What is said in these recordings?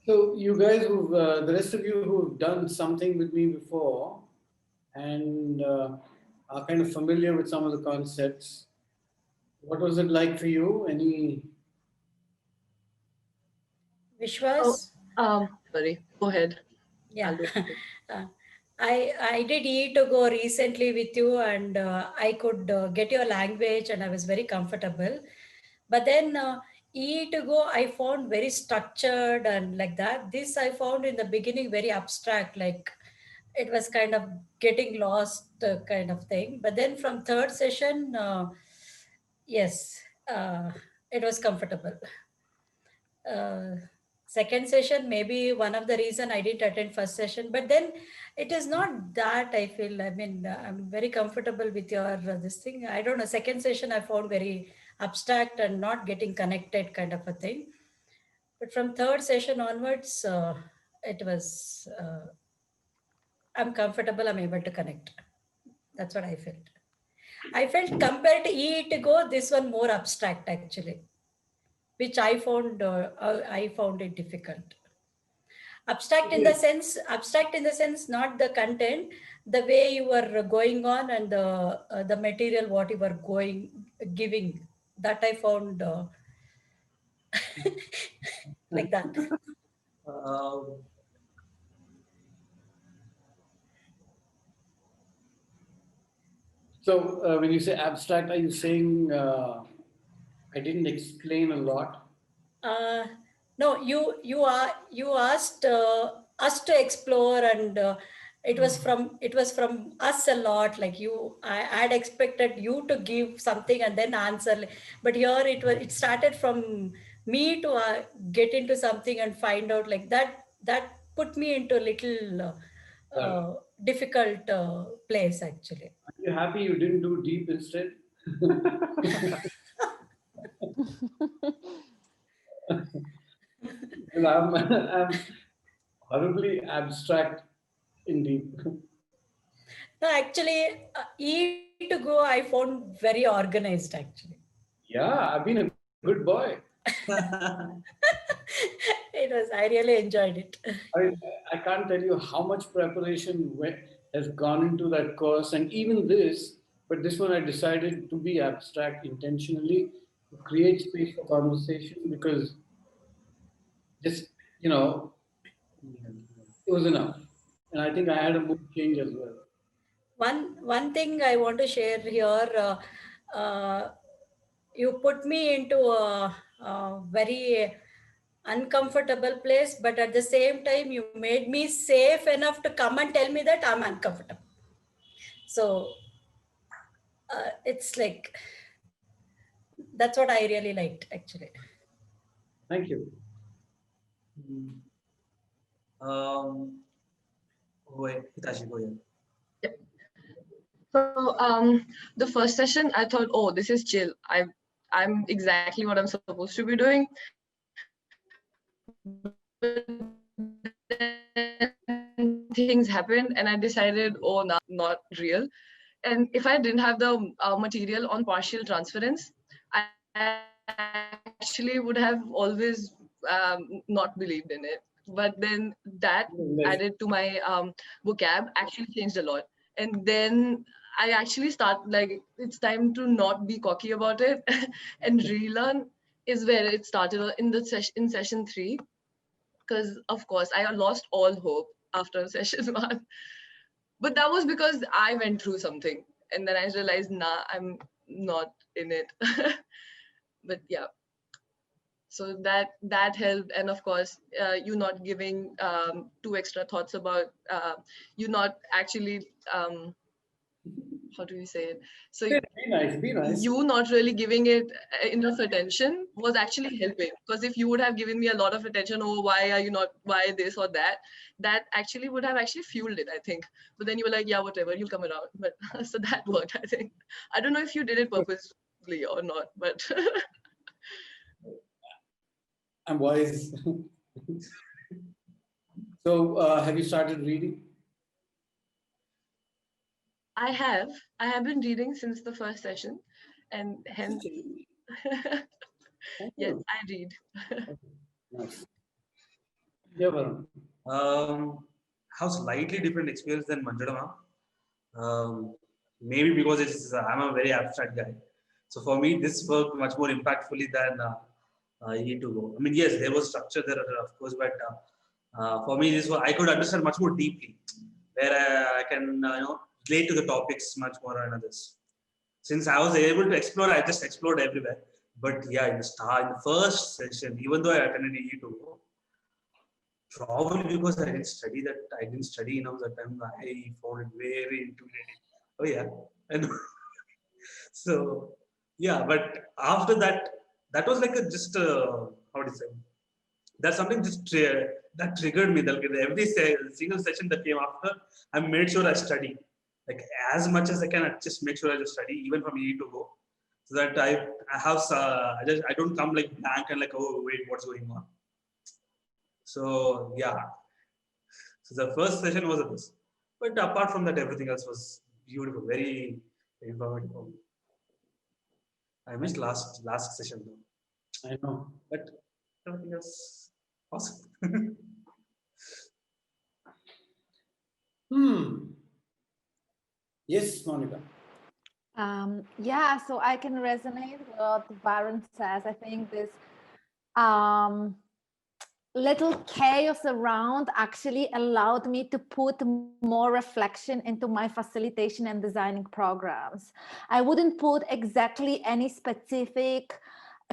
So you guys, the rest of you who've done something with me before, and are kind of familiar with some of the concepts. What was it like for you? Any? Oh, Vishwas? sorry. Go ahead. Yeah. I'll do it. Uh, I did E2Go recently with you, and I could get your language, and I was very comfortable. But then E2Go I found very structured and like that. This I found in the beginning very abstract, like it was kind of getting lost kind of thing. But then from third session, yes, it was comfortable. uh, Second session maybe one of the reason I didn't attend first session, but then it is not that I feel, I mean, I'm very comfortable with your this thing. I don't know, second session I found very abstract and not getting connected kind of a thing. But from third session onwards, it was I'm comfortable, I'm able to connect. That's what I felt. I felt compared to E to go, this one more abstract actually, which I found it difficult. Abstract in the sense, not the content, the way you were going on, and the material what you were going giving, that I found like that. Uh, So when you say abstract, are you saying I didn't explain a lot? uh, no, you asked us to explore, and it was from us a lot, like I had expected you to give something and then answer, but here it started from me to get into something and find out, like that put me into a little Right. difficult place actually. Are you happy you didn't do deep instead? Well, I'm horribly abstract in deep. No, actually, E to go I found very organized actually. Yeah, I've been a good boy. It was, I really enjoyed it. I, I can't tell you how much preparation has gone into that course, and even this, but this one I decided to be abstract intentionally to create space for conversation because just, you know, it was enough. And I think I had a mood change as well. One thing I want to share here, you put me into a very uncomfortable place, but at the same time, you made me safe enough to come and tell me that I'm uncomfortable. So it's like that's what I really liked actually. Thank you. um, wait, Hitachi, go ahead. So the first session, I thought, oh, this is chill. I'm exactly what I'm supposed to be doing. Then things happened, and I decided, oh, no, not real. And if I didn't have the material on partial transference, I actually would have always not believed in it. But then that added to my vocab actually changed a lot. And then I actually start, like, it's time to not be cocky about it and relearn is where it started in the in session 3. Because of course I lost all hope after session 1. But that was because I went through something, and then I realized, nah, I'm not in it. But yeah, so that helped. And of course, you not giving 2 extra thoughts about you not actually how do you say it? So Be nice, be nice. you not really giving it enough attention was actually helping, because if you would have given me a lot of attention, oh, why are you not, why this or that, that actually would have actually fueled it, I think. But then you were like, yeah, whatever, you'll come around. But so that worked, I think. I don't know if you did it purposely or not, but I'm wise. So, have you started reading? I have been reading since the first session, and hence yes, I read. Nice. Yeah, Varun. Have slightly different experience than Manjula ma'am. Maybe because I'm a very abstract guy. So for me, this worked much more impactfully than E2Go. I mean, yes, there was structure there, of course, but for me, I could understand much more deeply, where I can relate to the topics much more and others. Since I was able to explore, I just explored everywhere. But yeah, in the first session, even though I attended E2Go, probably because I didn't study enough that time. I found it very intimidating. Oh yeah, and so yeah. But after that, that was like a just how do you say? That's something that triggered me. That every single session that came after, I made sure I study like as much as I can. I just make sure I just study even from E2Go, so that I have I don't come like blank and like, oh wait, what's going on. So yeah, so the first session was this. But apart from that, everything else was beautiful, very informative. I missed last session though. I know. But everything else awesome. Yes, Monica. Yeah, so I can resonate with what Varun says. I think this um, little chaos around actually allowed me to put more reflection into my facilitation and designing programs. I wouldn't put exactly any specific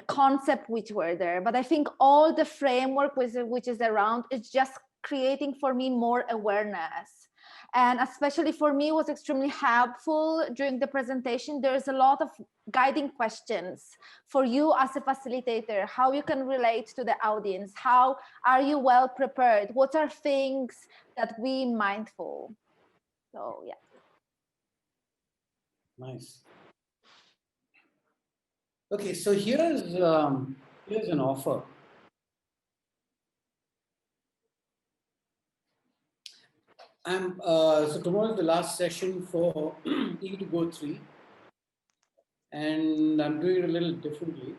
concept which were there, but I think all the framework which is around is just creating for me more awareness. And especially for me, it was extremely helpful during the presentation. There's a lot of guiding questions for you as a facilitator, how you can relate to the audience, how are you well prepared, what are things that we mindful. So yeah. Nice. Okay, so here's an offer. So tomorrow is the last session for E2Go 3, and I'm doing it a little differently.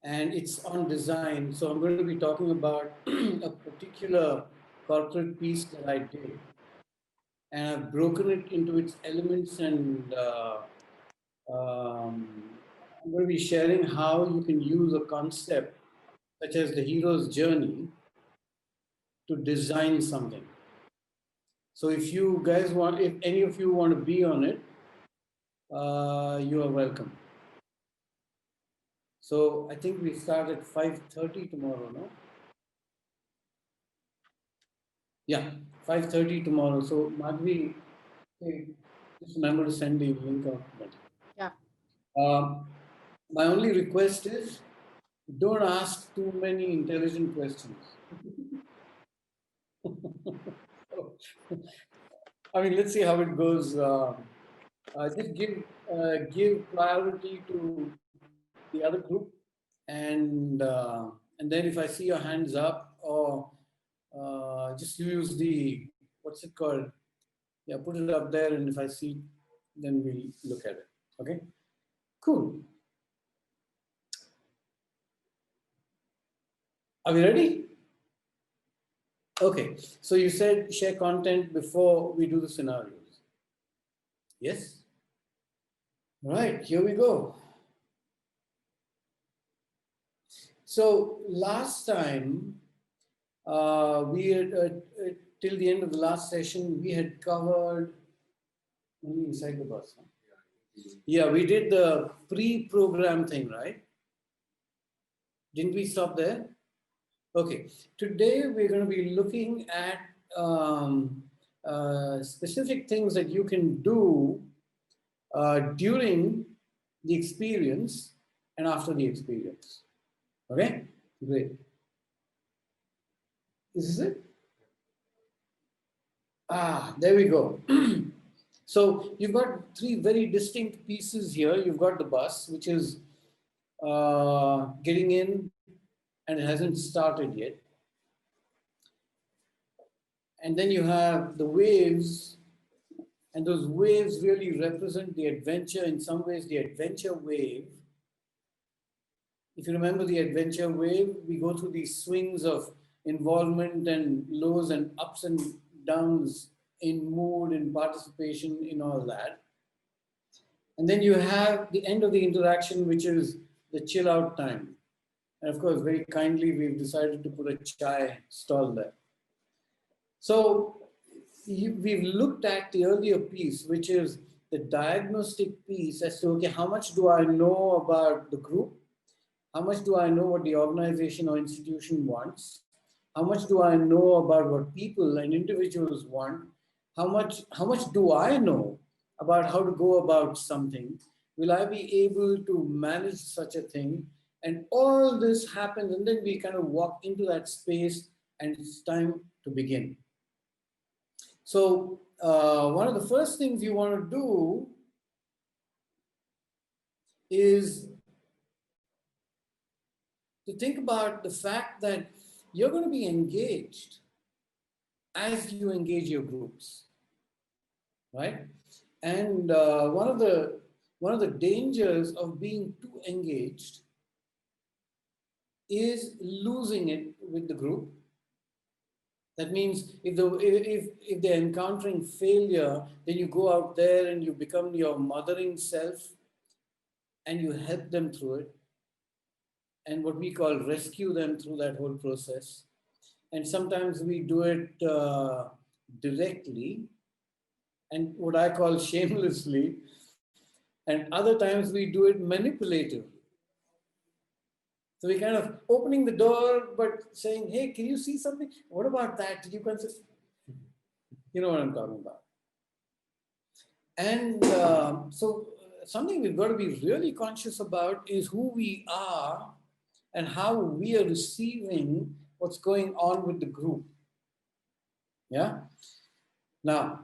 And it's on design. So I'm going to be talking about a particular corporate piece that I did. And I've broken it into its elements, and I'm going to be sharing how you can use a concept such as the hero's journey to design something. So if you guys want, if any of you want to be on it, you are welcome. So I think we start at 5:30 tomorrow, no? Yeah, 5:30 tomorrow. So Madhvi, hey, just remember to send the link out. Yeah. My only request is don't ask too many intelligent questions. I mean, let's see how it goes. Just give priority to the other group, and then if I see your hands up, or just use the what's it called? Yeah, put it up there, and if I see, then we'll look at it. Okay, cool. Are we ready? Okay, so you said share content before we do the scenarios. Yes? All right, here we go. So last time, we had, till the end of the last session, we had covered, only inside the bus. Huh? Yeah, we did the pre-program thing, right? Didn't we stop there? Okay, today we're going to be looking at specific things that you can do during the experience and after the experience. Okay, great. Is this it? Ah, there we go. So you've got three very distinct pieces here. You've got the bus, which is getting in and it hasn't started yet. And then you have the waves, and those waves really represent the adventure. In some ways, the adventure wave. If you remember the adventure wave, we go through these swings of involvement and lows and ups and downs in mood, in participation, in all that. And then you have the end of the interaction, which is the chill out time. And of course, very kindly, we've decided to put a chai stall there. So we've looked at the earlier piece, which is the diagnostic piece as to, okay, how much do I know about the group? How much do I know what the organization or institution wants? How much do I know about what people and individuals want? How much do I know about how to go about something? Will I be able to manage such a thing? And all this happens, and then we kind of walk into that space, and it's time to begin. So one of the first things you want to do is to think about the fact that you're going to be engaged as you engage your groups, right? And one of the dangers of being too engaged is losing it with the group. That means if they're encountering failure, then you go out there and you become your mothering self and you help them through it. And what we call rescue them through that whole process. And sometimes we do it directly and what I call shamelessly. And other times we do it manipulatively. So we kind of opening the door, but saying, hey, can you see something? What about that? Did you consider? You know what I'm talking about. And so something we've got to be really conscious about is who we are and how we are receiving what's going on with the group. Yeah. Now,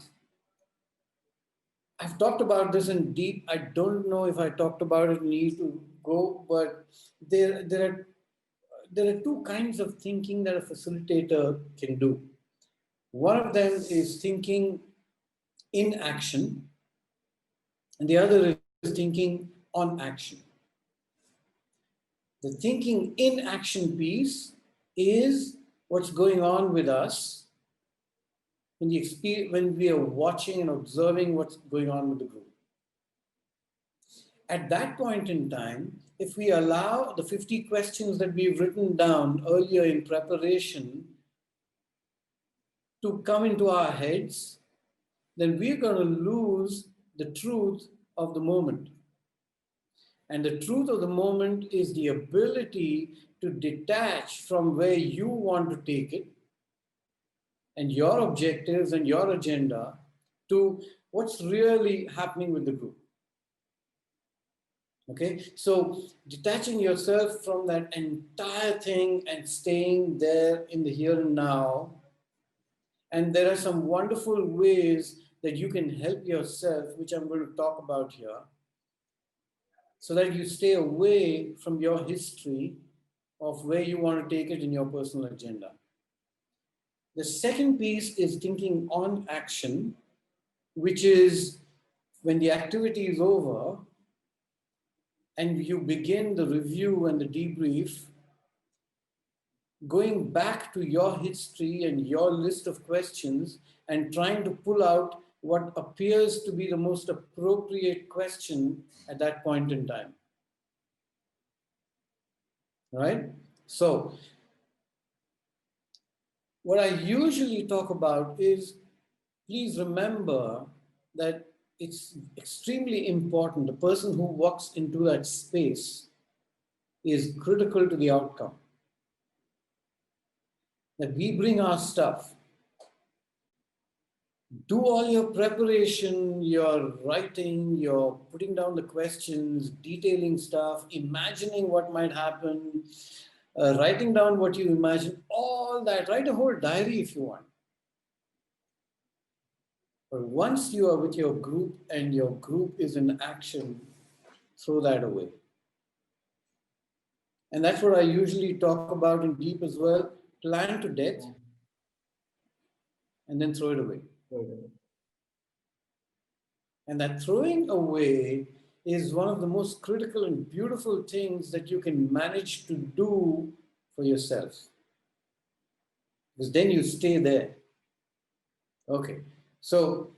I've talked about this in deep. I don't know if I talked about it in Need to Go, but there are two kinds of thinking that a facilitator can do. One of them is thinking in action, and the other is thinking on action. The thinking in action piece is what's going on with us when we are watching and observing what's going on with the group. At that point in time, if we allow the 50 questions that we've written down earlier in preparation to come into our heads, then we're going to lose the truth of the moment. And the truth of the moment is the ability to detach from where you want to take it and your objectives and your agenda to what's really happening with the group. Okay, so detaching yourself from that entire thing and staying there in the here and now. And there are some wonderful ways that you can help yourself, which I'm going to talk about here, so that you stay away from your history of where you want to take it in your personal agenda. The second piece is thinking on action, which is when the activity is over and you begin the review and the debrief, going back to your history and your list of questions and trying to pull out what appears to be the most appropriate question at that point in time. Right? So, what I usually talk about is, please remember that it's extremely important. The person who walks into that space is critical to the outcome. That we bring our stuff. Do all your preparation, your writing, your putting down the questions, detailing stuff, imagining what might happen, writing down what you imagine, all that. Write a whole diary if you want. But once you are with your group and your group is in action, throw that away. And that's what I usually talk about in deep as well. Plan to death and then throw it away. And that throwing away is one of the most critical and beautiful things that you can manage to do for yourself. because then you stay there. Okay, so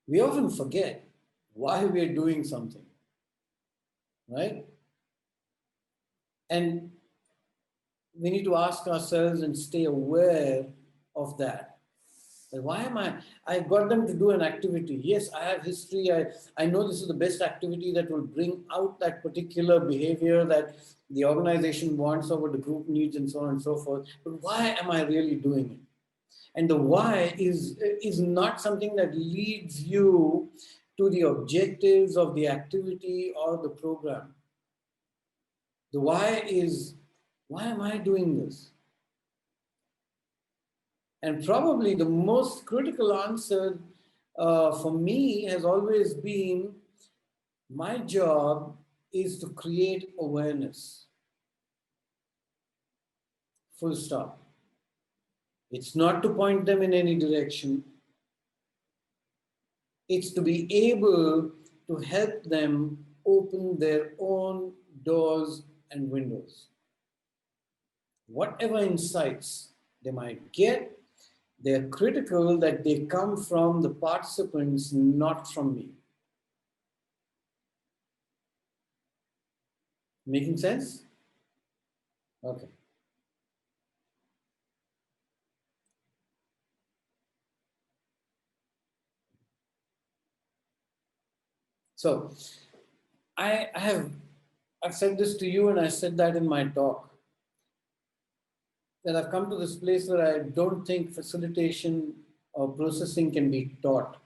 we often forget why we're doing something, right? And we need to ask ourselves and stay aware of that. Like, why am I got them to do an activity. Yes, I have history. I know this is the best activity that will bring out that particular behavior that the organization wants or what the group needs and so on and so forth. But why am I really doing it? And the why is not something that leads you to the objectives of the activity or the program. The why is, why am I doing this? And probably the most critical answer for me has always been, my job is to create awareness. Full stop. It's not to point them in any direction. It's to be able to help them open their own doors and windows. Whatever insights they might get, they're critical that they come from the participants, not from me. Making sense? Okay. So I've said this to you and I said that in my talk, that I've come to this place where I don't think facilitation or processing can be taught.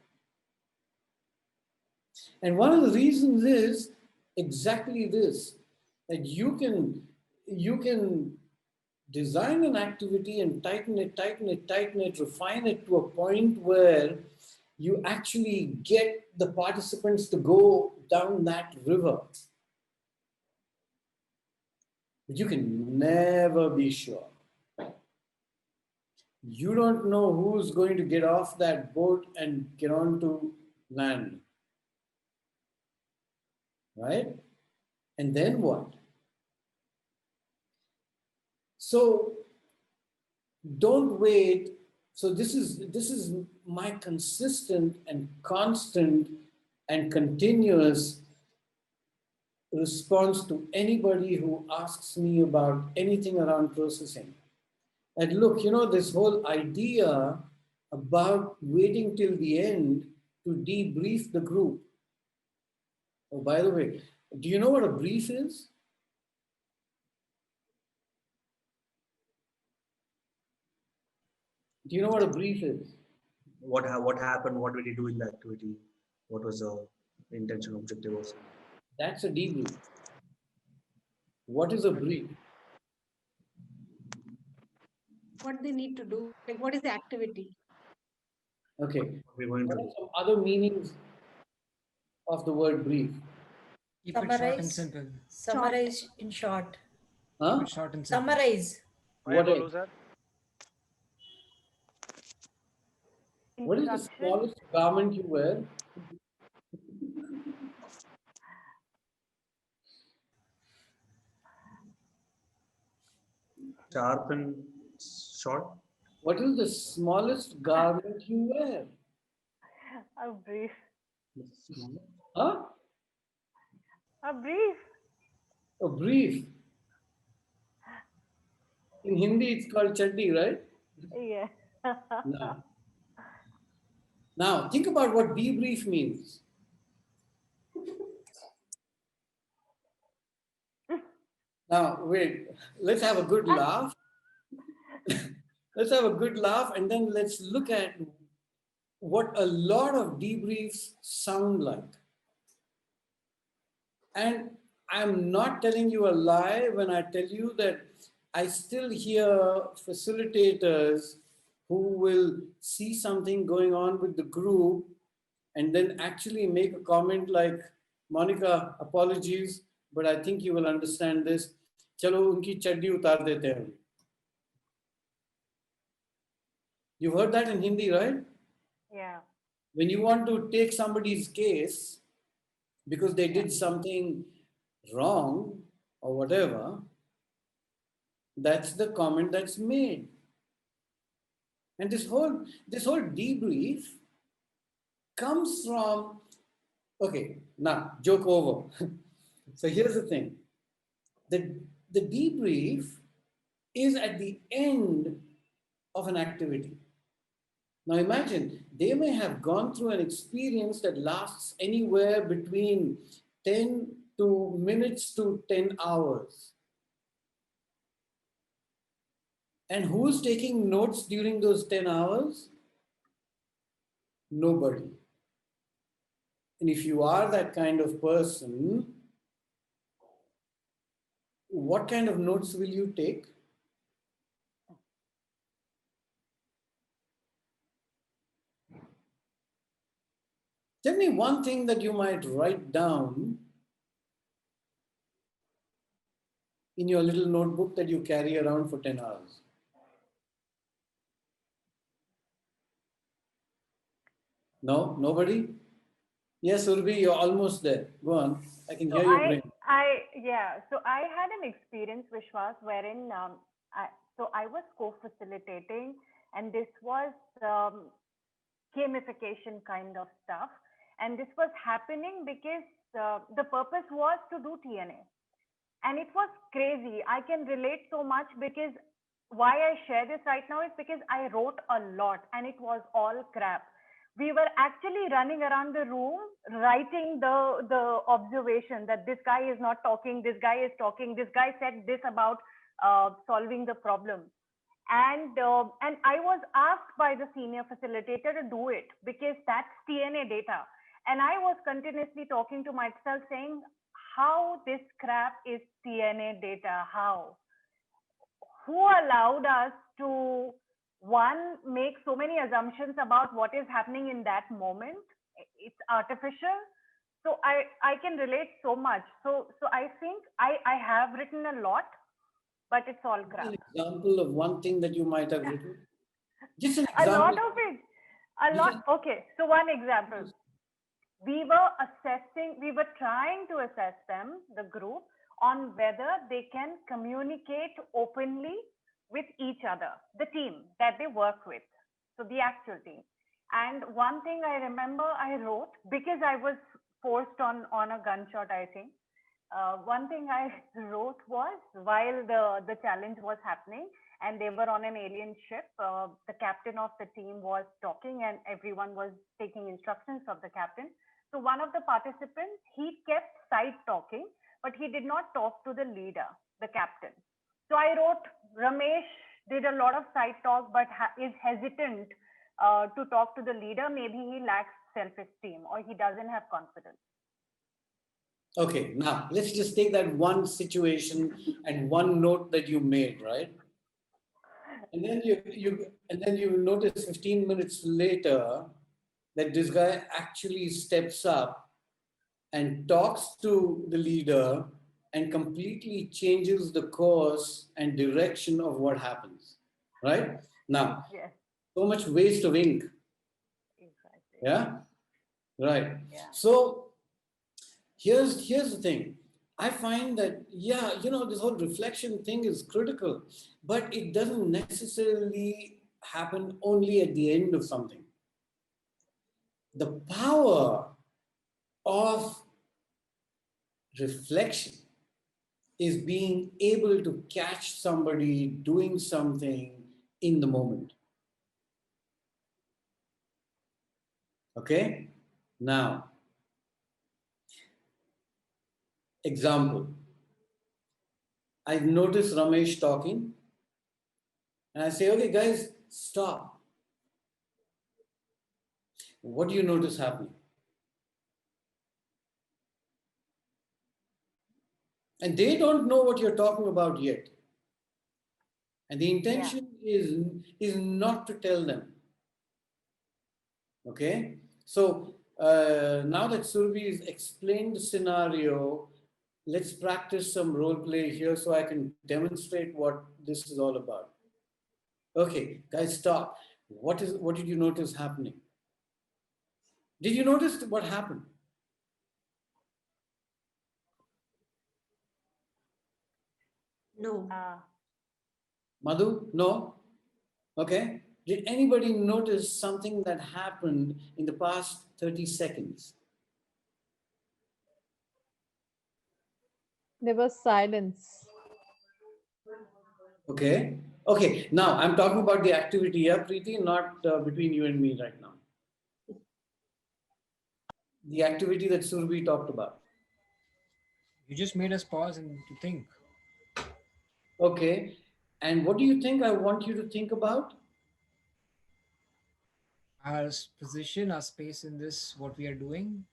And one of the reasons is exactly this, that you can design an activity and tighten it, refine it to a point where you actually get the participants to go down that river. But you can never be sure. You don't know who's going to get off that boat and get on to land. Right? And then what? So don't wait. So this is my consistent and constant and continuous response to anybody who asks me about anything around processing. And look, this whole idea about waiting till the end to debrief the group. Oh, by the way, do you know what a brief is? Do you know what a brief is? What happened? What did he do in the activity? What was the intention, objective also? That's a debrief. What is a brief? What they need to do, like what is the activity? Okay. We're going What to are some other meanings of the word brief? Keep it short and simple. Summarize in short. Huh? Keep it short and simple. Summarize. What else? What is the smallest garment you wear? sharp and short. What is the smallest garment you wear? A brief. Huh? A brief. A brief. In Hindi, it's called chaddi, right? Yeah. Now, think about what debrief means. Now, wait, let's have a good laugh. Let's have a good laugh and then let's look at what a lot of debriefs sound like. And I'm not telling you a lie when I tell you that I still hear facilitators who will see something going on with the group and then actually make a comment like, Monica, apologies, but I think you will understand this. Chalo, unki chaddi utar dete hain. You've heard that in Hindi, right? Yeah. When you want to take somebody's case because they did something wrong or whatever, That's the comment that's made. And this whole debrief comes from, okay, now joke over. So here's the thing. The debrief is at the end of an activity. Now imagine they may have gone through an experience that lasts anywhere between 10 to minutes to 10 hours. And who's taking notes during those 10 hours? Nobody. And if you are that kind of person, what kind of notes will you take? Tell me one thing that you might write down in your little notebook that you carry around for 10 hours. No? Nobody? Yes, Urbi, you're almost there. Go on. I can hear your brain. So I had an experience, Vishwas, wherein I was co-facilitating, and this was gamification kind of stuff, and this was happening because the purpose was to do TNA, and it was crazy. I can relate so much because why I share this right now is because I wrote a lot, and it was all crap. We were actually running around the room writing the observation that this guy is not talking, this guy is talking, this guy said this about solving the problem. And I was asked by the senior facilitator to do it because that's TNA data. And I was continuously talking to myself saying, how this crap is TNA data? How? Who allowed us to, one, make so many assumptions about what is happening in that moment? It's artificial. So I can relate so much. So I think I have written a lot, but it's all crap. An example of one thing that you might have written? Just an A lot example. of it. A lot. Okay. So one example. We were trying to assess them, the group, on whether they can communicate openly with each other, the team that they work with. So the actual team. And one thing I remember I wrote, because I was forced on a gunshot, I think. One thing I wrote was, while the challenge was happening and they were on an alien ship, the captain of the team was talking and everyone was taking instructions of the captain. So one of the participants, he kept side talking, but he did not talk to the leader, the captain. So I wrote, Ramesh did a lot of side talk, but is hesitant to talk to the leader. Maybe he lacks self-esteem or he doesn't have confidence. Okay, now let's just take that one situation and one note that you made, right? And then you notice 15 minutes later that this guy actually steps up and talks to the leader and completely changes the course and direction of what happens, right? Now, Yes. so much waste of ink. Exactly. Yeah, right. Yeah. So here's the thing. I find that, yeah, this whole reflection thing is critical, but it doesn't necessarily happen only at the end of something. The power of reflection is being able to catch somebody doing something in the moment. Okay? Now, example. I've noticed Ramesh talking, and I say, okay, guys, stop. What do you notice happening? And they don't know what you're talking about yet. And the intention is not to tell them. Okay? So now that Surbi has explained the scenario, let's practice some role play here so I can demonstrate what this is all about. Okay, guys, stop. What did you notice happening? Did you notice what happened? No. Madhu? No? Okay. Did anybody notice something that happened in the past 30 seconds? There was silence. Okay. Okay. Now I'm talking about the activity, yeah, Preeti, not between you and me right now. The activity that Surbi talked about. You just made us pause and to think. Okay. And what do you think I want you to think about? Our position, our space in this, what we are doing,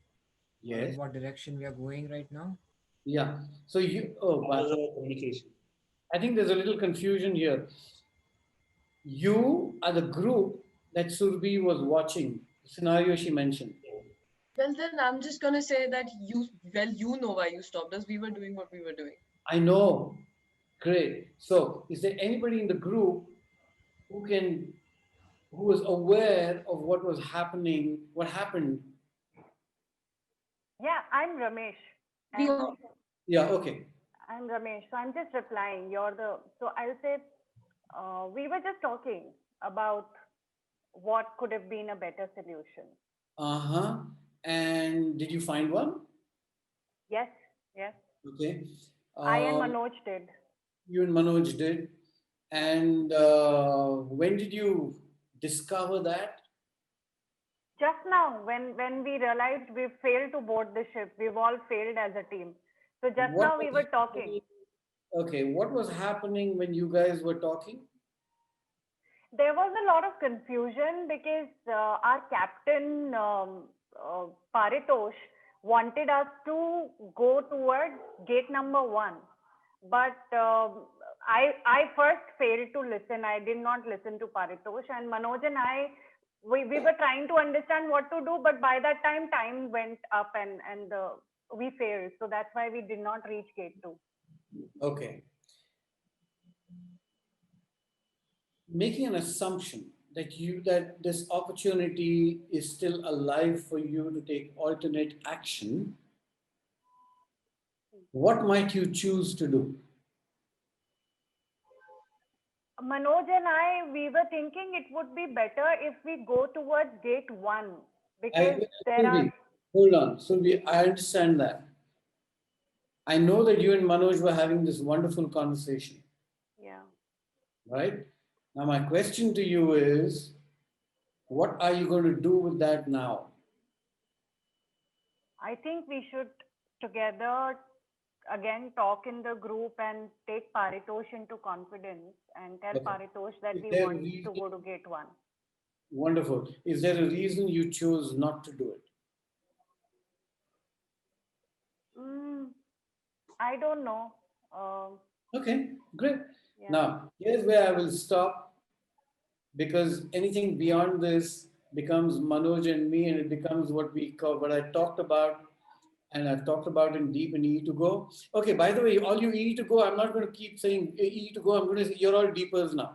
or in Yes. what direction we are going right now. Yeah. So but Communication. I think there's a little confusion here. You are the group that Surbi was watching, the scenario she mentioned. Well, then I'm just gonna say that you know why you stopped us. We were doing what we were doing. I know. Great. So, is there anybody in the group who can, who was aware of what was happening, what happened? Yeah, I'm Ramesh. We And all, Yeah, okay. I'm Ramesh. So I'm just replying. So I'll say, we were just talking about what could have been a better solution. Uh-huh. And did you find one? Yes, yes. Okay. I and Um, Manoj did. you and Manoj did. And when did you discover that? Just now, when we realized we failed to board the ship, we've all failed as a team. So just What now we was were talking. happening? Okay, what was happening when you guys were talking? There was a lot of confusion because our captain, Paritosh, wanted us to go towards gate number 1. But I first failed to listen. I did not listen to Paritosh. And Manoj and we were trying to understand what to do. But by that time went up and we failed. So that's why we did not reach gate 2. Okay. Making an assumption that this opportunity is still alive for you to take alternate action, what might you choose to do? Manoj and we were thinking it would be better if we go towards gate 1 because there are. Surbi, hold on, Surbi, I understand that. I know that you and Manoj were having this wonderful conversation, Yeah. right? Now, my question to you is, what are you going to do with that now? I think we should together again talk in the group and take Paritosh into confidence and tell Okay. Paritosh that Is we there a want to reason? go to gate 1. Wonderful. Is there a reason you chose not to do it? Mm, I don't know. Okay, great. Yeah. Now, here's where I will stop because anything beyond this becomes Manoj and me, and it becomes what we call what I talked about, and I've talked about in deep and E to go. Okay, by the way, all you E to go, I'm not going to keep saying E to go. I'm going to say you're all deepers now.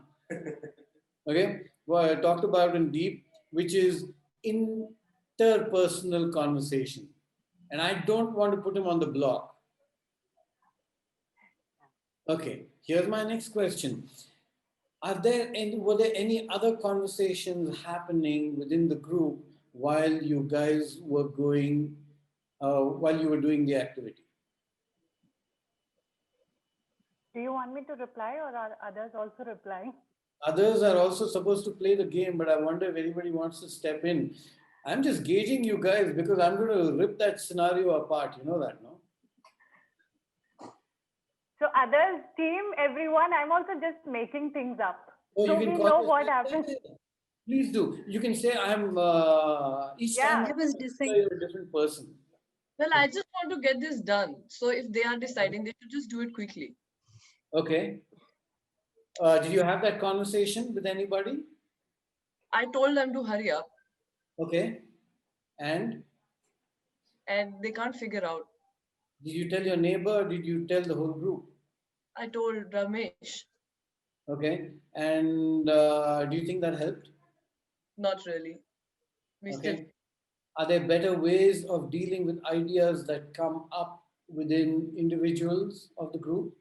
Okay, well, I talked about in deep, which is interpersonal conversation, and I don't want to put him on the block. Okay, here's my next question. Were there any other conversations happening within the group while you guys were while you were doing the activity? Do you want me to reply or are others also replying? Others are also supposed to play the game, but I wonder if anybody wants to step in. I'm just gauging you guys because I'm going to rip that scenario apart. You know that, no? So others, team, everyone, I'm also just making things up. Oh, So you can we call know what yourself. happens. Please do. You can say I'm each Yeah. time I was deciding. you're a different person. well, I just want to get this done. So if they are deciding, they should just do it quickly. Okay. Did you have that conversation with anybody? I told them to hurry up, Okay. And and they can't figure out. did you tell your neighbor? Or did you tell the whole group? I told Ramesh, Okay. And do you think that helped? not really. We still. Okay. Are there better ways of dealing with ideas that come up within individuals of the group?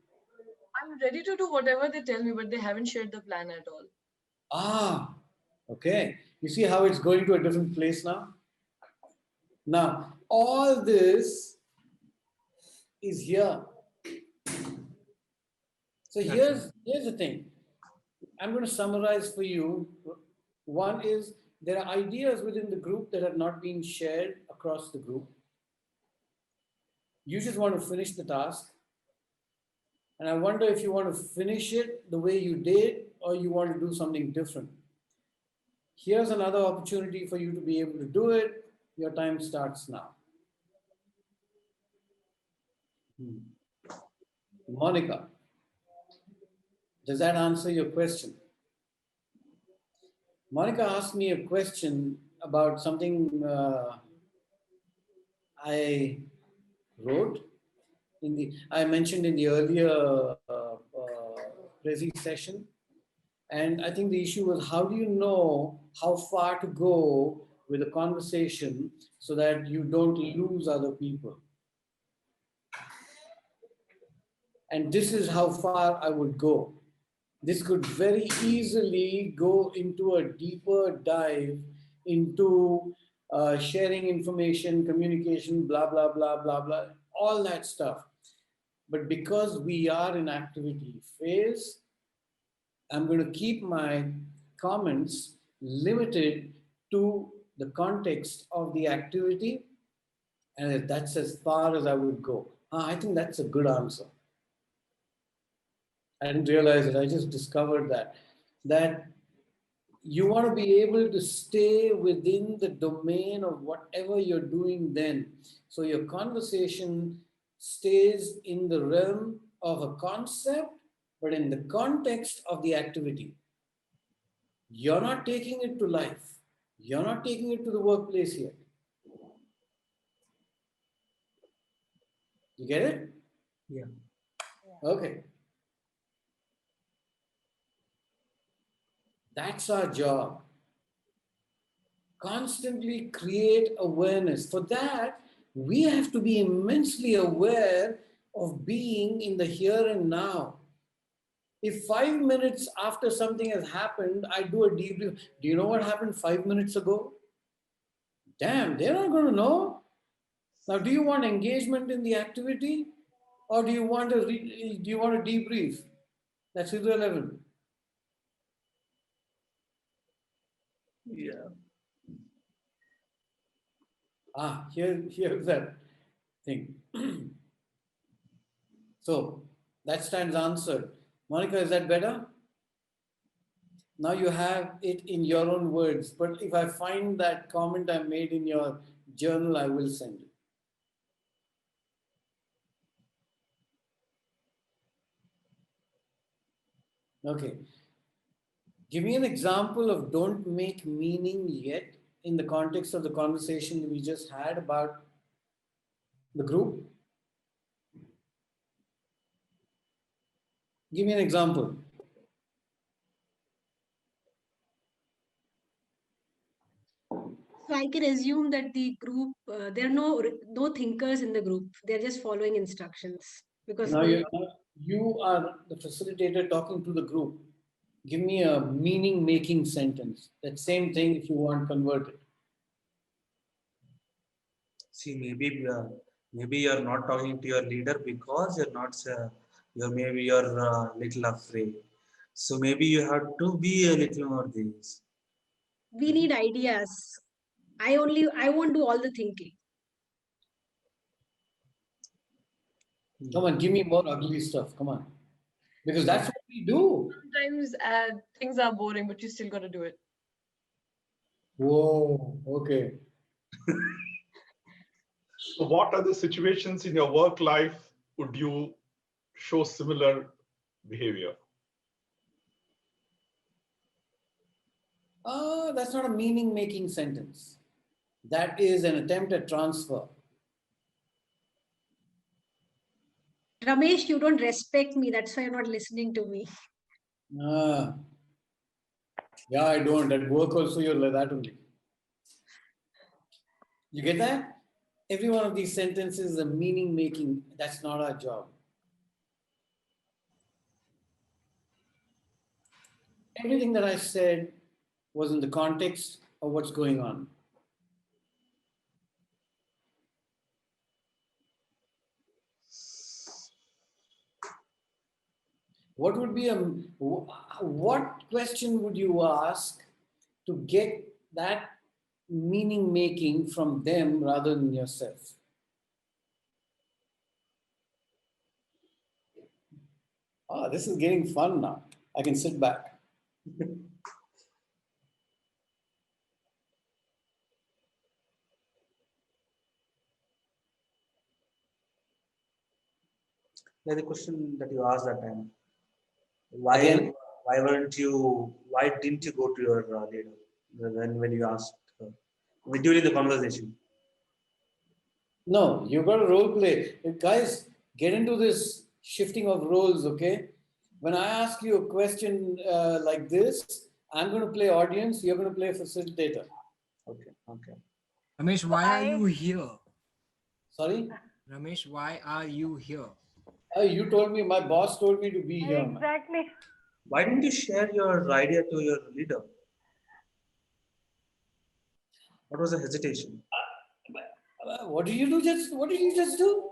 I'm I'm ready to do whatever they tell me, but they haven't shared the plan at all. Ah, okay. You see how it's going to a different place now? Now, all this is here. So here's the thing. I'm going to summarize for you. One is there are ideas within the group that have not been shared across the group. You just want to finish the task. And I wonder if you want to finish it the way you did or you want to do something different. Here's another opportunity for you to be able to do it. Your time starts now. Monica, does that answer your question? Monica asked me a question about something I wrote I mentioned in the earlier Prezi session. And I think the issue was, how do you know how far to go with a conversation so that you don't lose other people? And this is how far I would go. This could very easily go into a deeper dive into sharing information, communication, blah, blah, blah, blah, blah, all that stuff. But because we are in activity phase, I'm going to keep my comments limited to the context of the activity, and that's as far as I would go. I think that's a good answer. I didn't realize it. I just discovered that you want to be able to stay within the domain of whatever you're doing then. So your conversation stays in the realm of a concept, but in the context of the activity. You're not taking it to life. You're not taking it to the workplace yet. You get it? Yeah. Okay. That's our job. Constantly create awareness. For that, we have to be immensely aware of being in the here and now. If 5 minutes after something has happened, I do a debrief. Do you know what happened 5 minutes ago? Damn, they're not going to know. Now, do you want engagement in the activity, or do you want to debrief? That's irrelevant. Yeah. Here's that thing. So that stands answered. Monica, is that better? Now you have it in your own words, but if I find that comment I made in your journal, I will send it. Okay. Give me an example of don't make meaning yet in the context of the conversation we just had about the group. Give me an example. So I can assume that the group, there are no thinkers in the group. They're just following instructions because Now you are the facilitator talking to the group. Give me a meaning-making sentence. That same thing if you want converted. See, maybe you're not talking to your leader because you're not. You're little afraid. So maybe you have to be a little more this. we need ideas. I won't do all the thinking. Come on, give me more ugly stuff. Come on. Because that's what we do. Sometimes things are boring, but you still got to do it. Whoa, okay. So what are the situations in your work life would you show similar behavior? That's not a meaning-making sentence. That is an attempt at transfer. Ramesh, you don't respect me. That's why you're not listening to me. Yeah, I don't. At work also, you're like that only. You get that? Every one of these sentences is a meaning-making. That's not our job. everything that I said was in the context of what's going on. What would be what question would you ask to get that meaning making from them rather than yourself? Ah, this is getting fun now. I can sit back. Yeah, the question that you asked that time. Why Again? why didn't you go to your leader when you asked during the conversation? No, you've got to role play. Guys, get into this shifting of roles, okay? When I ask you a question like this, I'm going to play audience, you're going to play facilitator. Okay, okay. Ramesh, why are you here? Sorry? Ramesh, why are you here? You told me, my boss told me to be here. Man. Exactly. Why didn't you share your idea to your leader? What was the hesitation? What did you do just? What did you just do?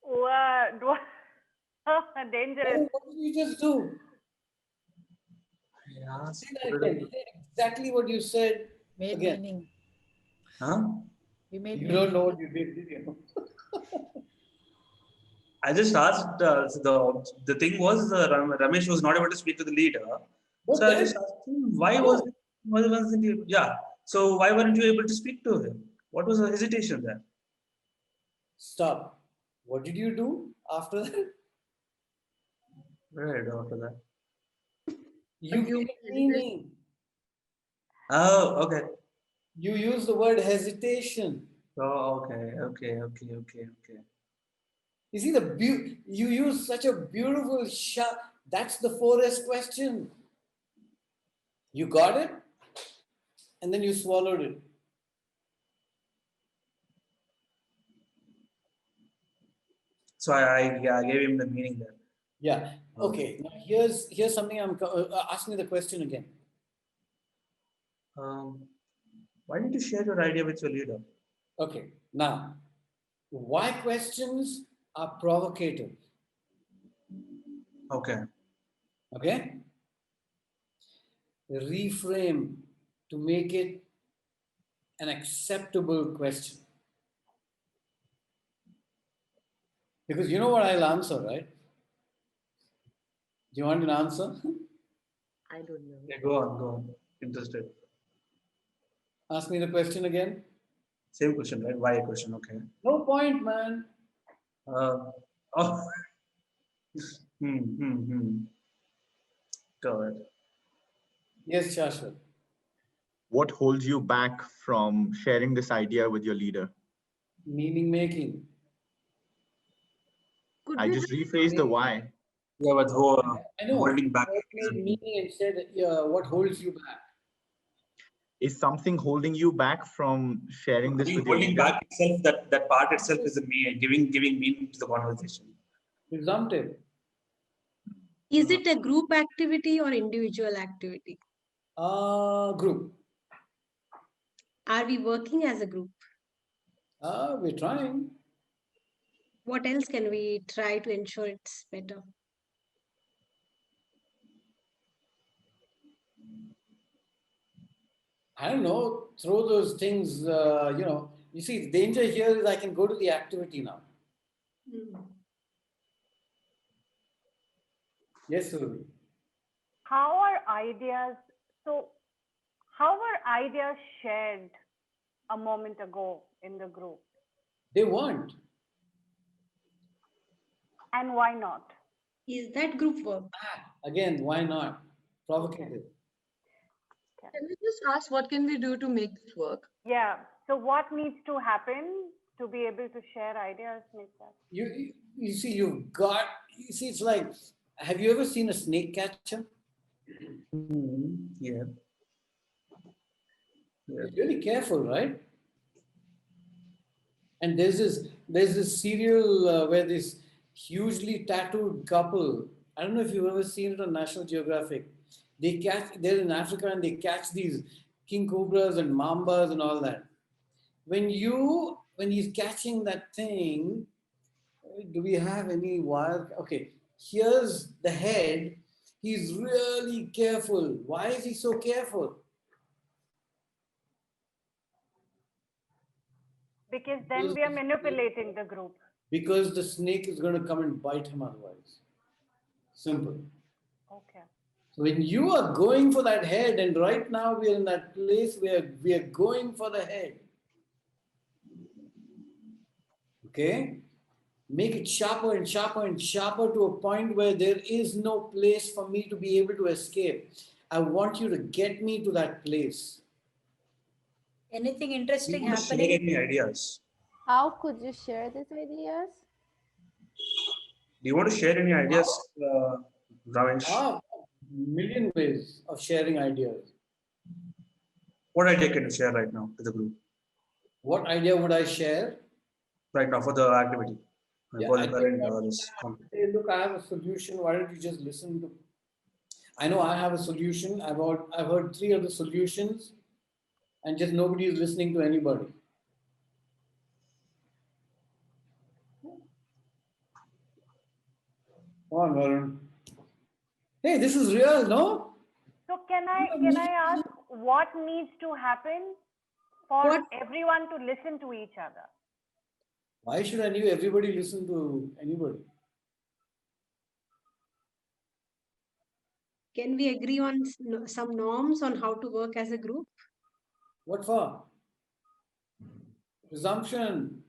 What? Dangerous. What did you just do? Yeah, Say that again. Say exactly what you said Made again. meaning. huh? We made You meaning. don't know what you did you? I just asked. The thing was Ramesh was not able to speak to the leader, But so I then, just asked him why wasn't he? Yeah. So why weren't you able to speak to him? What was the hesitation there? stop. What did you do after that? Right after that. You You gave meaning. Oh, okay. You use the word hesitation. Oh, okay. You see you use such a beautiful shot. That's the 4S question. You got it, and then you swallowed it. So I gave him the meaning there. Yeah. Okay. Now here's something I'm ask me the question again. Why didn't you share your idea with your leader? Okay. Now, why questions are provocative? Okay. Okay. Reframe to make it an acceptable question. Because you know what I'll answer, right? Do you want an answer? I don't know. Yeah, go on. Interested. Ask me the question again. Same question, right? Why question? Okay. No point, man. Oh. Got it. Yes, Shashwat. What holds you back from sharing this idea with your leader? Meaning making. Could I we just rephrased the why. Yeah, but I know. holding back. What made meaning and said, what holds you back? Is something holding you back from sharing this with your Holding leader? back itself, that part itself is a me giving meaning to the conversation. Presumptive. Is it a group activity or individual activity? Group. Are we working as a group? We're trying. What else can we try to ensure it's better? I don't know, throw those things, you see, the danger here is I can go to the activity now. Yes, Surubi. How are ideas? So, how were ideas shared a moment ago in the group, They weren't. and why not? Is that group work? Again, why not? Provocative. Can we just ask what can we do to make this work? Yeah. So, what needs to happen to be able to share ideas? Make that. You see, it's like, have you ever seen a snake catcher? Yeah. It's really careful, right? And there's this serial where this hugely tattooed couple, I don't know if you've ever seen it on National Geographic, they're in Africa and they catch these king cobras and mambas and all that. When he's catching that thing, do we have any wild? Okay, here's the head. He's really careful. Why is he so careful? Because then we are manipulating the group. Because the snake is going to come and bite him otherwise. Simple. Okay. So when you are going for that head, and right now we are in that place where we are going for the head. Okay? Make it sharper and sharper and sharper to a point where there is no place for me to be able to escape. I want you to get me to that place. Anything interesting Do you want to share happening? any ideas? How could you share these ideas? Do you want to share any ideas, Ramesh? Million ways of sharing ideas. What idea can you share right now to the group? What idea would I share? Right now for the activity. Yeah, For the I think current, hey, look, I have a solution. Why don't you just listen to? I know I have a solution. I've heard 3 other solutions, and just nobody is listening to anybody. Come on, Varun. Hey, this is real, no? So can I ask what needs to happen for everyone to listen to each other? Why should everybody listen to anybody? Can we agree on some norms on how to work as a group? What for? Presumption.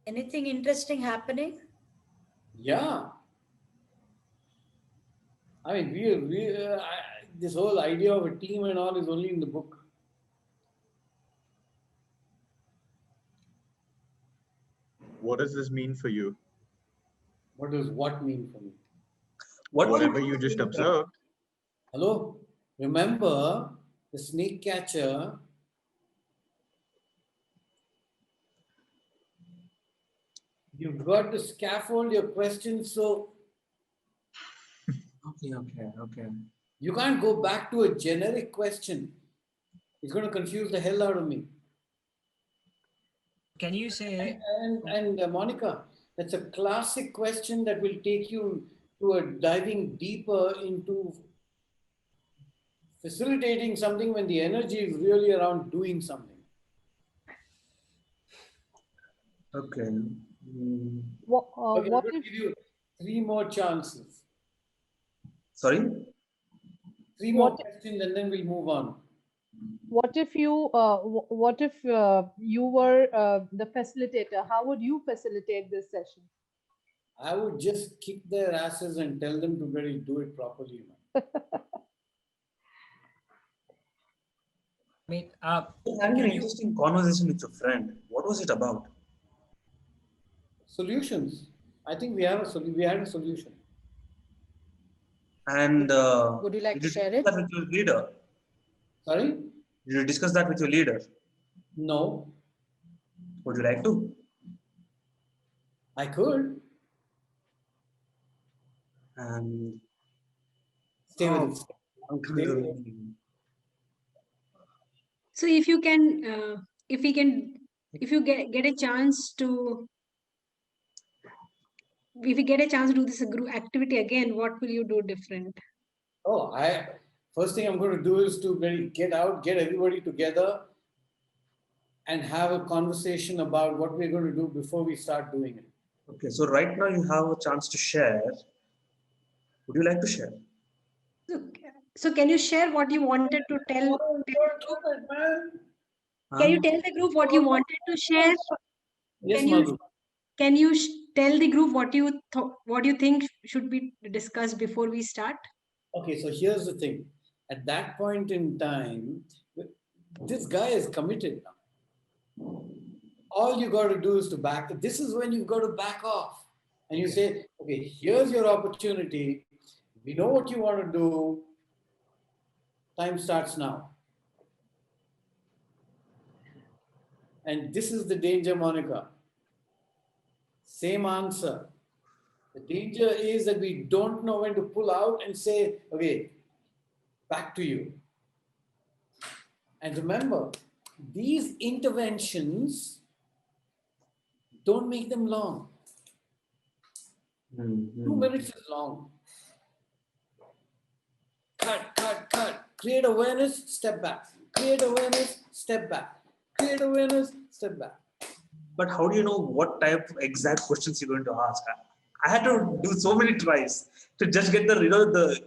Anything interesting happening? Yeah. I mean, this whole idea of a team and all is only in the book. What does this mean for you? What does what mean for me? Whatever you just observed. Hello? Remember, the snake catcher, you've got to scaffold your questions so Okay. you can't go back to a generic question. It's going to confuse the hell out of me. Can you say? And Monica, that's a classic question that will take you to a diving deeper into facilitating something when the energy is really around doing something. Okay. What, Okay, I'm what going to if give you 3 more chances. Sorry? 3 more questions and then we'll move on. what if you were the facilitator? How would you facilitate this session? I would just kick their asses and tell them to really do it properly. Wait, Having an interesting conversation with your friend. What was it about? Solutions. I think we had a solution. And Would you like to did you share discuss it? that with your leader? Sorry? Did you discuss that with your leader? No. Would you like to? I could. And Stay with it. So if you can, if you get a chance to, if you get a chance to do this group activity again, what will you do different? Oh, first thing I'm going to do is to really get everybody together and have a conversation about what we're going to do before we start doing it. Okay, so right now you have a chance to share. Would you like to share? So can you share what you wanted to tell? Can you tell the group what you wanted to share? Yes, Madhu. Can you tell the group what you think should be discussed before we start? Okay, so here's the thing. At that point in time, this guy is committed now. All you got to do is to back. This is when you've got to back off. And you say, okay, here's your opportunity. We know what you want to do. Time starts now. And this is the danger, Monica. Same answer. The danger is that we don't know when to pull out and say, okay, back to you. And remember, these interventions, don't make them long. 2 minutes is long. Cut. Create awareness, step back. Create awareness, step back. Create awareness, step back. But how do you know what type of exact questions you're going to ask? I had to do so many tries to just get the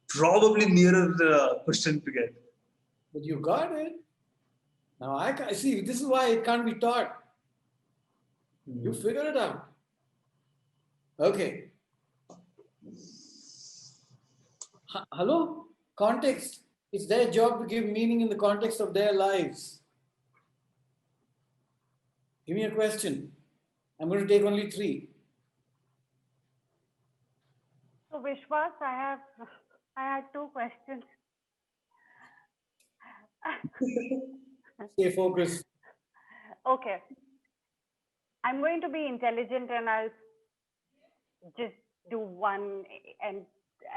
probably nearer question to get. But you got it. Now I can see, this is why it can't be taught. You figure it out. Okay. Hello? Context. It's their job to give meaning in the context of their lives. Give me a question. I'm going to take only 3. So Vishwas, I had 2 questions. Stay focused. Okay. I'm going to be intelligent and I'll just do one and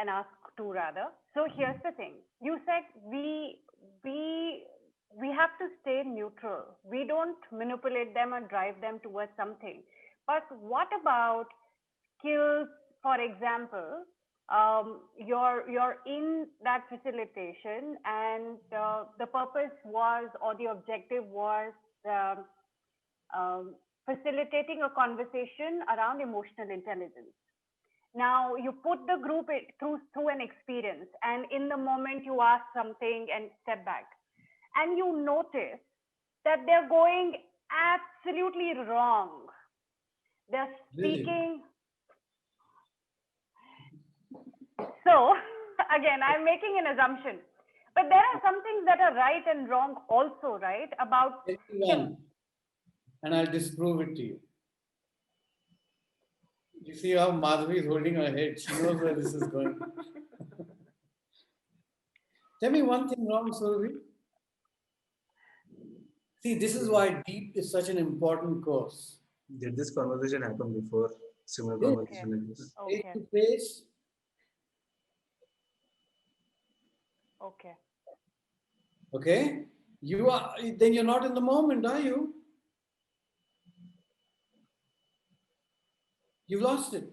ask 2 rather. So here's the thing. You said we have to stay neutral. We don't manipulate them or drive them towards something. But what about skills? For example, you're in that facilitation, and the purpose was, or the objective was, facilitating a conversation around emotional intelligence. Now you put the group through an experience, and in the moment you ask something and step back, and you notice that they're going absolutely wrong. They're speaking. So again, I'm making an assumption, but there are some things that are right and wrong also, right? About Everyone. And I'll disprove it to you. You see how Madhavi is holding her head. She knows where this is going. Tell me one thing wrong, Survi. See, this is why deep is such an important course. Did this conversation happen before? Similar conversation like this? Face to face. Okay. Okay. Then you're not in the moment, are you? You've lost it.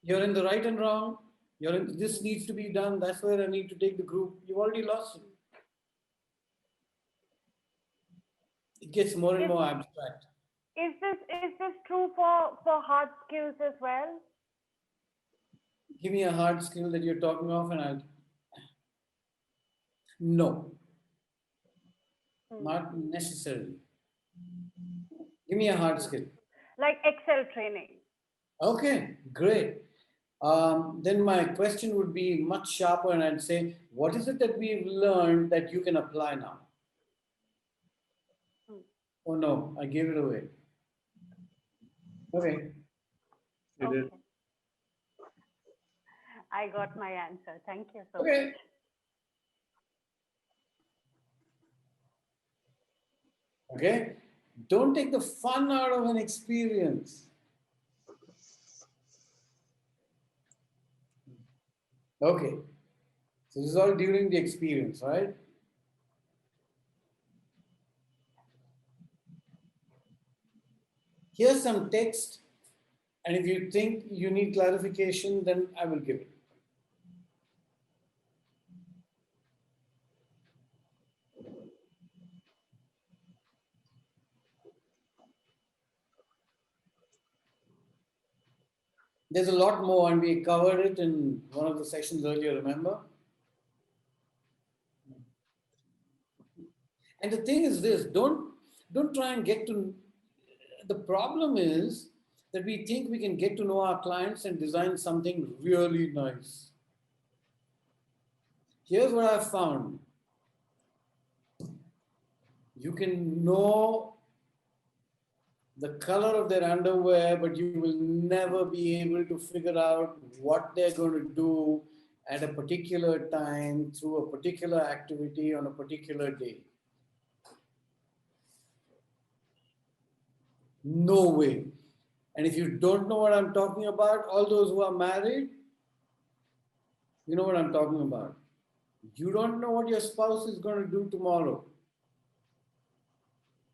You're in the right and wrong. You're in this needs to be done. That's where I need to take the group. You've already lost it. It gets more and more abstract. Is this true for hard skills as well? Give me a hard skill that you're talking of, and I'll. No. Not necessarily. Give me a hard skill. Like Excel training. Okay, great. Then my question would be much sharper, and I'd say, what is it that we've learned that you can apply now? Oh no, I gave it away. Okay. You did. I got my answer. Thank you so Okay. much. Okay. Don't take the fun out of an experience. Okay. So this is all during the experience, right? Here's some text, and if you think you need clarification, then I will give it. There's a lot more, and we covered it in one of the sessions earlier, remember? And the thing is this, don't try and get to, the problem is that we think we can get to know our clients and design something really nice. Here's what I've found. You can know the color of their underwear, but you will never be able to figure out what they're going to do at a particular time through a particular activity on a particular day. No way. And if you don't know what I'm talking about, all those who are married, you know what I'm talking about. You don't know what your spouse is going to do tomorrow,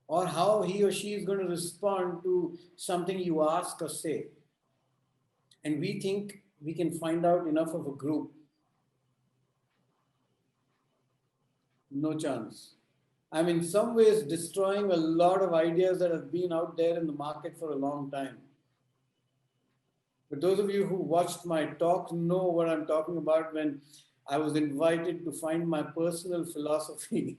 or how he or she is going to respond to something you ask or say. And we think we can find out enough of a group. No chance. I'm in some ways destroying a lot of ideas that have been out there in the market for a long time. But those of you who watched my talk know what I'm talking about when I was invited to find my personal philosophy.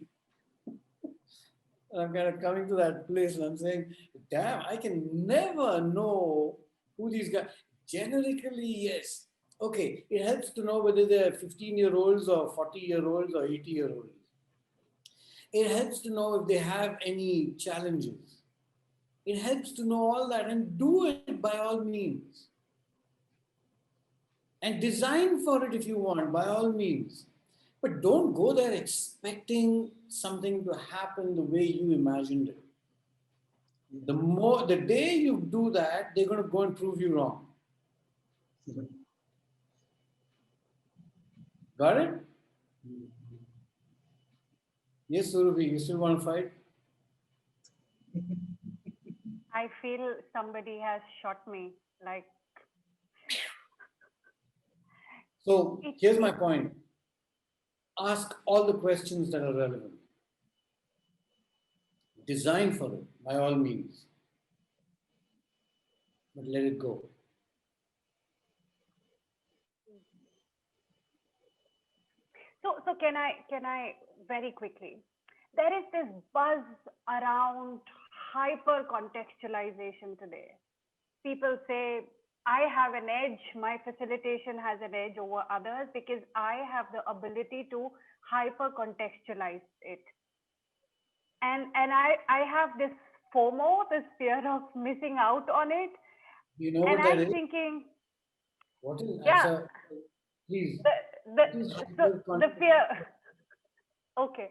And I'm kind of coming to that place and I'm saying, damn, I can never know who these guys. Generically, yes. Okay, it helps to know whether they're 15-year-olds or 40-year-olds or 80-year-olds. It helps to know if they have any challenges. It helps to know all that and do it by all means. And design for it if you want, by all means. But don't go there expecting something to happen the way you imagined it. The day you do that, they're going to go and prove you wrong. Got it? Yes, Surabhi, you still want to fight? I feel somebody has shot me. Like, So here's my point. Ask all the questions that are relevant. Design for it, by all means. But let it go. so can I very quickly? There is this buzz around hyper contextualization today. People say, I have an edge, my facilitation has an edge over others because I have the ability to hyper contextualize it. And I have this FOMO, this fear of missing out on it. You know and what that I'm is? thinking, What is, yeah, please. the fear. Okay.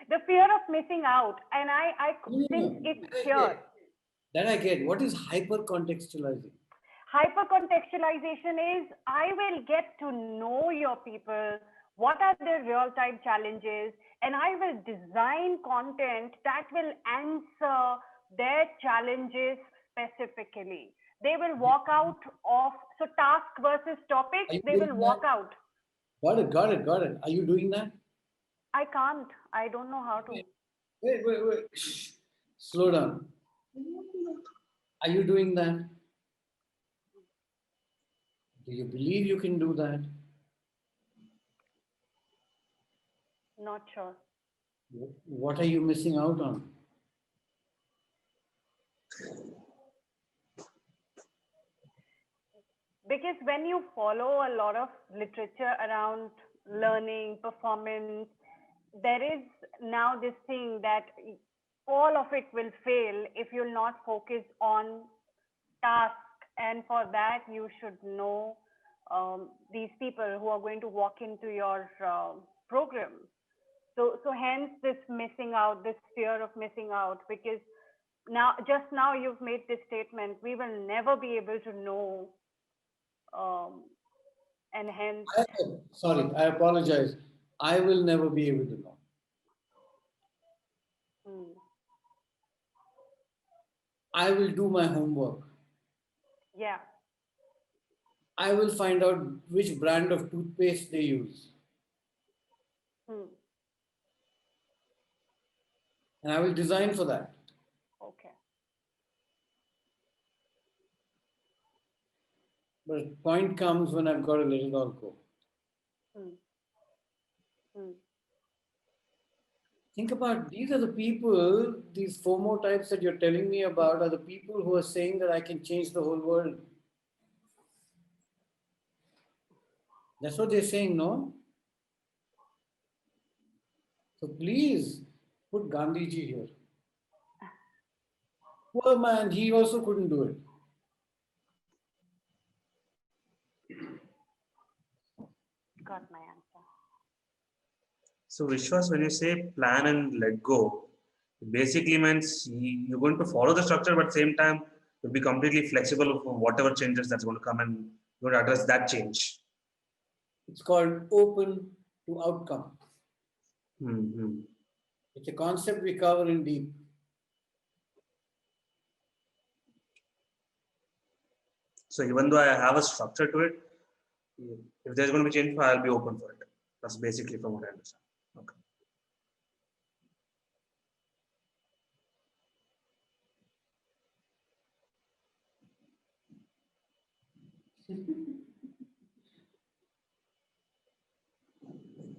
The fear of missing out. And I think it's here. That I get. What is hyper contextualizing? Hyper contextualization is I will get to know your people, what are their real time challenges, and I will design content that will answer their challenges specifically. They will walk out of, so task versus topic, they will walk out. Got it. Are you doing that? I can't. I don't know how to. Wait. Shh. Slow down. Are you doing that? Do you believe you can do that? Not sure. What are you missing out on? Because when you follow a lot of literature around learning, performance, there is now this thing that all of it will fail if you'll not focus on task. And for that, you should know these people who are going to walk into your program. So hence this missing out, this fear of missing out, because just now you've made this statement, we will never be able to know, and hence. Sorry, I apologize. I will never be able to know. I will do my homework. Yeah. I will find out which brand of toothpaste they use. And I will design for that. Okay. But point comes when I've got to let it all go. Think about, these are the people, these FOMO types that you're telling me about are the people who are saying that I can change the whole world. That's what they're saying, no? So please put Gandhiji here. Poor man, he also couldn't do it. Got my answer. So Vishwas, when you say plan and let go, Basically means you're going to follow the structure, but at the same time, you'll be completely flexible for whatever changes that's going to come, and you're going to address that change. It's called open to outcome. Mm-hmm. It's a concept we cover in deep. So even though I have a structure to it, if there's going to be change, I'll be open for it. That's basically from what I understand. Okay.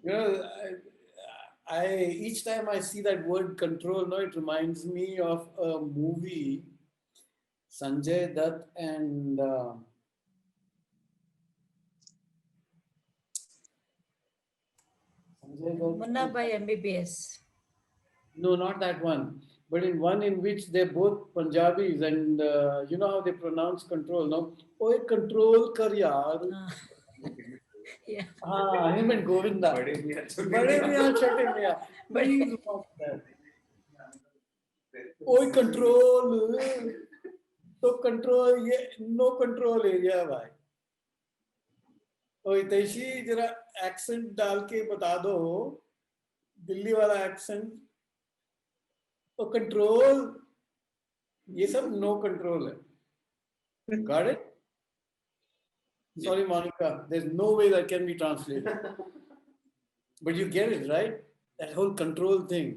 You know, I each time I see that word control, no, it reminds me of a movie, Sanjay Dutt and Sanjay Dutt. Munna by MBBS. No, not that one. But in one in which they're both Punjabis, and you know how they pronounce control, no? Oi, control kar yaar. Yeah. Ah, him and Govinda. Bade miyan, chote miyan. Please watch that. Oi, control. तो control ये no control area भाई और हितैषी जरा accent डाल के बता दो दिल्ली वाला एक्सेंट तो कंट्रोल ये सब नो कंट्रोल है got it sorry Monica there's no way that can be translated but you get it right that whole control thing.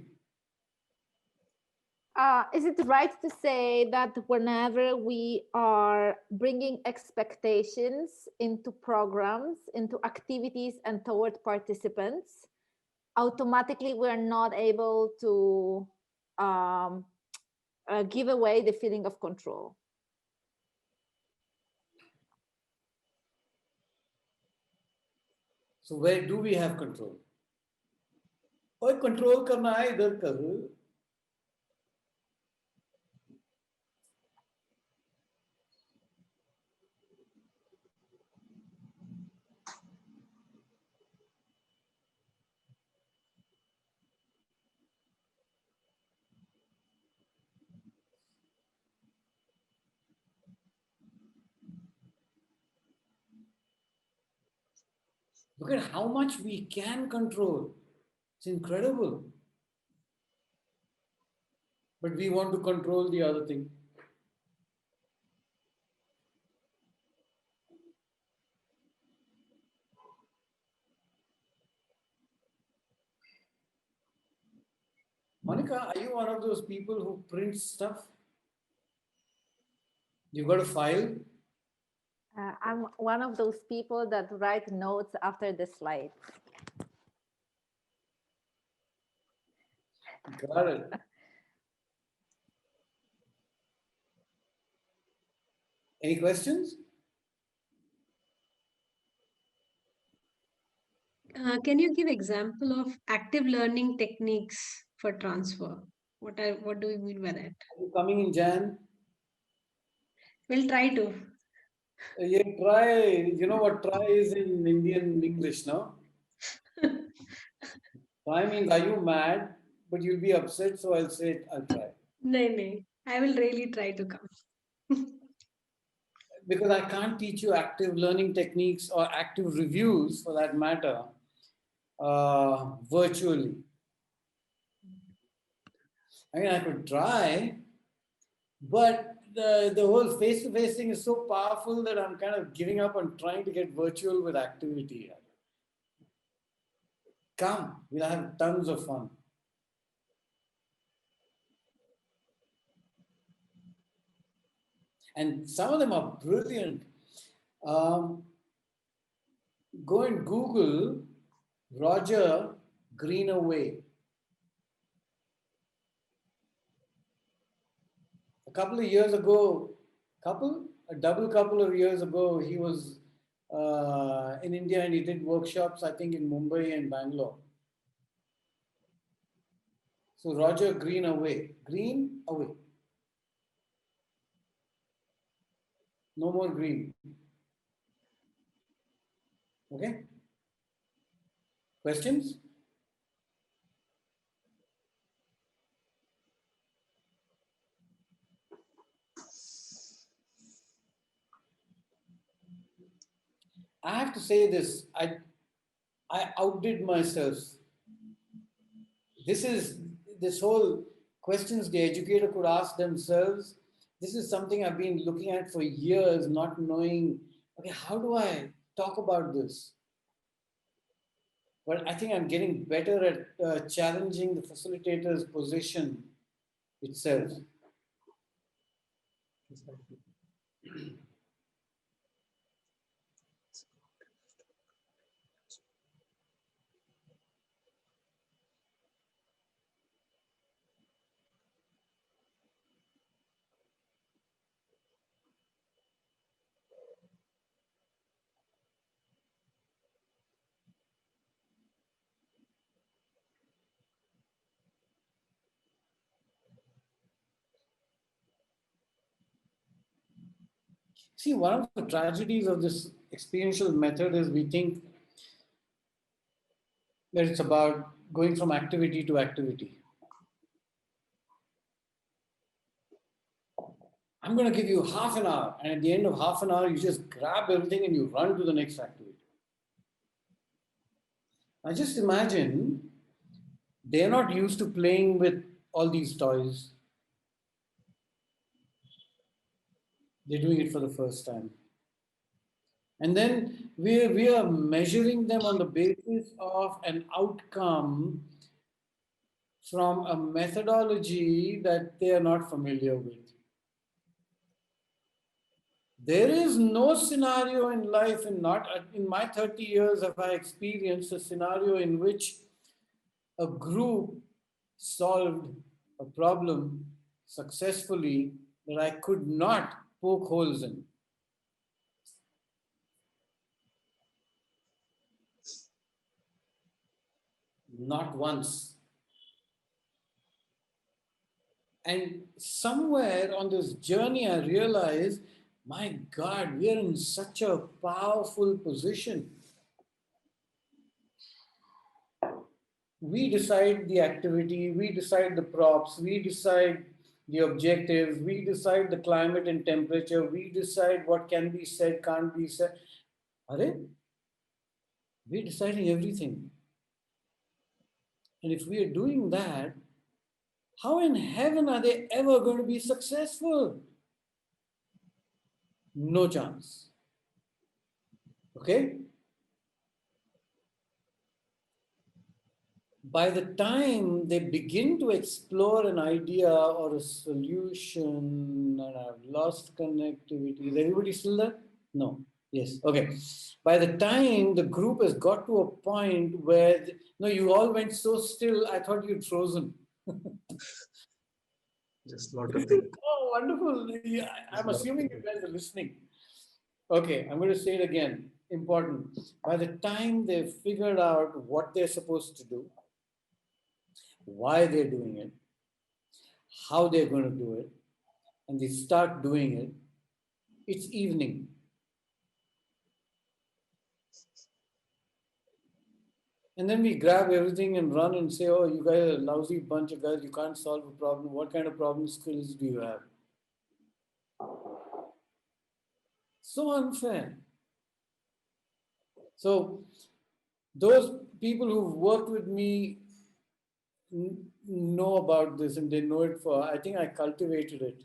Is it right to say that whenever we are bringing expectations into programs, into activities and toward participants, automatically we're not able to give away the feeling of control? So where do we have control? और control करना है इधर कर. Look at how much we can control. It's incredible. But we want to control the other thing. Monica, are you one of those people who prints stuff? You got a file? I'm one of those people that write notes after the slides. Got it. Any questions? Can you give example of active learning techniques for transfer? What do we mean by that? Are you coming in Jan? We'll try to. Yeah, try. You know what try is in Indian English, no? Try means are you mad? But you'll be upset, so I'll say I'll try. No. I will really try to come. Because I can't teach you active learning techniques or active reviews for that matter virtually. I mean, I could try, but the whole face-to-face thing is so powerful that I'm kind of giving up on trying to get virtual with activity. Come, we'll have tons of fun. And some of them are brilliant. Go and Google Roger Greenaway. A couple of years ago, a double couple of years ago, he was in India and he did workshops, I think, in Mumbai and Bangalore. So Roger Greenaway. No more green. Okay? Questions? I have to say this. I outdid myself. This whole questions the educator could ask themselves. This is something I've been looking at for years, not knowing, okay, how do I talk about this? But I think I'm getting better at challenging the facilitator's position itself. See, one of the tragedies of this experiential method is we think that it's about going from activity to activity. I'm going to give you half an hour, and at the end of half an hour, you just grab everything and you run to the next activity. I just imagine they're not used to playing with all these toys. They're doing it for the first time. And then we are measuring them on the basis of an outcome from a methodology that they are not familiar with. There is no scenario in life, and not in my 30 years have I experienced a scenario in which a group solved a problem successfully that I could not poke holes in. Not once. And somewhere on this journey, I realized, my God, we are in such a powerful position. We decide the activity, we decide the props, we decide the objectives, we decide the climate and temperature, we decide what can be said, can't be said. Are we're deciding everything. And if we are doing that, how in heaven are they ever going to be successful? No chance. Okay? By the time they begin to explore an idea or a solution, and I've lost connectivity. Is everybody still there? No. Yes. Okay. By the time the group has got to a point where, no, you all went so still, I thought you'd frozen. Just a lot of things. Oh, wonderful. Yeah, I'm assuming you guys are listening. Okay, I'm going to say it again. Important. By the time they've figured out what they're supposed to do, why they're doing it, how they're going to do it, and they start doing it, it's evening. And then we grab everything and run and say, oh, you guys are a lousy bunch of guys, you can't solve a problem. What kind of problem skills do you have? So unfair. So those people who've worked with me know about this, and they know it for, I think I cultivated it.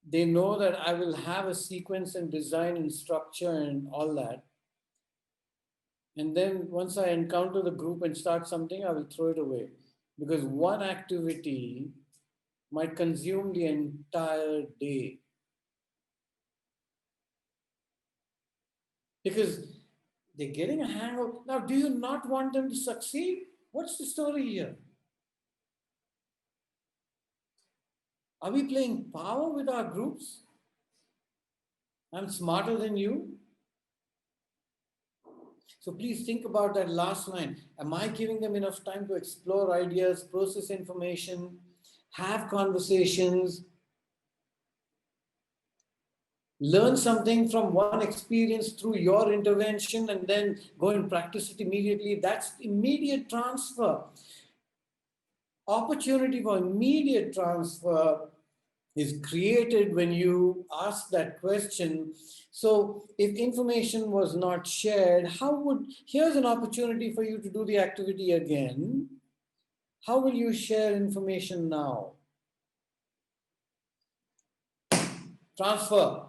They know that I will have a sequence and design and structure and all that. And then once I encounter the group and start something, I will throw it away. Because one activity might consume the entire day. Because they're getting a hang of, now do you not want them to succeed? What's the story here? Are we playing power with our groups? I'm smarter than you. So please think about that last line. Am I giving them enough time to explore ideas, process information, have conversations, learn something from one experience through your intervention, and then go and practice it immediately? That's immediate transfer. Opportunity for immediate transfer is created when you ask that question. So if information was not shared, here's an opportunity for you to do the activity again. How will you share information now? Transfer.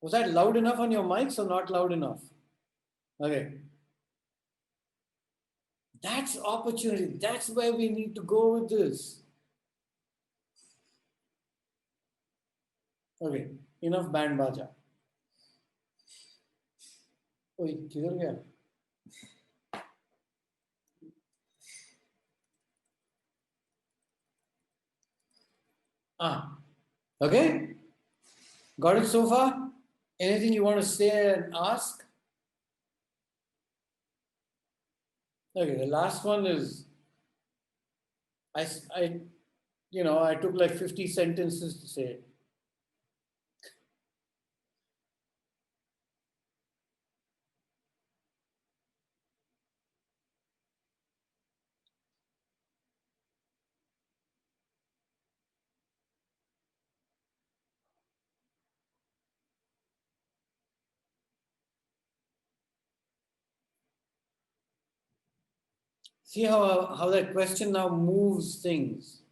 Was that loud enough on your mics or not loud enough? Okay. That's opportunity. That's where we need to go with this. Okay. Enough band baja. ओए किधर गया? Okay. Got it so far? Anything you want to say and ask? Okay, the last one is I I took like 50 sentences to say it. See how that question now moves things.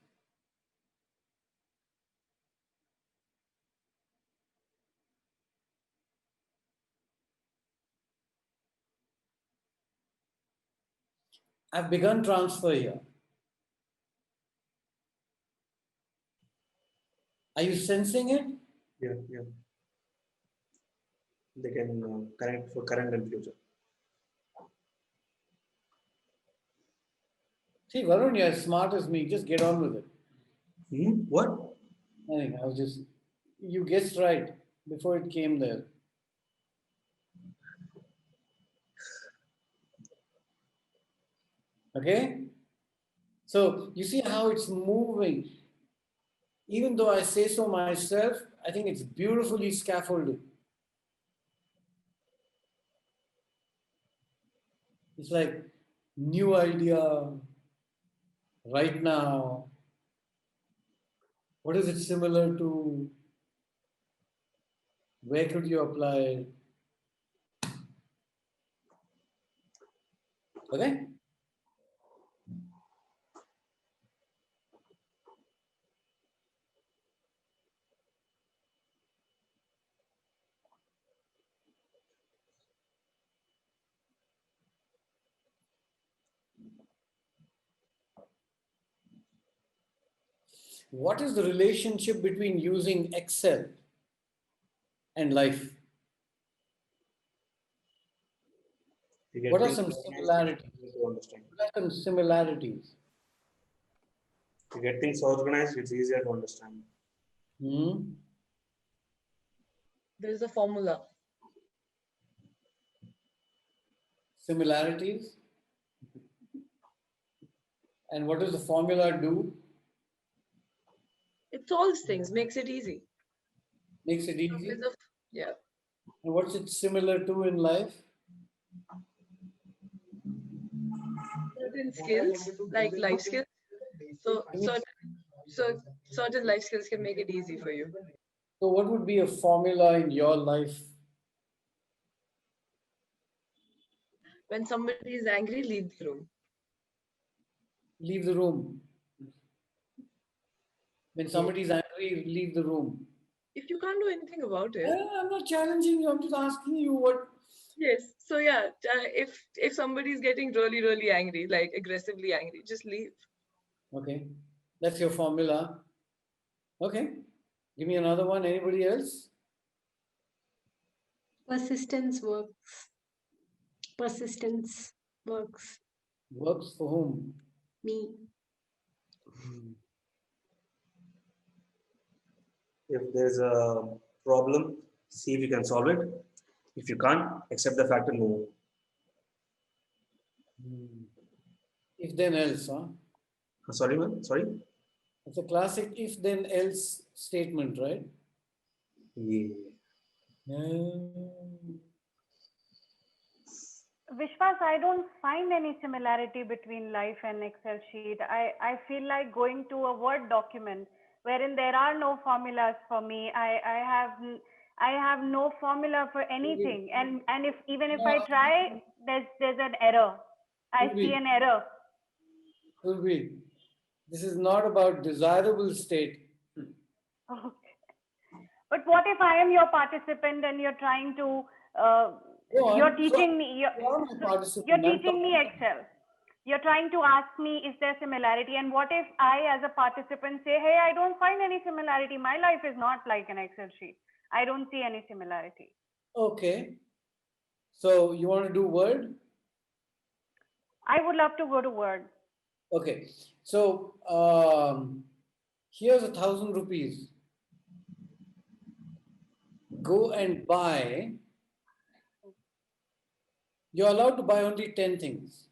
I've begun transfer here. Are you sensing it? Yeah, yeah. They can connect for current and future. See, Varun, you're as smart as me. Just get on with it. What? I was just, you guessed right before it came there. Okay? So you see how it's moving. Even though I say so myself, I think it's beautifully scaffolded. It's like new idea right now. What is it similar to? Where could you apply it? Okay? What is the relationship between using Excel and life? What are some similarities? What are some similarities? To get things organized, it's easier to understand. There's a formula. Similarities? And what does the formula do? It solves things, makes it easy. Makes it easy? Yeah. And what's it similar to in life? Certain skills, like life skills. So certain life skills can make it easy for you. So what would be a formula in your life? When somebody is angry, leave the room. Leave the room. When somebody is angry, leave the room. If you can't do anything about it. I'm not challenging you. I'm just asking you what. Yes. So yeah, if somebody is getting really, really angry, like aggressively angry, just leave. Okay. That's your formula. Okay. Give me another one. Anybody else? Persistence works. Persistence works. Works for whom? Me. If there's a problem, see if you can solve it. If you can't, accept the fact and move on. If then else, huh? Sorry, man. Sorry. It's a classic if then else statement, right? Yeah. Vishwas, I don't find any similarity between life and Excel sheet. I feel like going to a Word document. wherein there are no formulas for me. I have no formula for anything, and if even if I try, there's an error. I see an error. Survi, this is not about desirable state. Okay. But what if I am your participant and you're trying to, you're teaching me, you're teaching me Excel. You're trying to ask me, is there similarity? And what if I, as a participant, say, hey, I don't find any similarity. My life is not like an Excel sheet. I don't see any similarity. Okay. So you want to do Word? I would love to go to Word. Okay. So here's 1,000 rupees. Go and buy. You're allowed to buy only 10 things.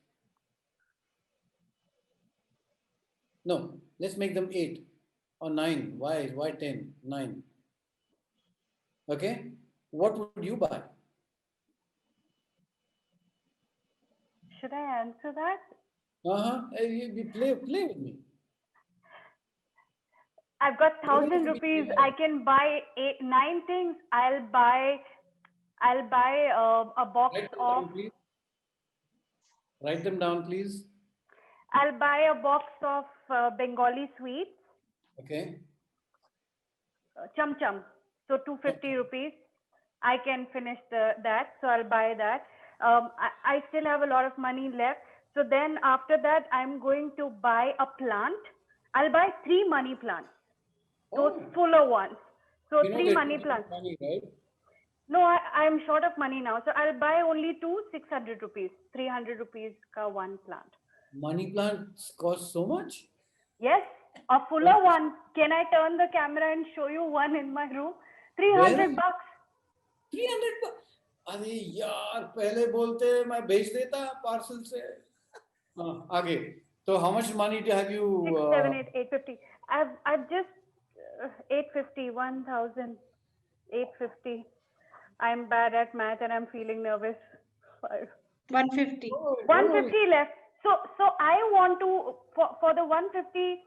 No, let's make them 8 or 9. Why 10? 9. Okay. What would you buy? Should I answer that? Play with me. I've got 1,000 rupees. I can buy 9 things. I'll buy a box of. Write them down, please. I'll buy a box of Bengali sweets. Okay. Chum chum. So 250 rupees. I can finish that. So I'll buy that. I still have a lot of money left. So then after that, I'm going to buy a plant. I'll buy 3 money plants. Those fuller ones. So 3 money plants. Money, right? No, I'm short of money now. So I'll buy only 2, 600 rupees. 300 rupees ka one plant. Money plants cost so much? Yes, a fuller one. Can I turn the camera and show you one in my room? 300 bucks. 300 bucks? अरे यार पहले बोलते मैं भेज देता parcel से. आगे. So how much money have you? 6, 7, 8, 850. I've just 850, 1,000, 850. I'm bad at math and I'm feeling nervous. 150. 150 left. So I want to for the 150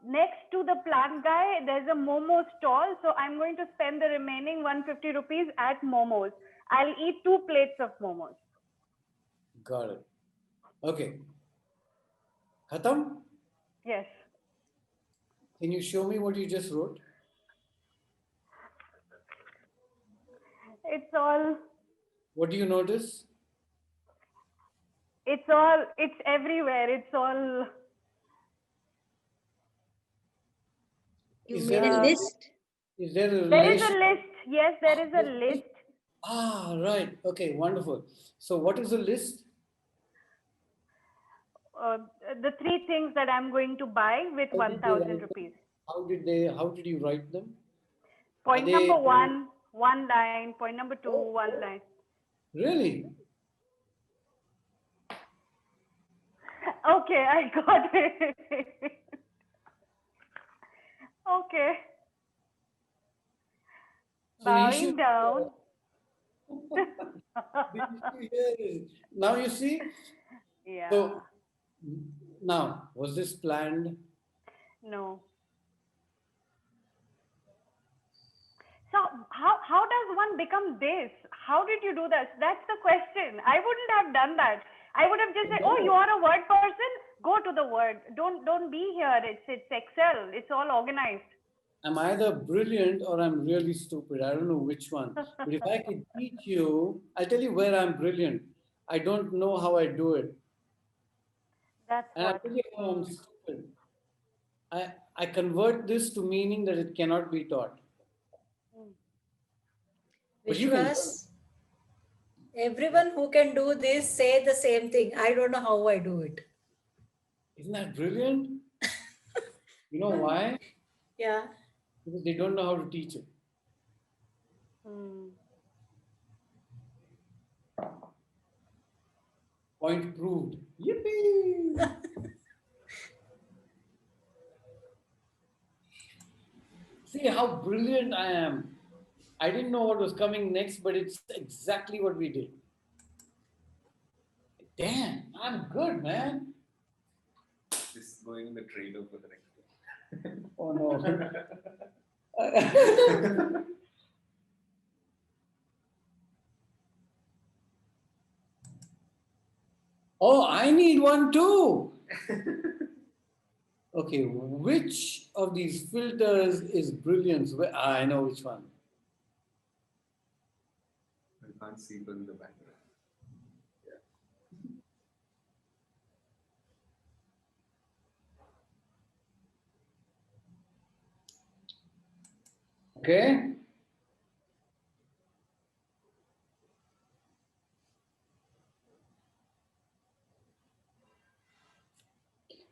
next to the plant guy. There's a momo stall. So I'm going to spend the remaining 150 rupees at momos. I'll eat 2 plates of momos. Got it. Okay. Khatam? Yes. Can you show me what you just wrote? It's all. What do you notice? It's everywhere. It's all. You made a list? Is there a There is a list. Yes, there is a list. Right. Okay, wonderful. So what is the list? The 3 things that I'm going to buy with 1,000 rupees. How did you write them? Point number 1, 1 line. Point number 2, 1 line. Really? Okay, I got it. Okay. Bowing down. Now you see? Yeah. So now, was this planned? No. So how does one become this? How did you do that? That's the question. I wouldn't have done that. I would have just said, oh, you are a Word person? Go to the Word. Don't be here. It's Excel. It's all organized. I'm either brilliant or I'm really stupid. I don't know which one. But if I could teach you, I'll tell you where I'm brilliant. I don't know how I do it. That's and what. I tell you how I'm stupid. I convert this to meaning that it cannot be taught. Vishwas, everyone who can do this say the same thing. I don't know how I do it. Isn't that brilliant? You know why? Yeah. Because they don't know how to teach it. Point proved. Yippee! See how brilliant I am. I didn't know what was coming next, but it's exactly what we did. Damn, I'm good, man. This is going in the trailer for the next Oh no. Oh, I need one too. Okay, which of these filters is brilliance? I know which one. I can't see from the background. Okay.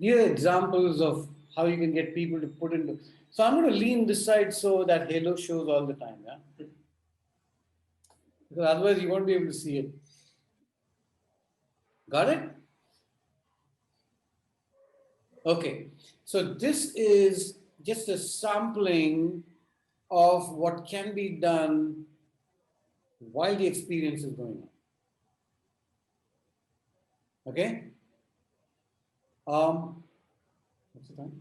These are examples of how you can get people to put into. So I'm going to lean this side so that halo shows all the time. Yeah. Because otherwise you won't be able to see it. Got it? Okay. So this is just a sampling of what can be done while the experience is going on. Okay? What's the time?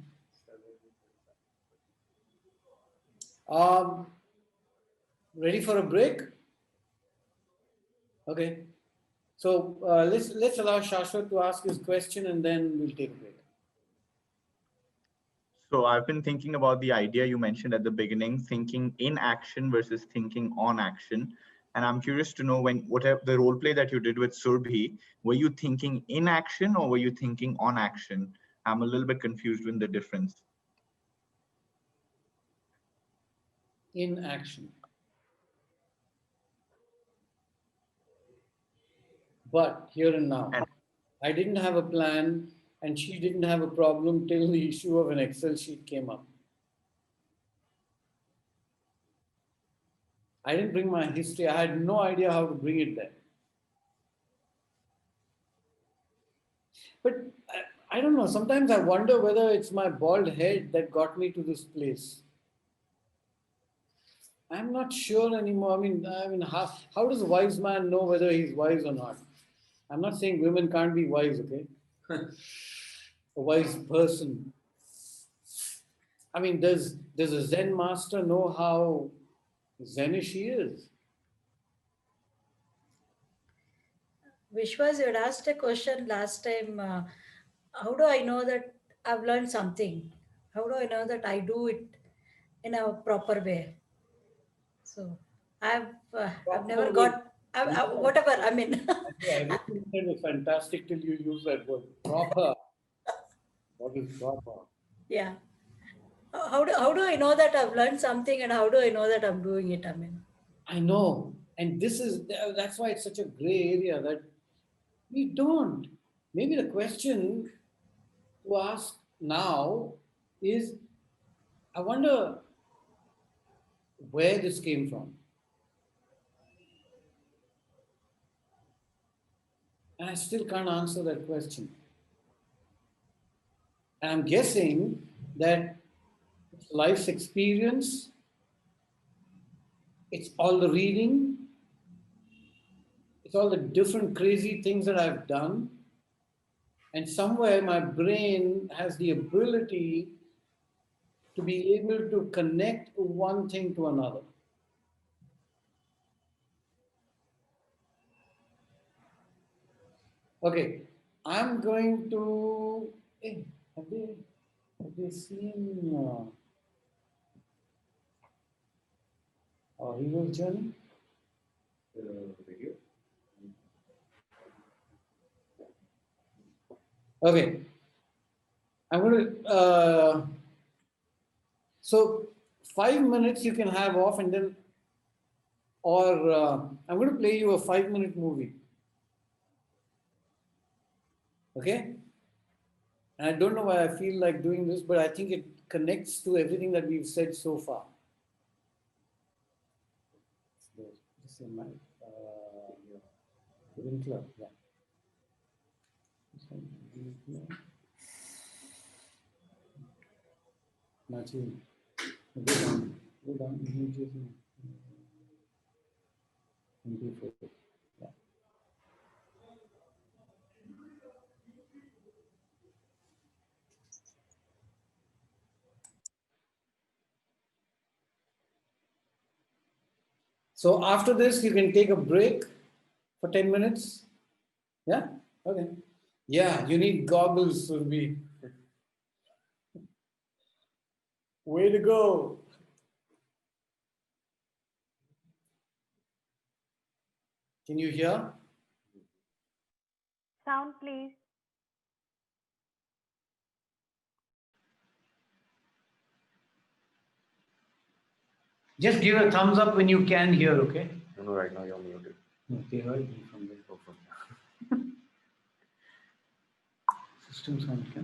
Ready for a break? Okay. So let's allow Shashwat to ask his question and then we'll take a break. So I've been thinking about the idea you mentioned at the beginning, thinking in action versus thinking on action. And I'm curious to know, when whatever the role play that you did with Surbhi, were you thinking in action or were you thinking on action? I'm a little bit confused with the difference. In action. But here and now, I didn't have a plan and she didn't have a problem till the issue of an Excel sheet came up. I didn't bring my history. I had no idea how to bring it there. But I don't know. Sometimes I wonder whether it's my bald head that got me to this place. I'm not sure anymore. I mean, how does a wise man know whether he's wise or not? I'm not saying women can't be wise, okay? A wise person. I mean, does a Zen master know how Zenish he is? Vishwas, you had asked a question last time. How do I know that I've learned something? How do I know that I do it in a proper way? So I've never got whatever. I mean, Everything said was fantastic till you use that word proper. What is proper? yeah. How do I know that I've learned something, and how do I know that I'm doing it? I mean, I know, and that's why it's such a gray area that we don't. Maybe the question to ask now is, I wonder where this came from. And I still can't answer that question. And I'm guessing that it's life's experience, it's all the reading, it's all the different crazy things that I've done. And somewhere my brain has the ability to be able to connect one thing to another. Okay, I'm going to. Hey, have they seen our hero's journey? Video. Okay, I'm going to. So 5 minutes you can have off, and then, or I'm going to play you a 5-minute movie. Okay? And I don't know why I feel like doing this, but I think it connects to everything that we've said so far. Just a minute. Winkler, yeah. Martin, go down immediately. And before. Yeah. So after this, you can take a break for 10 minutes. Yeah? Okay. Yeah, you need goggles, Surbi. Way to go. Can you hear? Sound, please. Just give a thumbs up when you can hear, okay? No, right now you're muted. Okay, heard me from this. System sound, yeah?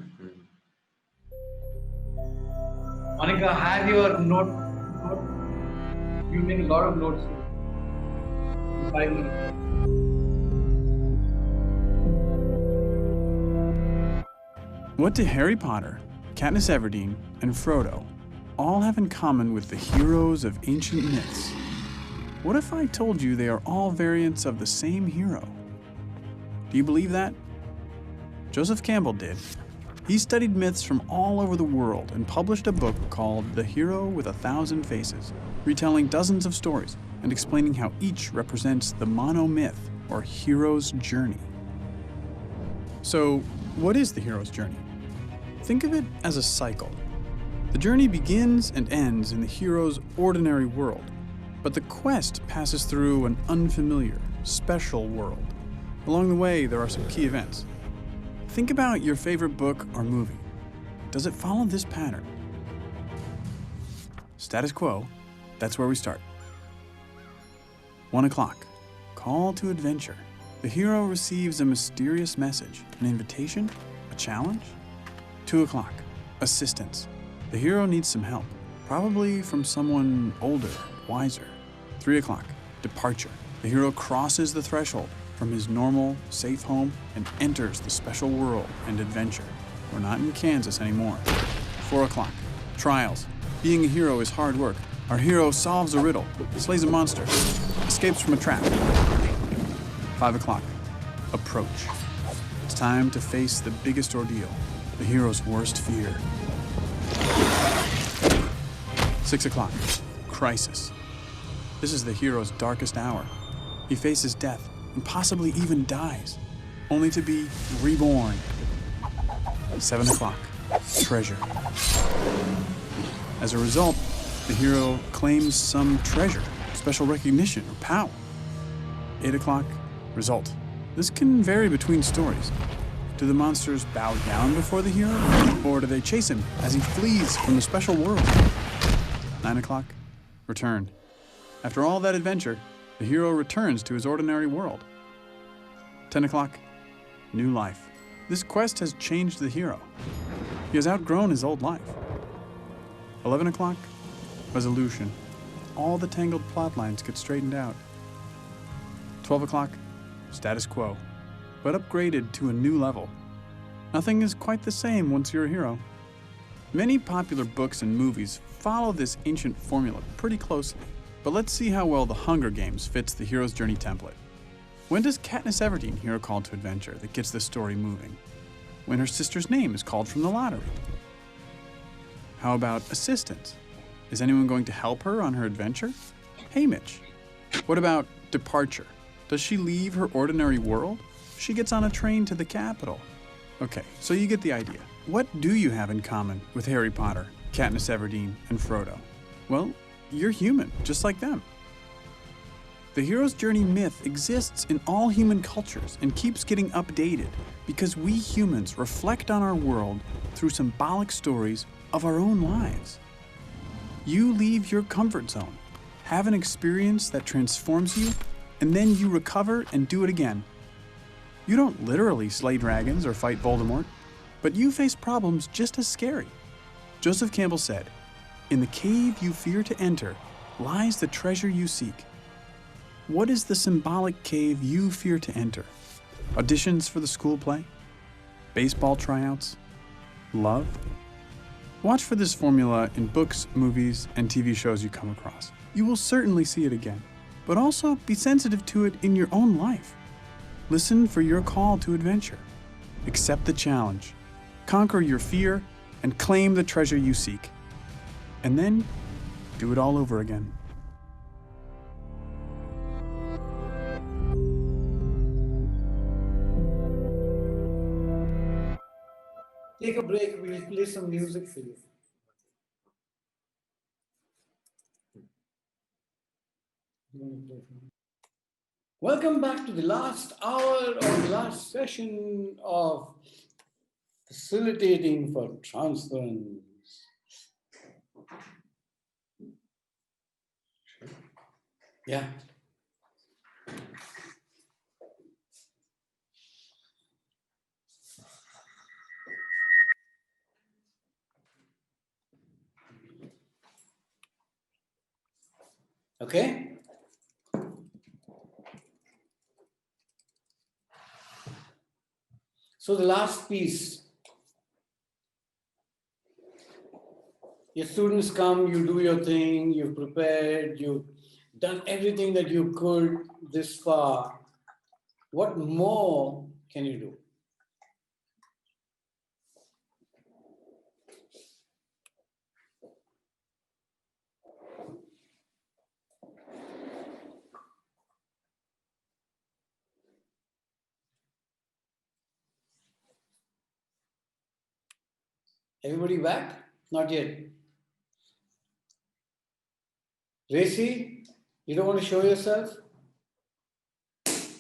Monica, have your note. You make a lot of notes. In 5 minutes. What do Harry Potter, Katniss Everdeen, and Frodo all have in common with the heroes of ancient myths? What if I told you they are all variants of the same hero? Do you believe that? Joseph Campbell did. He studied myths from all over the world and published a book called The Hero with a Thousand Faces, retelling dozens of stories and explaining how each represents the monomyth or hero's journey. So, what is the hero's journey? Think of it as a cycle. The journey begins and ends in the hero's ordinary world, but the quest passes through an unfamiliar, special world. Along the way, there are some key events. Think about your favorite book or movie. Does it follow this pattern? Status quo, that's where we start. 1 o'clock, call to adventure. The hero receives a mysterious message, an invitation, a challenge. 2 o'clock, assistance. The hero needs some help, probably from someone older, wiser. 3 o'clock, departure. The hero crosses the threshold from his normal, safe home and enters the special world and adventure. We're not in Kansas anymore. 4 o'clock, trials. Being a hero is hard work. Our hero solves a riddle, slays a monster, escapes from a trap. 5 o'clock, approach. It's time to face the biggest ordeal, the hero's worst fear. 6 o'clock, crisis. This is the hero's darkest hour. He faces death and possibly even dies, only to be reborn. 7 o'clock, treasure. As a result, the hero claims some treasure, special recognition, or power. 8 o'clock, result. This can vary between stories. Do the monsters bow down before the hero, or do they chase him as he flees from the special world? 9 o'clock, return. After all that adventure, the hero returns to his ordinary world. 10 o'clock, new life. This quest has changed the hero. He has outgrown his old life. 11 o'clock, resolution. All the tangled plot lines get straightened out. 12 o'clock, status quo, but upgraded to a new level. Nothing is quite the same once you're a hero. Many popular books and movies follow this ancient formula pretty closely, but let's see how well The Hunger Games fits the hero's journey template. When does Katniss Everdeen hear a call to adventure that gets the story moving? When her sister's name is called from the lottery. How about assistance? Is anyone going to help her on her adventure? Hey, Mitch. What about departure? Does she leave her ordinary world? She gets on a train to the capital. Okay, so you get the idea. What do you have in common with Harry Potter, Katniss Everdeen, and Frodo? Well, you're human, just like them. The hero's journey myth exists in all human cultures and keeps getting updated because we humans reflect on our world through symbolic stories of our own lives. You leave your comfort zone, have an experience that transforms you, and then you recover and do it again. You don't literally slay dragons or fight Voldemort, but you face problems just as scary. Joseph Campbell said, "In the cave you fear to enter lies the treasure you seek." What is the symbolic cave you fear to enter? Auditions for the school play? Baseball tryouts? Love? Watch for this formula in books, movies, and TV shows you come across. You will certainly see it again, but also be sensitive to it in your own life. Listen for your call to adventure. Accept the challenge. Conquer your fear and claim the treasure you seek. And then do it all over again. Take a break. We'll play some music for you. Welcome back to the last hour or the last session of facilitating for transference. Yeah. Okay. So the last piece, your students come, you do your thing, you've prepared, you've done everything that you could this far. What more can you do? Everybody back? Not yet. Racy, you don't want to show yourself?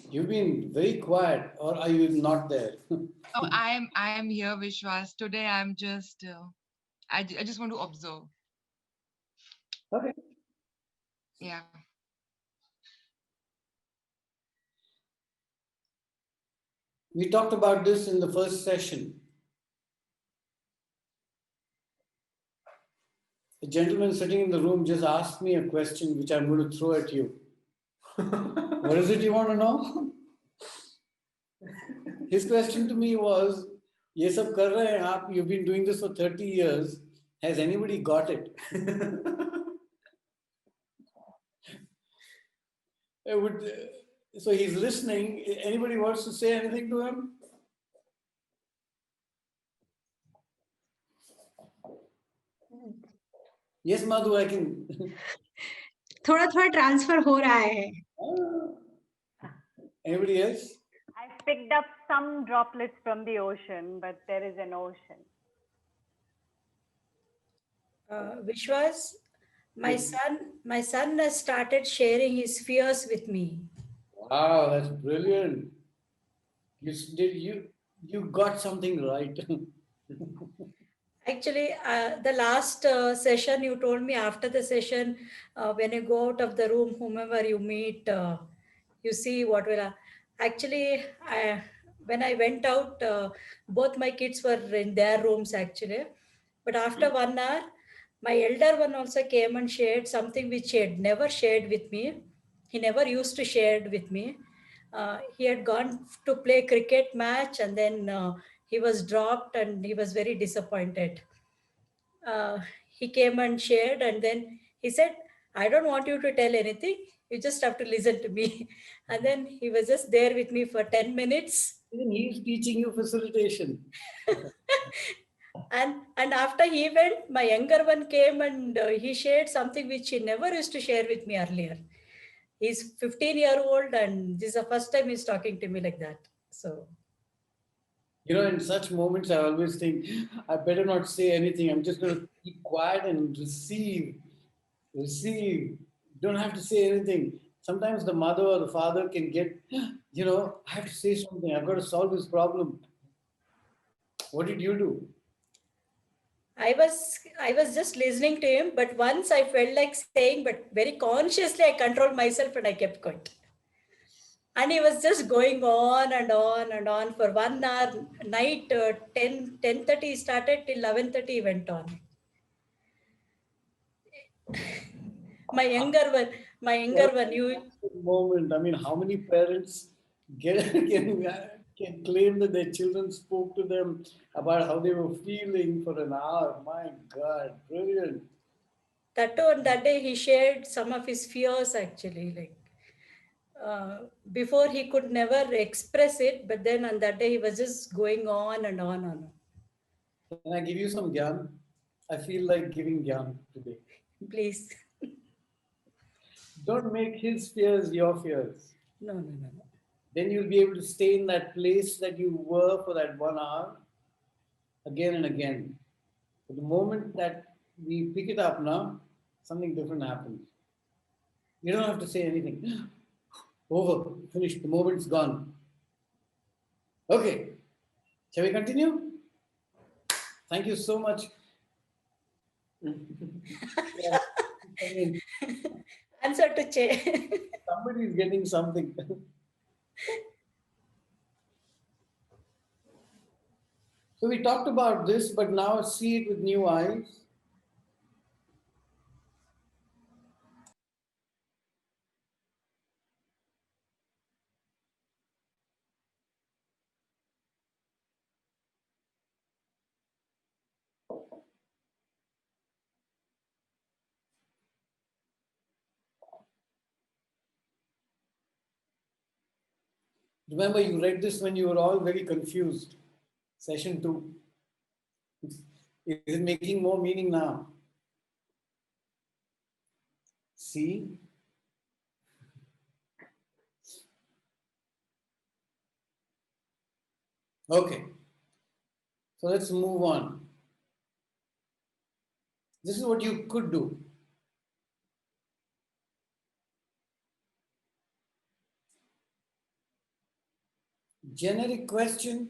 You've been very quiet, or are you not there? Oh, I am here, Vishwas. Today I'm just I just want to observe. Okay. Yeah. We talked about this in the first session. A gentleman sitting in the room just asked me a question which I'm going to throw at you. What is it you want to know? His question to me was, ये सब कर रहे हैं आप, you've been doing this for 30 years. Has anybody got it? So he's listening. Anybody wants to say anything to him? Yes, Madhu, I can. थोड़ा थोड़ा transfer हो रहा है. Anybody else? I've picked up some droplets from the ocean, but there is an ocean. Vishwas, my son has started sharing his fears with me. Wow, that's brilliant. You got something right. Actually, the last session you told me, after the session, when you go out of the room, whomever you meet, you see what will. Actually, when I went out, both my kids were in their rooms actually. But after 1 hour, my elder one also came and shared something which he had never shared with me. He never used to share it with me. He had gone to play cricket match, and then he was dropped and he was very disappointed. He came and shared, and then he said, I don't want you to tell anything. You just have to listen to me. And then he was just there with me for 10 minutes. Even he's teaching you facilitation. And after he went, my younger one came and he shared something which he never used to share with me earlier. He's 15-year-old, and this is the first time he's talking to me like that. So, in such moments, I always think, I better not say anything. I'm just going to keep quiet and receive. Don't have to say anything. Sometimes the mother or the father can get, I have to say something. I've got to solve this problem. What did you do? I was just listening to him, but once I felt like saying, but very consciously I controlled myself and I kept quiet. And he was just going on and on and on for 1 hour. Night 10:30 started till 11:30 went on. My younger one, you. Moment. I mean, how many parents can claim that their children spoke to them about how they were feeling for an hour? My God, brilliant. That day he shared some of his fears actually, like before he could never express it, but then on that day he was just going on and on and on. Can I give you some gyan? I feel like giving gyan today. Please. Don't make his fears your fears. No. Then you'll be able to stay in that place that you were for that 1 hour. again and again. But the moment that we pick it up now, something different happens. You don't have to say anything. Over, finished, the moment's gone. Okay, shall we continue? Thank you so much. Yeah, I mean, Answer to Che. somebody is getting something. So we talked about this, but now see it with new eyes. Remember, you read this when you were all very confused. Session 2. Is it making more meaning now? See? Okay. So let's move on. This is what you could do. Generic question.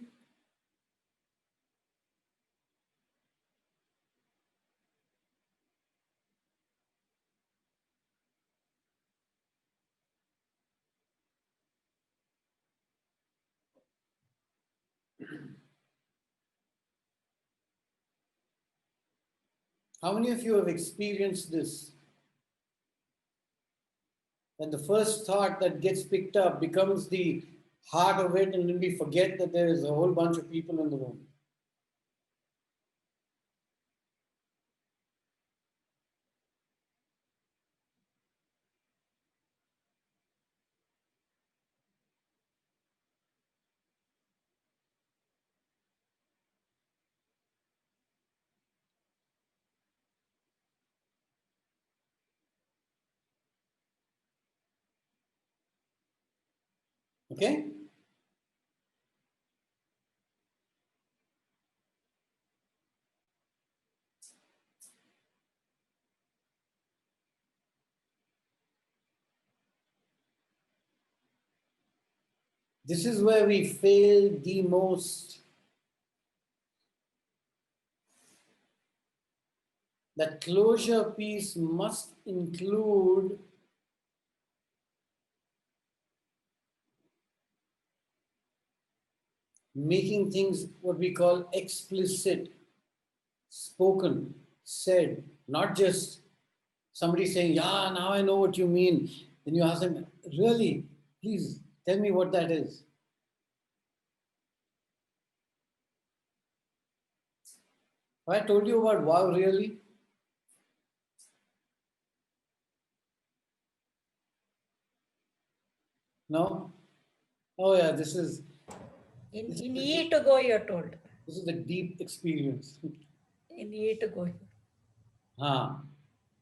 How many of you have experienced this? And the first thought that gets picked up becomes the heart of it, and then we forget that there is a whole bunch of people in the room. Okay? This is where we fail the most. That closure piece must include making things what we call explicit, spoken, said, not just somebody saying, yeah, now I know what you mean. Then you ask them, really, please tell me what that is. Have I told you about wow, really? No? Oh yeah, this is In E to go, you're told. this is a deep experience. In E to go.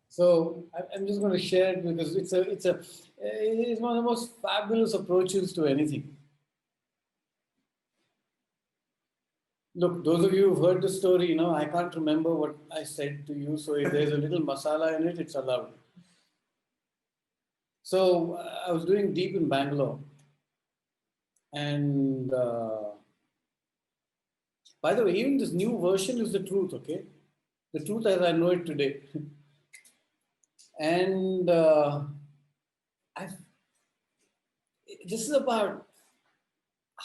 So I'm just going to share it because it's one of the most fabulous approaches to anything. Look, those of you who've heard the story, I can't remember what I said to you. So if there's a little masala in it, it's allowed. So I was doing deep in Bangalore. And by the way, even this new version is the truth, okay? The truth as I know it today. And this is about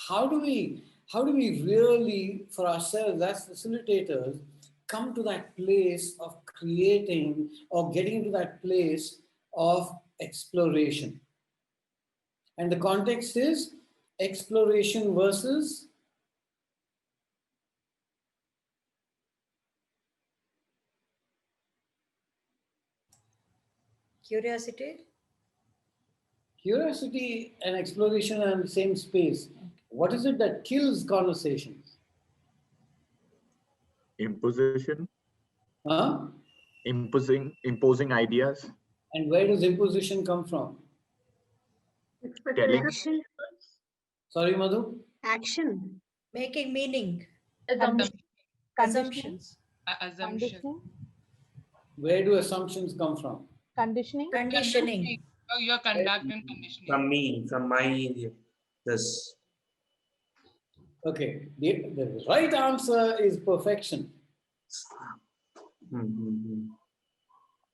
how do we really, for ourselves as facilitators, come to that place of creating or getting into that place of exploration. And the context is exploration versus Curiosity. Curiosity and exploration are in the same space. What is it that kills conversations? Imposition. Huh? Imposing ideas. And where does imposition come from? Action. Sorry, Madhu? Action. Making meaning. Assumption. Assumptions. Assumption. Conditioning. Where do assumptions come from? Conditioning. Conditioning. Oh, your conduct and conditioning. From my this. Okay, the right answer is perfection.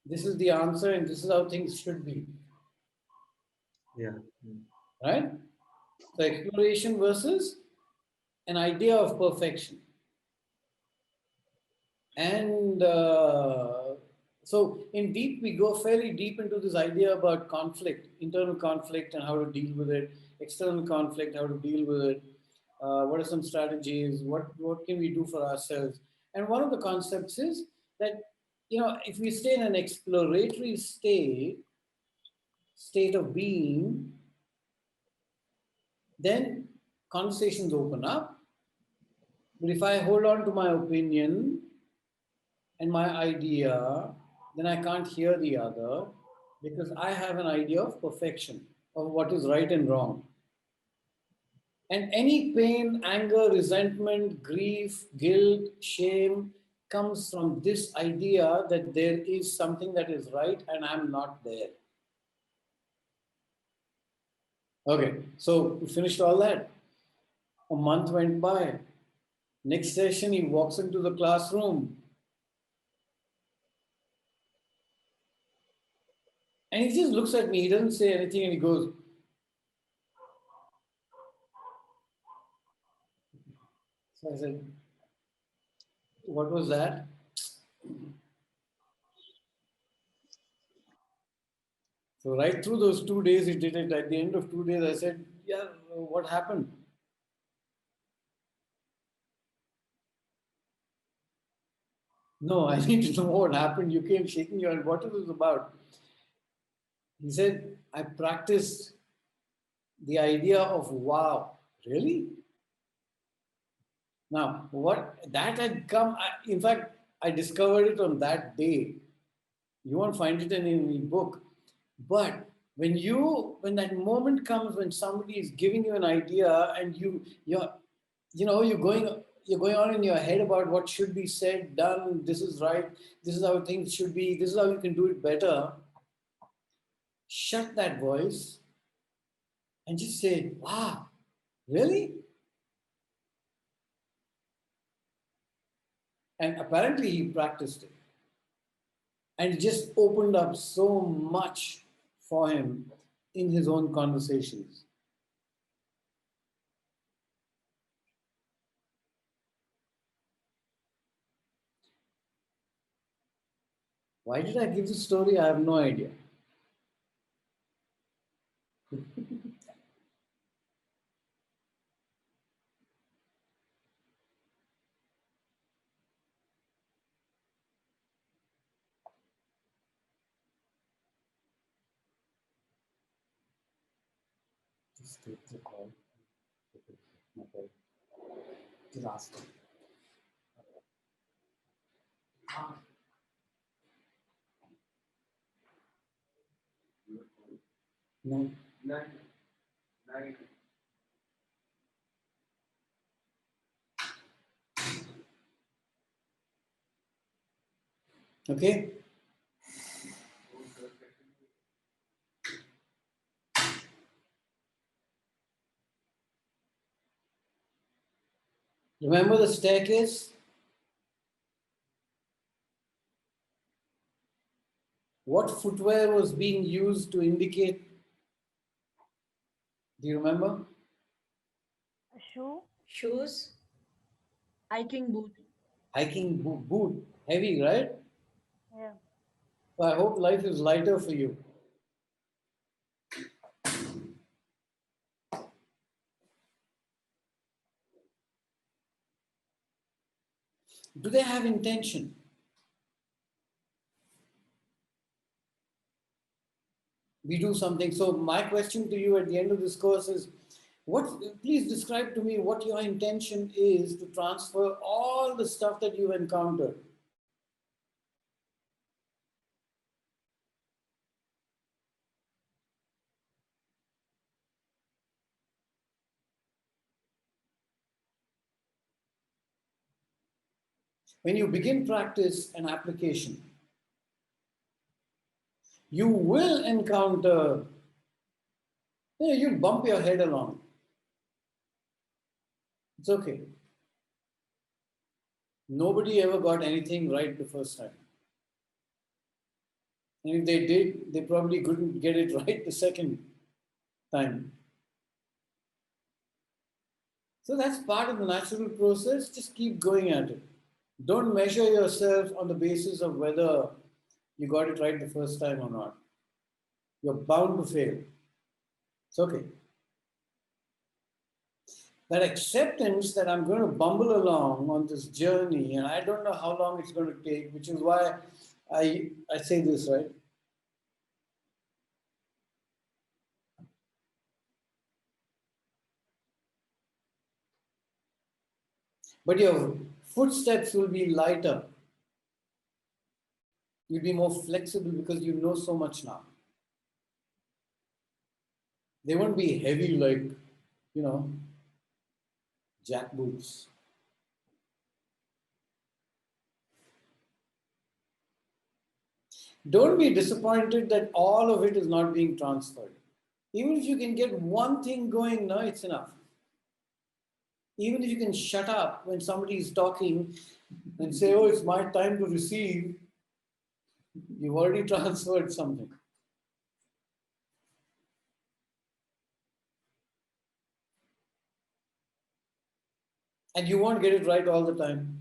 This is the answer, and this is how things should be. Yeah. Right? So, exploration versus an idea of perfection. And so, in deep, we go fairly deep into this idea about conflict, internal conflict, and how to deal with it, external conflict, how to deal with it. What are some strategies? What can we do for ourselves? And one of the concepts is that, if we stay in an exploratory state of being, then conversations open up. But if I hold on to my opinion and my idea, then I can't hear the other because I have an idea of perfection, of what is right and wrong. And any pain, anger, resentment, grief, guilt, shame comes from this idea that there is something that is right and I'm not there. Okay, so we finished all that. A month went by. Next session, he walks into the classroom. And he just looks at me. He doesn't say anything and he goes, so I said, what was that? So right through those 2 days, he did it. At the end of 2 days, I said, yeah, what happened? No, I need to know what happened. You came shaking your head. What is this about? He said, I practiced the idea of wow. Really? Now, what that had come, in fact, I discovered it on that day. You won't find it in any book. But when that moment comes when somebody is giving you an idea and you're going on in your head about what should be said, done, this is right, this is how things should be, this is how you can do it better. Shut that voice and just say, wow, really? And apparently he practiced it. And it just opened up so much for him in his own conversations. Why did I give this story? I have no idea. Just take the call. Okay. Just ask him. No. Okay. Remember the staircase? What footwear was being used to indicate? Do you remember? Shoe. Shoes. Hiking boot. Hiking boot. Heavy, right? Yeah. So I hope life is lighter for you. Do they have intention? We do something. So my question to you at the end of this course is, please describe to me what your intention is to transfer all the stuff that you've encountered. When you begin practice and application, you will encounter, you'll bump your head along. It's okay. Nobody ever got anything right the first time. And if they did, they probably couldn't get it right the second time. So that's part of the natural process. Just keep going at it. Don't measure yourself on the basis of whether you got it right the first time or not. You're bound to fail. It's okay. That acceptance that I'm going to bumble along on this journey and I don't know how long it's going to take, which is why I say this, right? But your footsteps will be lighter. You'll be more flexible because you know so much now. They won't be heavy like, jack boots. Don't be disappointed that all of it is not being transferred. Even if you can get one thing going, no, it's enough. Even if you can shut up when somebody is talking and say, oh, it's my time to receive, you've already transferred something. And you won't get it right all the time.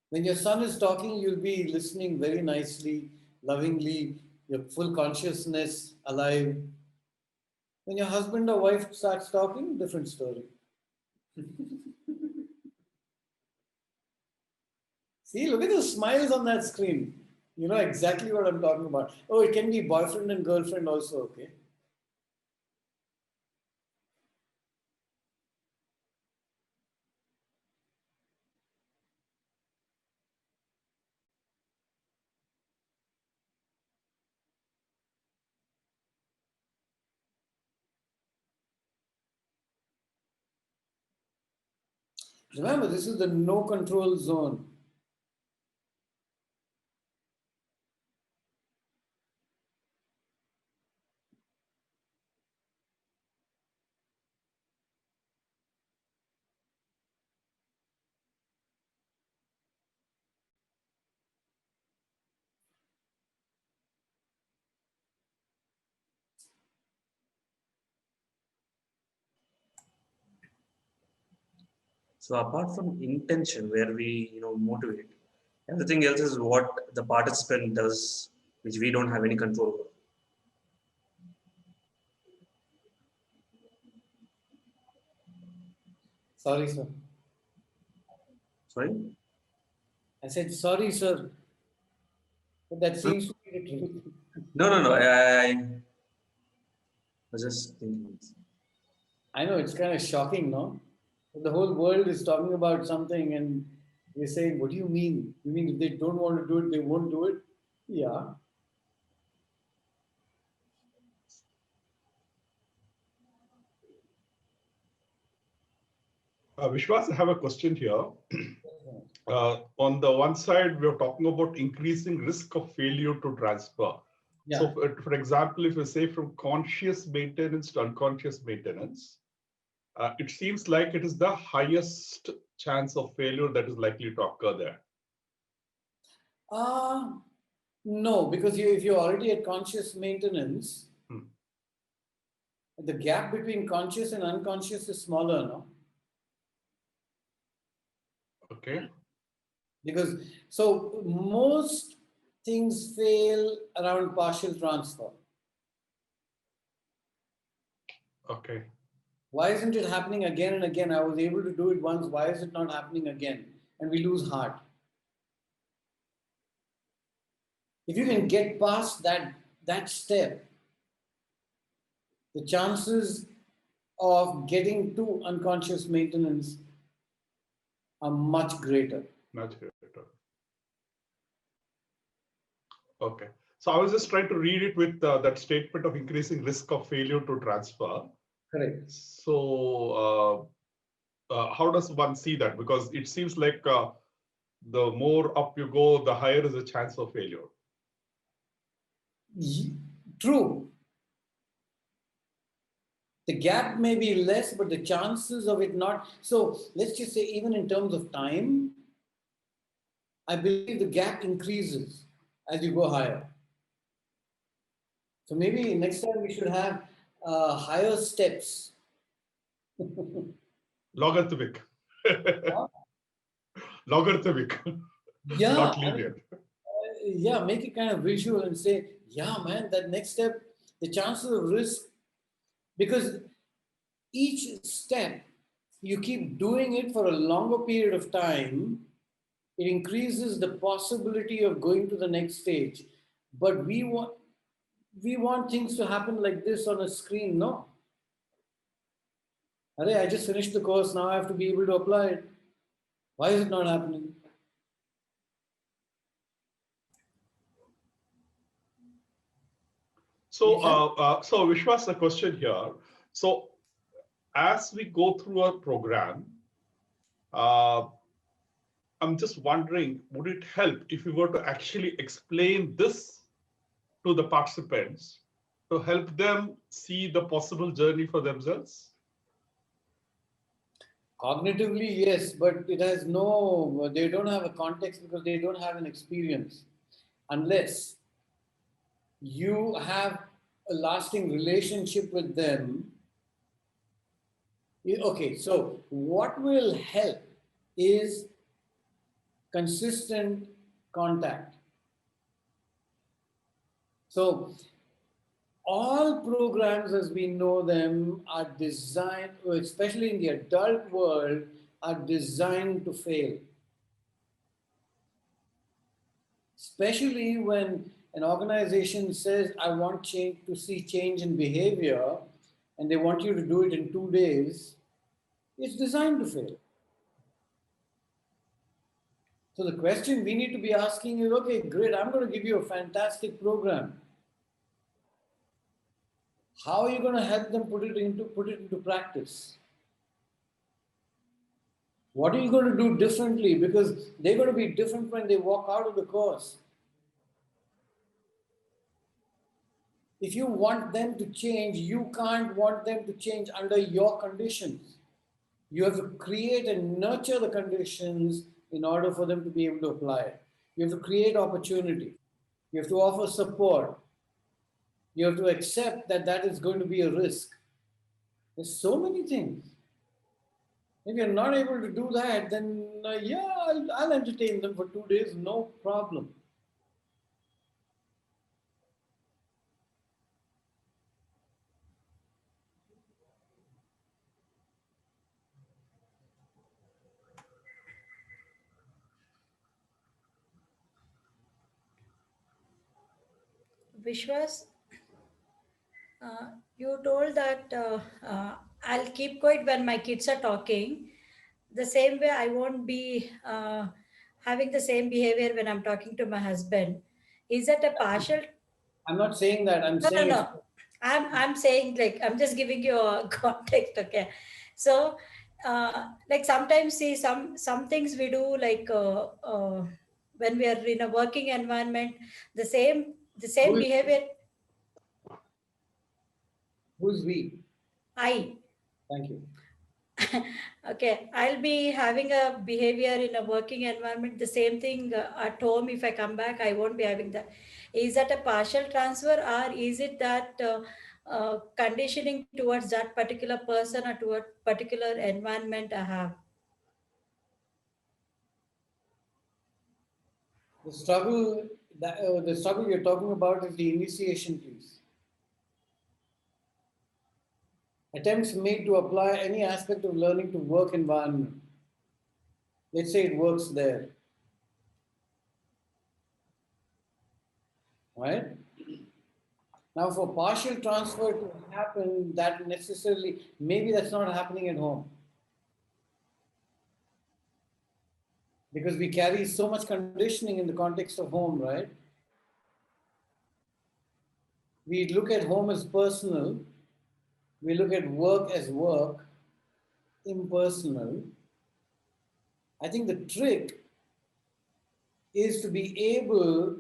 When your son is talking, you'll be listening very nicely, lovingly, your full consciousness alive. When your husband or wife starts talking, different story. See, look at the smiles on that screen. You know exactly what I'm talking about. Oh, it can be boyfriend and girlfriend also, okay? Remember, this is the no control zone. So apart from intention, where we motivate, everything else is what the participant does, which we don't have any control over. Sorry, sir. Sorry? I said, sorry, sir. But that seems to be the truth. No. I was just thinking. I know it's kind of shocking, no? The whole world is talking about something and we're saying, what do you mean? You mean if they don't want to do it, they won't do it? Yeah. Vishwas, I have a question here. On the one side, we're talking about increasing risk of failure to transfer. Yeah. So, for example, if we say from conscious maintenance to unconscious maintenance, it seems like it is the highest chance of failure that is likely to occur there. No, because if you're already at conscious maintenance, the gap between conscious and unconscious is smaller, no? Okay. Because, so most things fail around partial transfer. Okay. Why isn't it happening again and again? I was able to do it once. Why is it not happening again? And we lose heart. If you can get past that step, the chances of getting to unconscious maintenance are much greater. Much greater. Okay. So I was just trying to read it with that statement of increasing risk of failure to transfer. Correct. So how does one see that? Because it seems like the more up you go, the higher is the chance of failure. True. The gap may be less, but the chances of it not. So let's just say, even in terms of time, I believe the gap increases as you go higher. So maybe next time we should have higher steps. Logarithmic. Logarithmic. Yeah, Not I mean, linear. yeah, make it kind of visual and say, yeah, man, that next step, the chances of risk, because each step, you keep doing it for a longer period of time, it increases the possibility of going to the next stage. But we want things to happen like this on a screen. No. Arey, I just finished the course, now I have to be able to apply it. Why is it not happening? So, so Vishwas, a question here. So, as we go through our program, I'm just wondering, would it help if we were to actually explain this to the participants to help them see the possible journey for themselves? Cognitively, yes, but it has no, they don't have a context because they don't have an experience. Unless you have a lasting relationship with them. Okay, so what will help is consistent contact. So all programs as we know them are designed, especially in the adult world, are designed to fail. Especially when an organization says, I want to see change in behavior, and they want you to do it in 2 days, it's designed to fail. So the question we need to be asking is, okay, great, I'm going to give you a fantastic program. How are you going to help them put it into practice? What are you going to do differently? Because they're going to be different when they walk out of the course. If you want them to change, you can't want them to change under your conditions. You have to create and nurture the conditions in order for them to be able to apply it. You have to create opportunity. You have to offer support. You have to accept that that is going to be a risk. There's so many things. If you're not able to do that, then yeah, I'll entertain them for 2 days, no problem. Vishwas, you told that I'll keep quiet when my kids are talking. The same way, I won't be having the same behavior when I'm talking to my husband. Is that a partial? I'm not saying that. I'm No, no, saying no. I'm saying, like, I'm just giving you a context. Okay, so like sometimes, see, some things we do, like when we are in a working environment, the same behavior. Who's we? I. Thank you. Okay, I'll be having a behavior in a working environment, the same thing at home. If I come back, I won't be having that. Is that a partial transfer, or is it that conditioning towards that particular person or toward particular environment I have? The struggle you're talking about is the initiation piece. Attempts made to apply any aspect of learning to work environment. Let's say it works there. Right? Now, for partial transfer to happen, that necessarily, maybe that's not happening at home. Because we carry so much conditioning in the context of home, right? We look at home as personal, we look at work as work, impersonal. I think the trick is to be able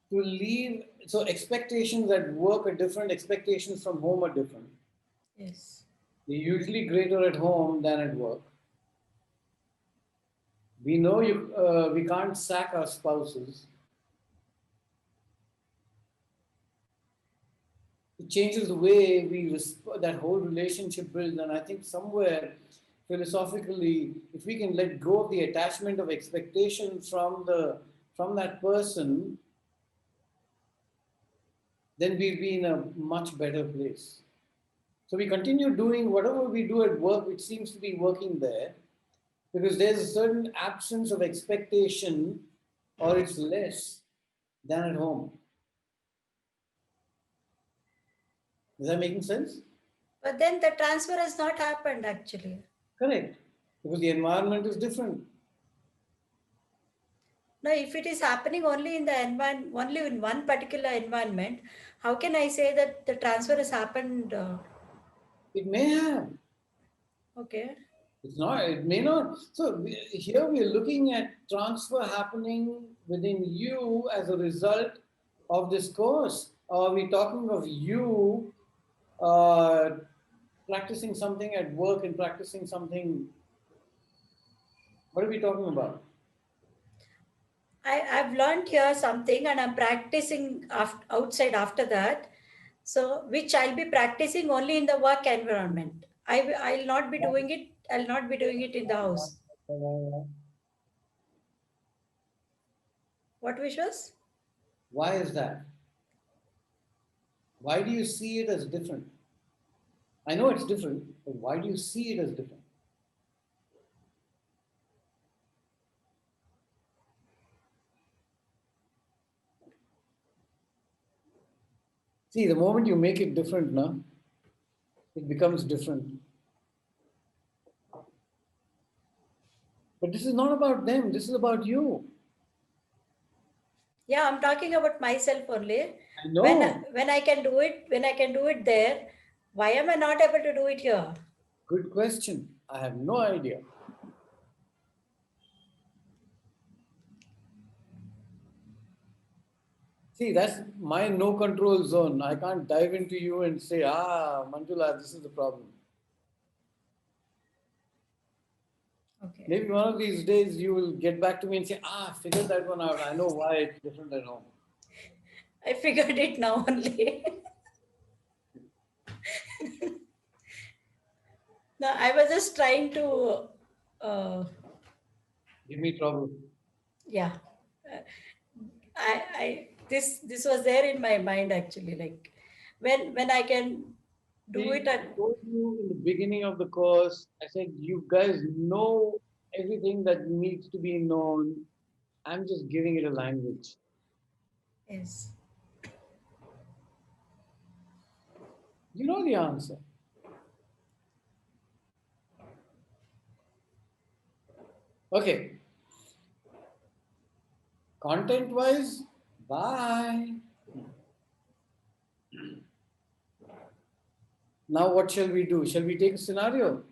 to leave. So expectations at work are different, expectations from home are different. Yes. They're usually greater at home than at work. We know we can't sack our spouses. It changes the way that whole relationship builds. And I think somewhere philosophically, if we can let go of the attachment of expectation from that person, then we'll be in a much better place. So we continue doing whatever we do at work, which seems to be working there, because there's a certain absence of expectation, or it's less than at home. Is that making sense? But then the transfer has not happened actually. Correct. Because the environment is different. No, if it is happening only in the environment, only in one particular environment, how can I say that the transfer has happened? It may have. Okay. It's not, it may not. So here we are looking at transfer happening within you as a result of this course. Are we talking of you practicing something at work and practicing something? What are we talking about? I've learned here something and I'm practicing outside after that. So, which I'll be practicing only in the work environment. I'll not be doing it. I'll not be doing it in the house. What wishes? Why is that? Why do you see it as different? I know it's different, but why do you see it as different? See, the moment you make it different, now, it becomes different. But this is not about them, this is about you. Yeah, I'm talking about myself only. I know. When I can do it there, why am I not able to do it here? Good question. I have no idea. See, that's my no control zone. I can't dive into you and say, Manjula, this is the problem. Okay. Maybe one of these days you will get back to me and say, figure that one out. I know why it's different at home. I figured it now only. No, I was just trying to give me trouble. Yeah. This was there in my mind actually, like when I can do it. I told you in the beginning of the course, I said, you guys know everything that needs to be known. I'm just giving it a language. Yes. You know the answer. Okay. Content-wise, bye. Now what shall we do? Shall we take a scenario?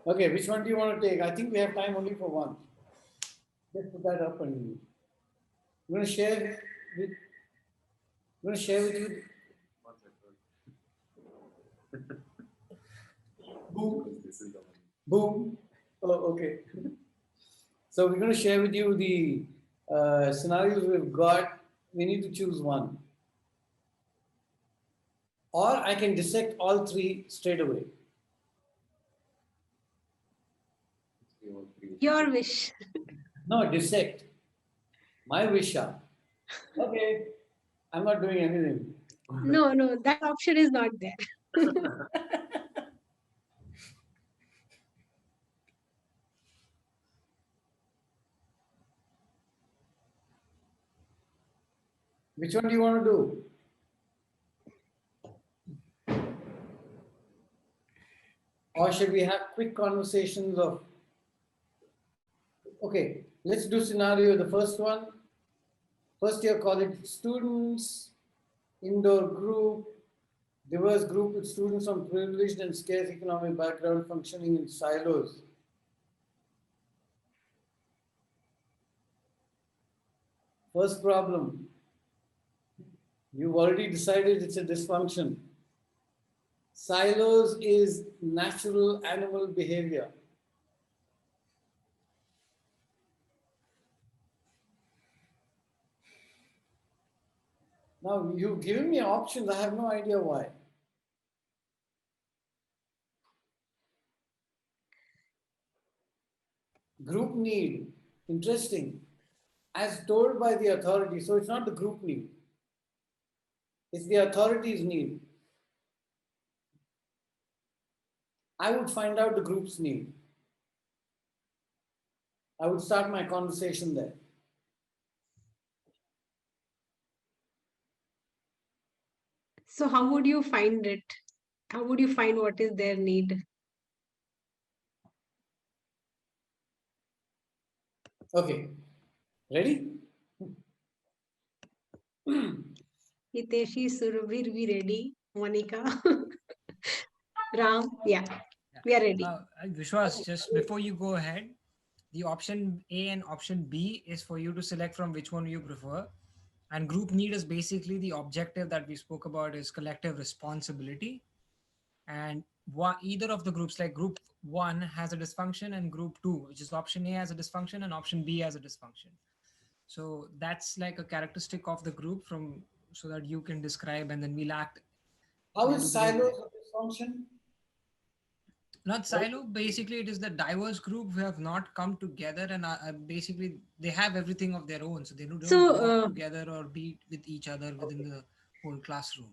Okay, which one do you want to take? I think we have time only for one. Let's put that up and I'm going to share with you. Boom. Boom. Oh, okay. So we're going to share with you the scenarios we've got. We need to choose one. Or I can dissect all three straight away. Your wish. No, dissect. My wish. Okay. I'm not doing anything. No, that option is not there. Which one do you want to do? Or should we have quick conversations of, okay, let's do scenario, the first one. First year college students, indoor group, Diverse group with students from privileged and scarce economic background functioning in silos. First problem, you've already decided it's a dysfunction. Silos is natural animal behavior. Now, you've given me options, I have no idea why. Group need, interesting, as told by the authority. So it's not the group need, it's the authority's need. I would find out the group's need. I would start my conversation there. So how would you find it? How would you find what is their need? Okay, ready? Hiteshi, Surabhir, we ready? Monica, Ram, yeah, we are ready. Vishwas, just before you go ahead, the option A and option B is for you to select from which one you prefer. And group need is basically the objective that we spoke about is collective responsibility. And either of the groups, like group 1 has a dysfunction and group 2, which is option A, has a dysfunction and option B has a dysfunction. So that's like a characteristic of the group from so that you can describe and then we'll act. How is silos a dysfunction? Not silo, basically it is the diverse group who have not come together and basically they have everything of their own. So they don't work together or be with each other within the whole classroom.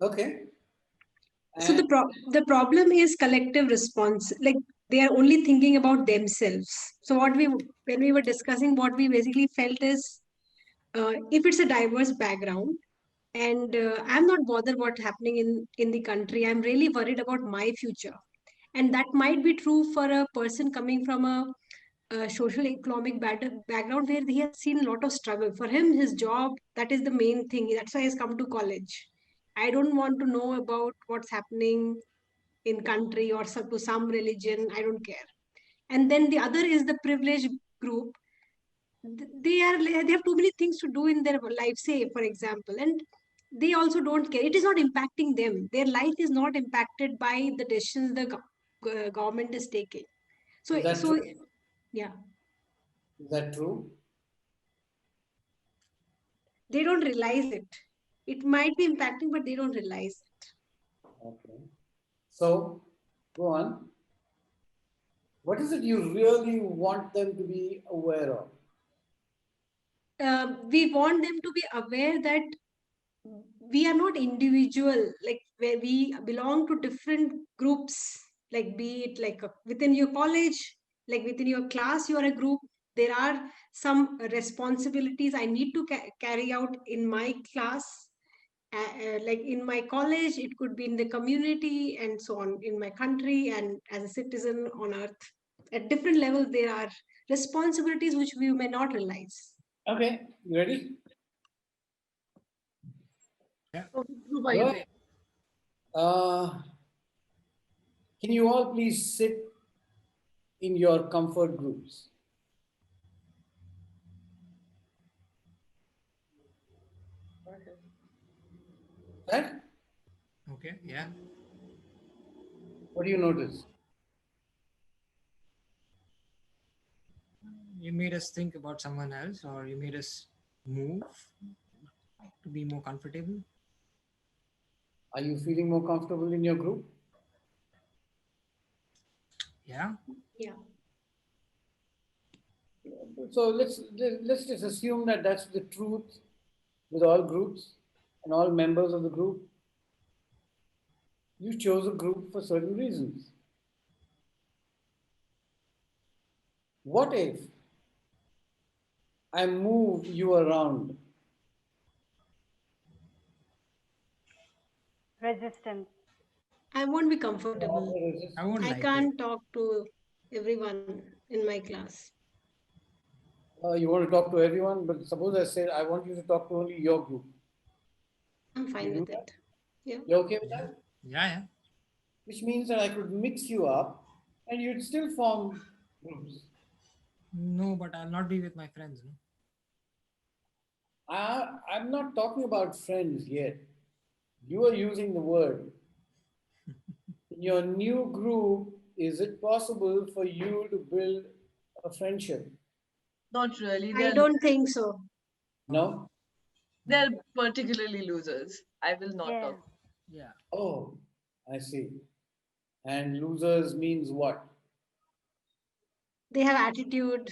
Okay. So the problem is collective response. Like they are only thinking about themselves. So when we were discussing, what we basically felt is, if it's a diverse background, and I'm not bothered what's happening in the country. I'm really worried about my future, and that might be true for a person coming from a social economic background where he has seen a lot of struggle. For him, his job, that is the main thing. That's why he's come to college. I don't want to know about what's happening in country or to some religion. I don't care. And then the other is the privileged group. They have too many things to do in their life, say for example, and they also don't care. It is not impacting them. Their life is not impacted by the decisions the government is taking. So Is that true? Yeah. Is that true? They don't realize it. It might be impacting, but they don't realize it. Okay. So, go on. What is it you really want them to be aware of? We want them to be aware that we are not individual, like where we belong to different groups, like be it like within your college, like within your class, you are a group. There are some responsibilities I need to carry out in my class, like in my college, it could be in the community and so on, in my country and as a citizen on earth. At different levels, there are responsibilities which we may not realize. Okay, you ready? Yeah. Right. Can you all please sit in your comfort groups? Right? Okay, yeah. What do you notice? You made us think about someone else or you made us move to be more comfortable. Are you feeling more comfortable in your group? Yeah. Yeah. So let's just assume that that's the truth with all groups and all members of the group. You chose a group for certain reasons. What if I move you around? Resistance. I won't be comfortable. I won't like can't talk to everyone in my class. You want to talk to everyone, but suppose I said I want you to talk to only your group. I'm fine You do with that? it. Yeah. You okay with that? Yeah. Which means that I could mix you up and you'd still form groups. No, but I'll not be with my friends. No? I'm not talking about friends yet. You are using the word. In your new group, is it possible for you to build a friendship? Not really. I don't think so. No? They're particularly losers. I will not Yeah. talk. Yeah. Oh, I see. And losers means what? They have attitude.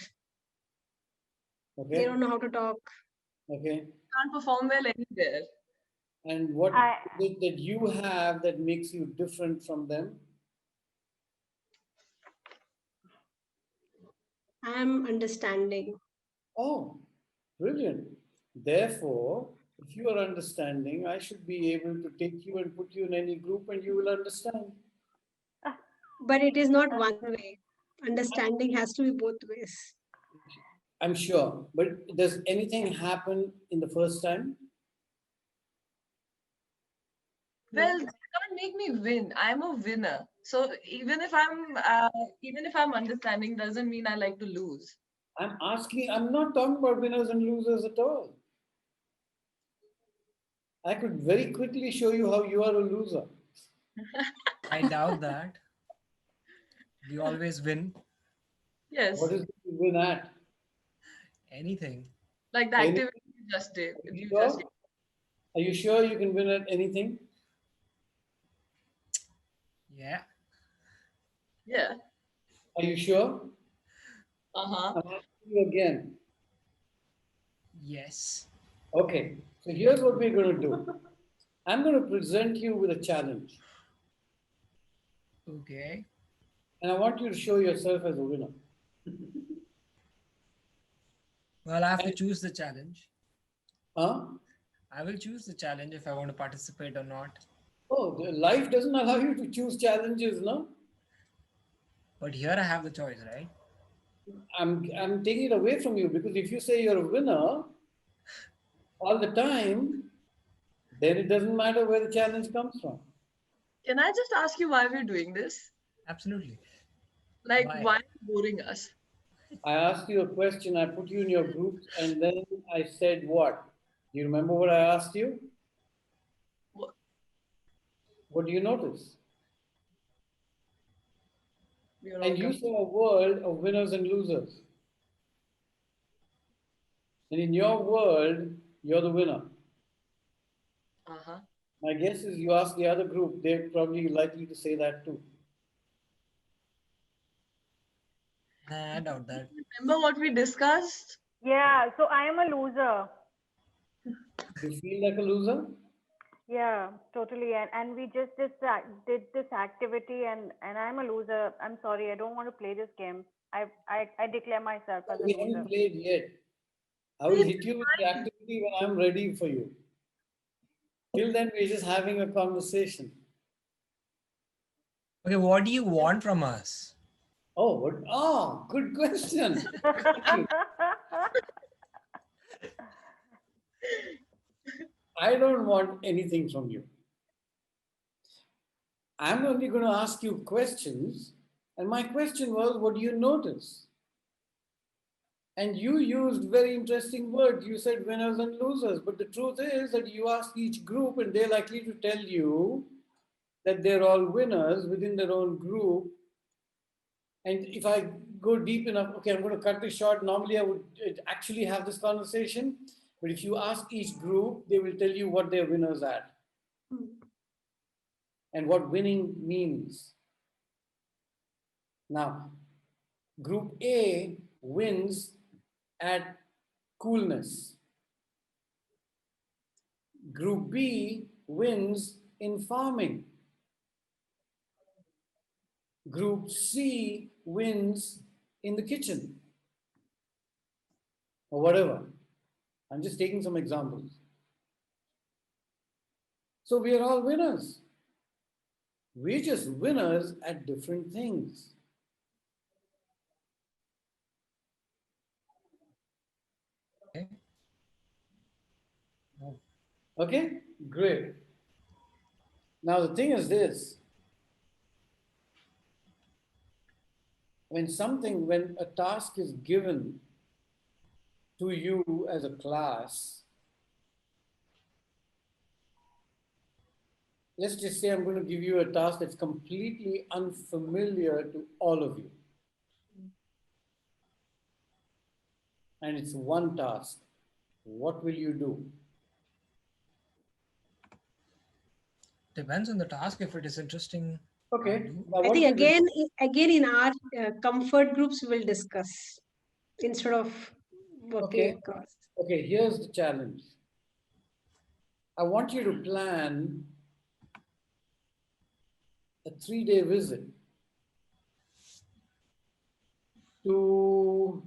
They Okay. don't know how to talk. Okay. Can't perform well anywhere. And what I is it that you have that makes you different from them? I'm understanding. Oh, brilliant. Therefore, if you are understanding, I should be able to take you and put you in any group and you will understand. But it is not one way. Understanding has to be both ways. I'm sure. But does anything happen in the first time? Well, they can't make me win. I'm a winner. So even if I'm understanding, doesn't mean I like to lose. I'm not talking about winners and losers at all. I could very quickly show you how you are a loser. I doubt that. We always win. Yes. What is it you win at? Anything. Like the Any- activity you just did. Are you You sure? just did. Are you sure you can win at anything? Yeah. Yeah. Are you sure? Uh-huh. I'm asking you again. Yes. Okay, so here's what we're going to do. I'm going to present you with a challenge, Okay. and I want you to show yourself as a winner. Well, I have to choose the challenge. Huh? I will choose the challenge if I want to participate or not. Oh, life doesn't allow you to choose challenges, no? But here I have the choice, right? I'm taking it away from you because if you say you're a winner all the time, then it doesn't matter where the challenge comes from. Can I just ask you why we're doing this? Absolutely. Like, Why? why are you boring us? I asked you a question, I put you in your groups, and then I said what? Do you remember what I asked you? What? What do you notice? You're And you welcome. saw a world of winners and losers. And in your world, you're the winner. Uh-huh. My guess is you ask the other group, they're probably likely to say that too. Nah, I doubt that. Remember what we discussed? yeah. So I am a loser. You feel like a loser? Yeah, totally. And we just did this activity, and I'm a loser. I'm sorry. I don't want to play this game. I declare myself as a We loser. haven't played yet. I will hit you with the activity when I'm ready for you. Till then, we're just having a conversation. Okay, what do you want from us? Oh, what? Oh, good question. Thank you. I don't want anything from you. I'm only going to ask you questions. And my question was, what do you notice? And you used very interesting words. You said winners and losers. But the truth is that you ask each group, and they're likely to tell you that they're all winners within their own group. And if I go deep enough, okay, I'm going to cut this short. Normally, I would actually have this conversation. But if you ask each group, they will tell you what their winners at and what winning means. Now, group A wins at coolness. Group B wins in farming. Group C wins in the kitchen or whatever. I'm just taking some examples. So we are all winners. We're just winners at different things. Okay. Oh. Okay? Great. Now the thing is this. When a task is given to you as a class, let's just say I'm going to give you a task that's completely unfamiliar to all of you. And it's one task. What will you do? Depends on the task. If it is interesting, Okay. I think again in our comfort groups we'll discuss instead of working across. Okay, here's the challenge. I want you to plan a 3-day visit to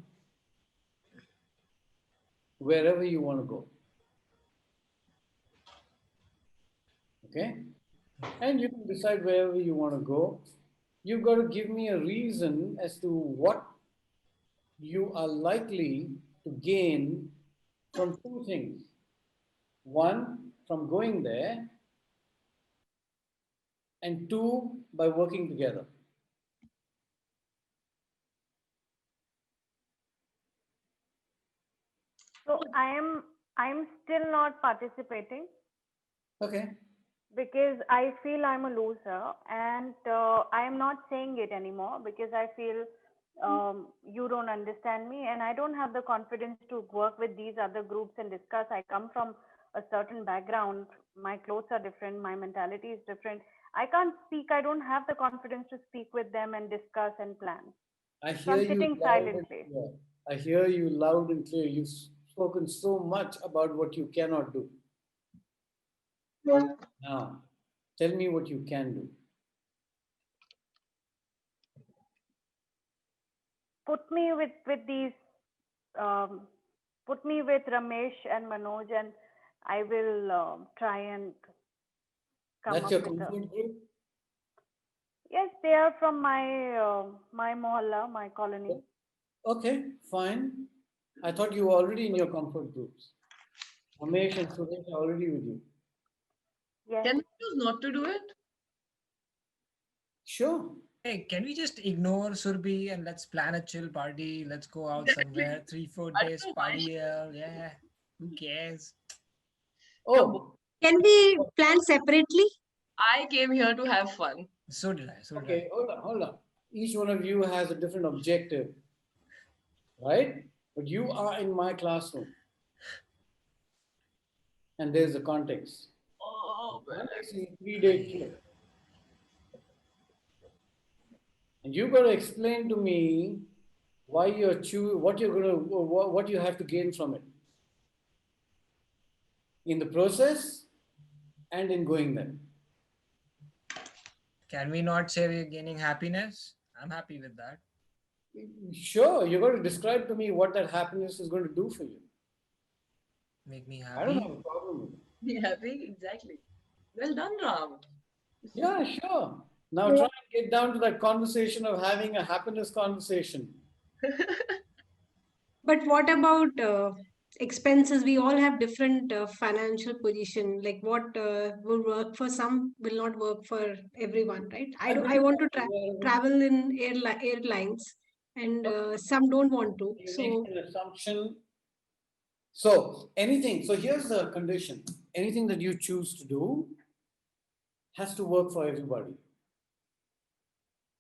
wherever you want to go. Okay? And you can decide wherever you want to go. You've got to give me a reason as to what you are likely to gain from two things. One, from going there, and two, by working together. So I'm still not participating. Okay. Because I feel I'm a loser, and I am not saying it anymore because I feel you don't understand me, and I don't have the confidence to work with these other groups and discuss. I come from a certain background. My clothes are different. My mentality is different. I can't speak. I don't have the confidence to speak with them and discuss and plan. I So hear I'm you sitting loud and silently. clear. I hear you loud and clear. You've spoken so much about what you cannot do. Now, tell me what you can do. Put me with these. Put me with Ramesh and Manoj, and I will try and come That's up your with a. comfort group? Yes, they are from my mohalla, my colony. Okay, fine. I thought you were already in your comfort groups. Ramesh and Suresh are already with you. Yes. Can we choose not to do it? Sure. Hey, can we just ignore Surbi and let's plan a chill party? Let's go out somewhere, 3-4 days party. Yeah, who cares? Oh, Can we plan separately? I came here to have fun. So did I. So did okay, hold on. Each one of you has a different objective, right? But you are in my classroom. And there's the context. Oh, The context is 3-day trip. And you've got to explain to me why you're what you're going to, what you have to gain from it. In the process and in going there. Can we not say we're gaining happiness? I'm happy with that. Sure, you're going to describe to me what that happiness is going to do for you. Make me happy. I don't have a problem with it. Be happy, exactly. Well done, Ram. Yeah, sure. Now try and get down to that conversation of having a happiness conversation. But what about expenses? We all have different financial position. Like what will work for some will not work for everyone, right? I want to travel in airlines, and some don't want to. You So make an assumption. So anything. So here's the condition. Anything that you choose to do has to work for everybody.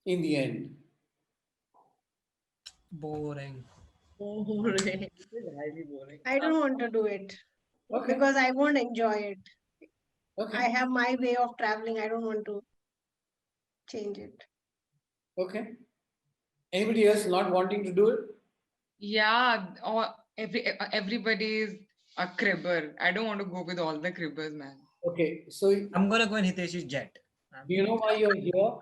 In the end. Boring. Boring. This is highly boring. I don't want to do it Okay. because I won't enjoy it. Okay. I have my way of traveling. I don't want to change it. Okay. Anybody else not wanting to do it? Yeah, or everybody is a cribber. I don't want to go with all the cribbers, man. Okay. So I'm gonna go in Hitesh's jet. Do you know why you're here?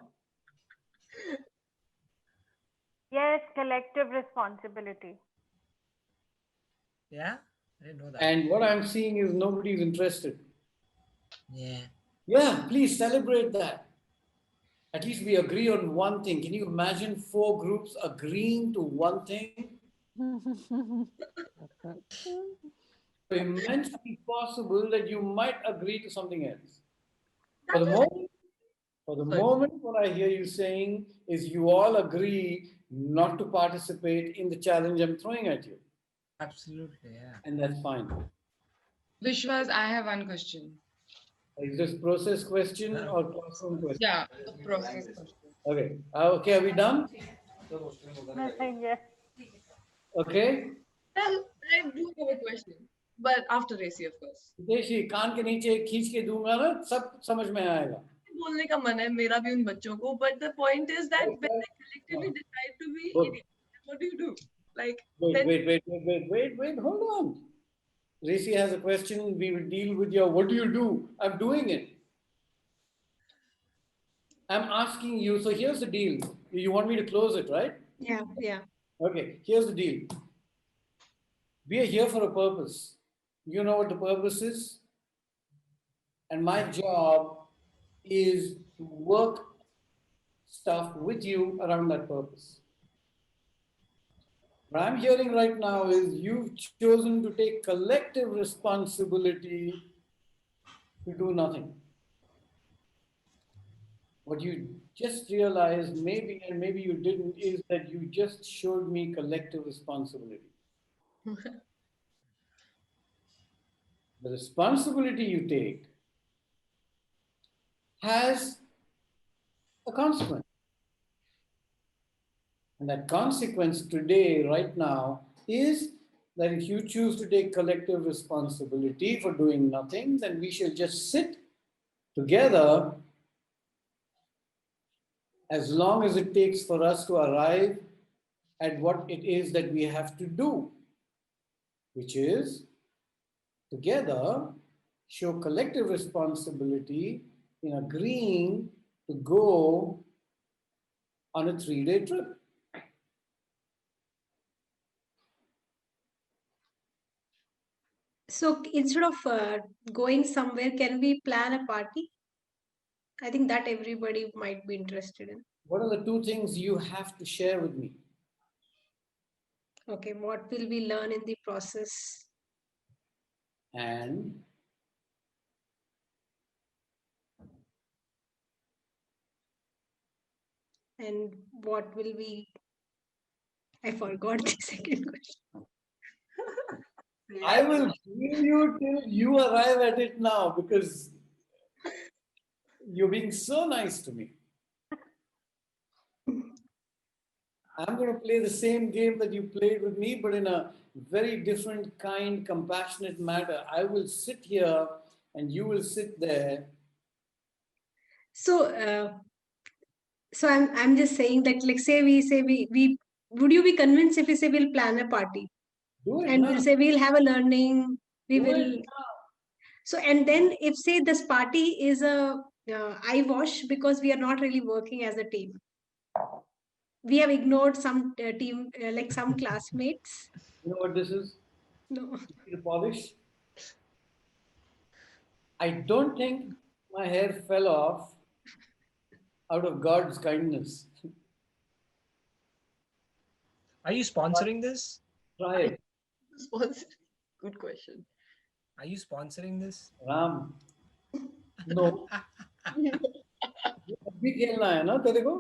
Yes, collective responsibility. Yeah, I didn't know that. And what I'm seeing is nobody's interested. Yeah. Yeah, please celebrate that. At least we agree on one thing. Can you imagine 4 groups agreeing to one thing? immensely possible that you might agree to something else. For That the is moment, for the moment, what I hear you saying is you all agree not to participate in the challenge I'm throwing at you. Absolutely, yeah. And that's fine. Vishwas, I have one question. Is this process question or classroom question? Yeah, a process question. Okay. Okay, are we done? Yes. Okay. well, I do have a question, but after Racy, of course. देशी कान के नीचे खींच के दूंगा ना सब समझ में आएगा. बोलने का मन है मेरा भी उन बच्चों को, but the point is that when they collectively decide to be idiots, what do you do? Like, Wait, hold on. Racy has a question. We will deal with your what do you do? I'm doing it. I'm asking you. So here's the deal. You want me to close it, right? Yeah. Okay, here's the deal. We are here for a purpose. You know what the purpose is? And my job is to work stuff with you around that purpose. What I'm hearing right now is you've chosen to take collective responsibility to do nothing. What you just realized, maybe, and maybe you didn't, is that you just showed me collective responsibility. The responsibility you take has a consequence. And that consequence today, right now, is that if you choose to take collective responsibility for doing nothing, then we shall just sit together as long as it takes for us to arrive at what it is that we have to do, which is together show collective responsibility in agreeing to go on a 3-day trip. So instead of going somewhere, can we plan a party? I think that everybody might be interested in. What are the 2 things you have to share with me? Okay, what will we learn in the process? And what will we... I forgot the second question. I will give you till you arrive at it now because you're being so nice to me. I'm going to play the same game that you played with me, but in a very different kind, compassionate manner. I will sit here and you will sit there. So, so I'm just saying that, like, say we would you be convinced if we say we'll plan a party? Do it and now. we'll say we'll have a learning, we Do will. it now. So, and then if say this party is a eyewash because we are not really working as a team. We have ignored some team, like some classmates. You know what this is? No. The polish. I don't think my hair fell off out of God's kindness. Are you sponsoring this? Try it. Good question. Are you sponsoring this? Ram. No. अभी खेलना है ना तेरे को?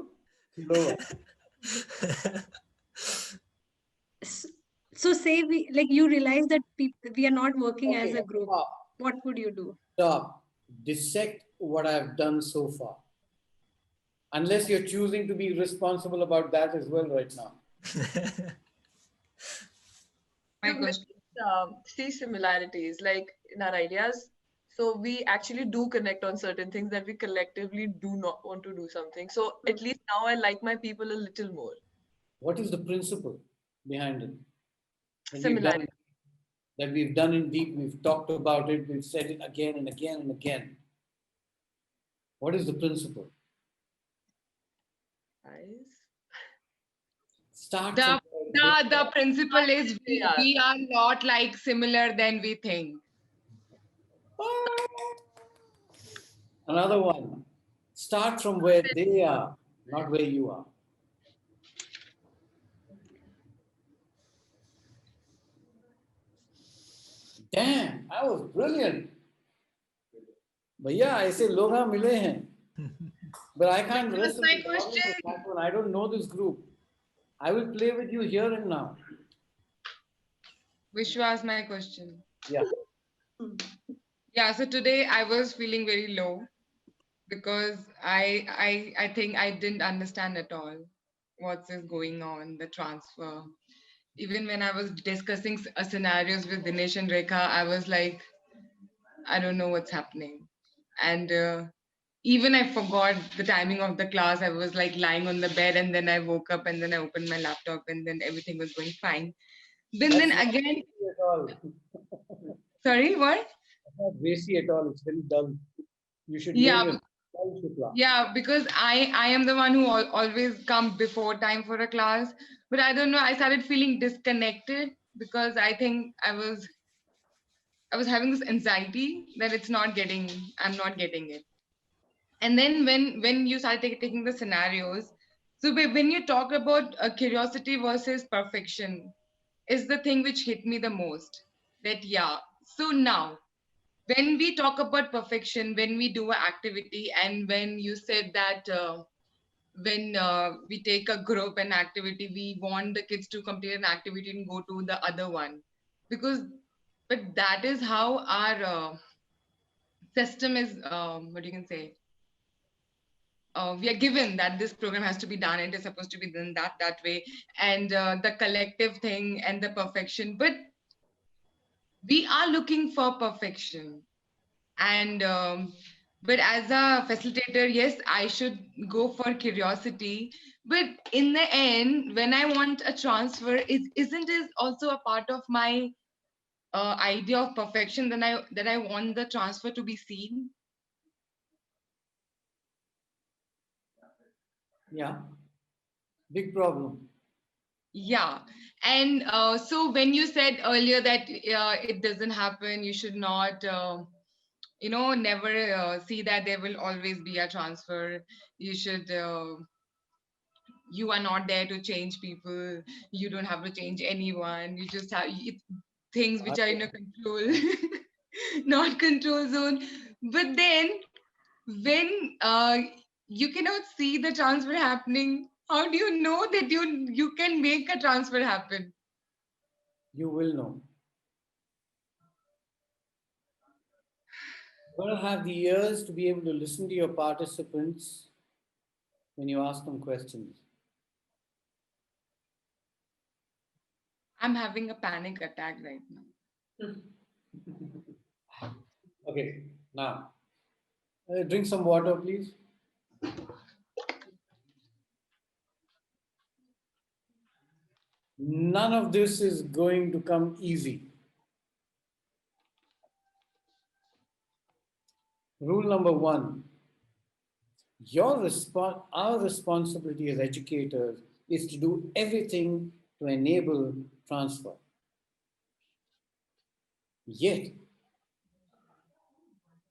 So say we, like, you realize that we are not working as a group. Stop. What would you do? Stop. Dissect what I've done so far. Unless you're choosing to be responsible about that as well right now. My question. See similarities like in our ideas. So we actually do connect on certain things that we collectively do not want to do something. So at least now I like my people a little more. What is the principle behind it? Similarity. That we've done in deep, we've talked about it, we've said it again and again and again. What is the principle? Start the principle is we are not like similar than we think. Another one. Start from where they are, not where you are. Damn, I was brilliant. भैया ऐसे लोग हाँ मिले हैं. But I can't Which was wrestle my with question? that one. I don't know this group. I will play with you here and now. Which was my question. Yeah. Yeah, so today I was feeling very low because I think I didn't understand at all what's is going on, the transfer. Even when I was discussing scenarios with Dinesh and Rekha, I was like, I don't know what's happening. And even I forgot the timing of the class. I was like lying on the bed and then I woke up and then I opened my laptop and then everything was going fine. Then That's not again, racy at all. sorry, what? That's not racy at all. It's very dull. You should name Yeah, your class. yeah, because I am the one who always come before time for a class, but I don't know. I started feeling disconnected because I think I was having this anxiety that I'm not getting it. And then when you start taking the scenarios, so when you talk about curiosity versus perfection, is the thing which hit me the most. That yeah. So now when we talk about perfection, when we do an activity, and when you said that when we take a group and activity, we want the kids to complete an activity and go to the other one, because but that is how our system is. What you can say. We are given that this program has to be done. It is supposed to be done that way, and the collective thing and the perfection. But we are looking for perfection, and but as a facilitator, yes, I should go for curiosity, but in the end when I want a transfer, isn't it also a part of my idea of perfection, then I want the transfer to be seen. Yeah. Big problem. Yeah. And so when you said earlier that it doesn't happen, you should not never see that there will always be a transfer. You should you are not there to change people. You don't have to change anyone. You just have things which are in a control not control zone. But then when you cannot see the transfer happening, how do you know that you can make a transfer happen? You will know. You're going to have the ears to be able to listen to your participants when you ask them questions. I'm having a panic attack right now. Okay, now drink some water, please. None of this is going to come easy. Rule number one, our responsibility as educators is to do everything to enable transfer. Yet,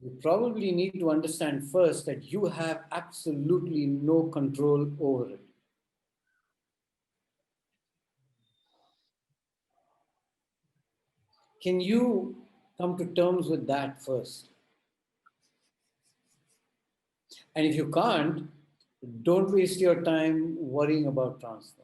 you probably need to understand first that you have absolutely no control over it. Can you come to terms with that first? And if you can't, don't waste your time worrying about transfer.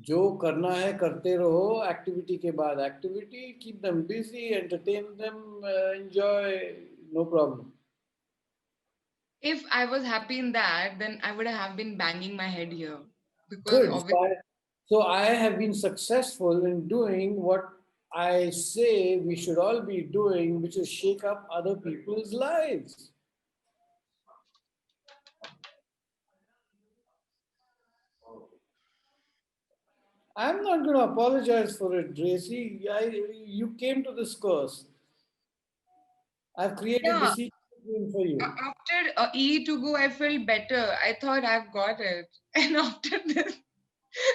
जो करना है करते रहो, activity के बाद activity, keep them busy, entertain them, enjoy, no problem. If I was happy in that, then I would have been banging my head here. Because Good. obviously, So I have been successful in doing what I say we should all be doing, which is shake up other people's lives. I'm not going to apologize for it, Tracy. You came to this course. I've created the yeah, sequence for you. after E2Go, I felt better. I thought I've got it. And after this,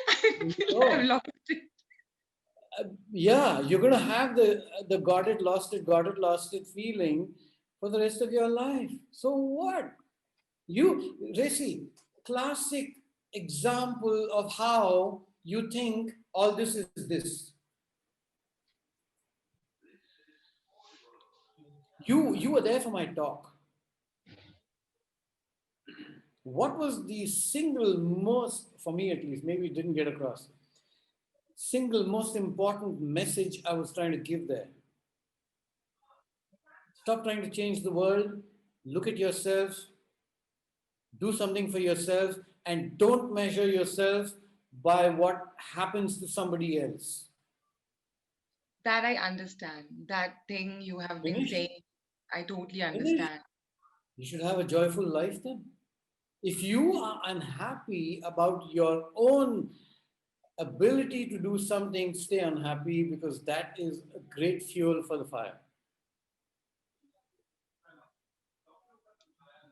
I feel I've lost it. Yeah, you're going to have the got it, lost it feeling for the rest of your life. So what? Racy, classic example of how you think all this is this. You were there for my talk. What was the single most, for me at least, maybe it didn't get across, single most important message I was trying to give there? Stop trying to change the world. Look at yourself. Do something for yourself, and don't measure yourself by what happens to somebody else. That I understand. That thing you have been Finish. saying, I totally Finish. understand. You should have a joyful life then. If you are unhappy about your own ability to do something, stay unhappy, because that is a great fuel for the fire.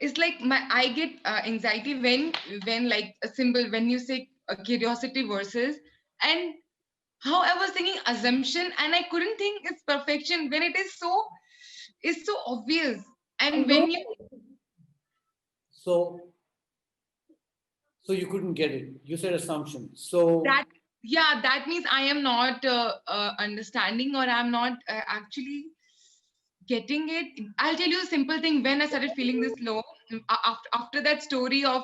It's like I get anxiety when like a symbol, when you say curiosity versus, and how I was thinking assumption, and I couldn't think it's perfection when it is so, it's so obvious. I And know. when you So you couldn't get it. You said assumption. So that, yeah, that means I am not understanding, or I'm not actually getting it. I'll tell you a simple thing. When I started feeling this low, after that story of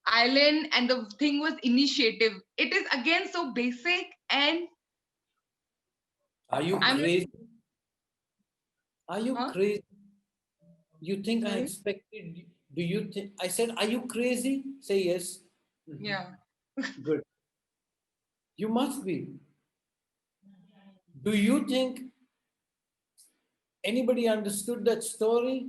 island, and the thing was initiative, it is again so basic, and are you I'm like, crazy? Are you huh? crazy? You think I Sorry? expected? Do you think I said, are you crazy? Say yes. Yeah. Good. You must be. Do you think anybody understood that story?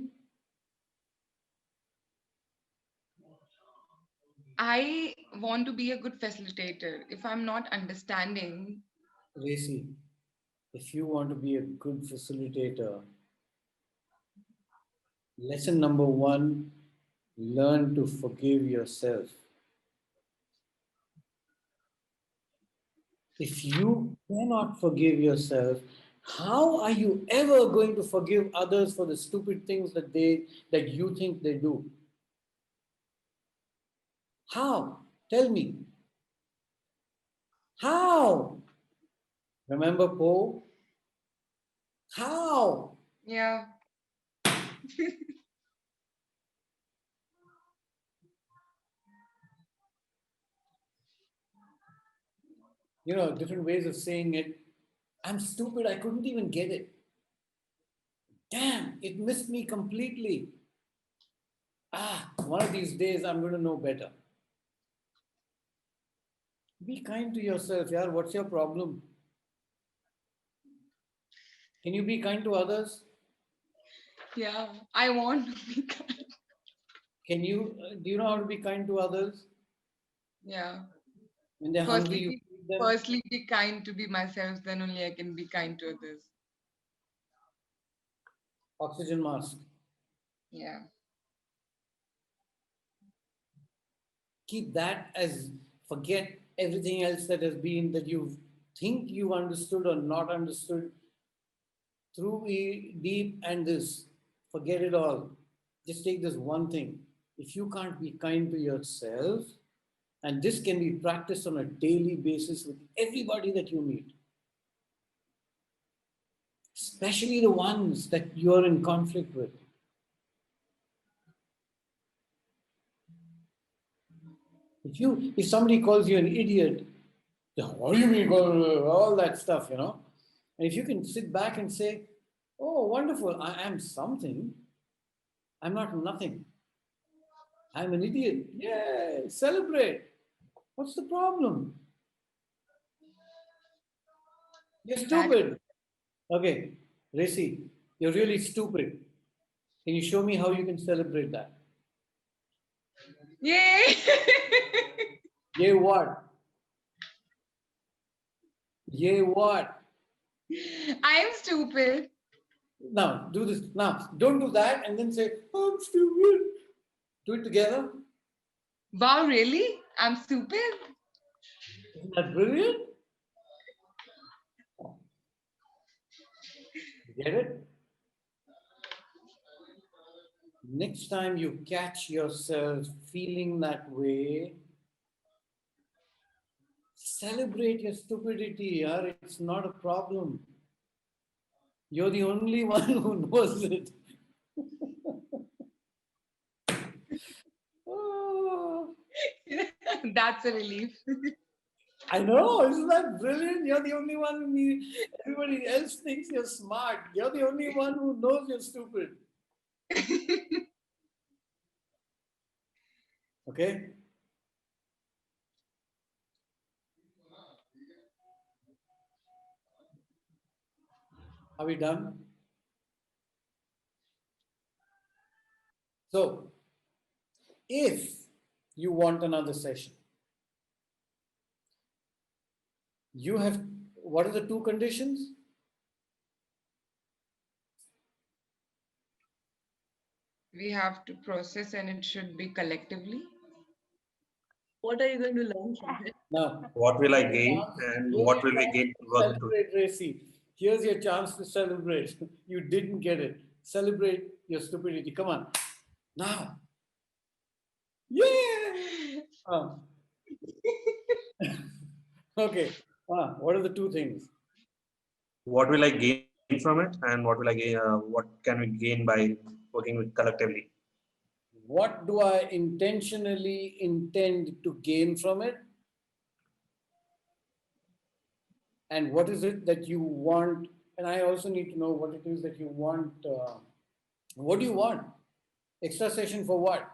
I want to be a good facilitator. If I'm not understanding, Racy, if you want to be a good facilitator, lesson number one, learn to forgive yourself. If you cannot forgive yourself, how are you ever going to forgive others for the stupid things that you think they do? How? Tell me. How? Remember Poe? How? yeah. Different ways of saying it. I'm stupid. I couldn't even get it. Damn, it missed me completely. One of these days I'm going to know better. Be kind to yourself, yaar. What's your problem? Can you be kind to others? Yeah, I want to be kind. Do you know how to be kind to others? Yeah. When they're hungry, Firstly, you be, feed them. firstly, be kind to be myself. Then only I can be kind to others. Oxygen mask. Yeah. Keep that as, forget everything else that has been, that you think you understood or not understood through deep and this. Forget it all. Just take this one thing. If you can't be kind to yourself, and this can be practiced on a daily basis with everybody that you meet, especially the ones that you're in conflict with. If somebody calls you an idiot, what do you mean, all that stuff, And if you can sit back and say, oh, wonderful, I am something, I'm not nothing. I'm an idiot. Yay, celebrate. What's the problem? You're That. stupid. Okay, Racy, you're really stupid. Can you show me how you can celebrate that? Yay! Yay, what? Yay, what? I am stupid. Now, do this. Now, don't do that and then say, I'm stupid. Do it together. Wow, really? I'm stupid? Isn't that brilliant? Get it? Next time you catch yourself feeling that way, celebrate your stupidity, yaar. It's not a problem. You're the only one who knows it. Oh, That's a relief. I know, isn't that brilliant? You're the only one everybody else thinks you're smart. You're the only one who knows you're stupid. Okay? Are we done? So, if you want another session, you have, what are the two conditions? We have to process and it should be collectively. What are you going to learn from it? Now, What will I gain and what will we gain to work into? celebrate, Racy. Here's your chance to celebrate. You didn't get it. Celebrate your stupidity. Come on. Now. Yeah. Okay. What are the two things? What will I gain from it and what will I gain? What can we gain by working with collectively? What do I intentionally intend to gain from it? And what is it that you want? And I also need to know what it is that you want. What do you want? Extra session for what?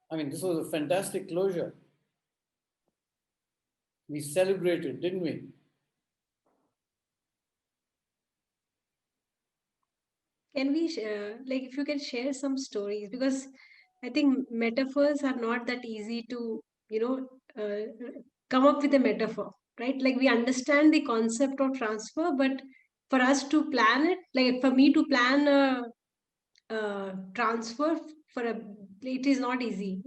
I mean, this was a fantastic closure. We celebrated, didn't we? Can we, like, if you can share some stories, because I think metaphors are not that easy to, come up with a metaphor, right? Like we understand the concept of transfer, but for us to plan it, like for me to plan a transfer for a, it is not easy,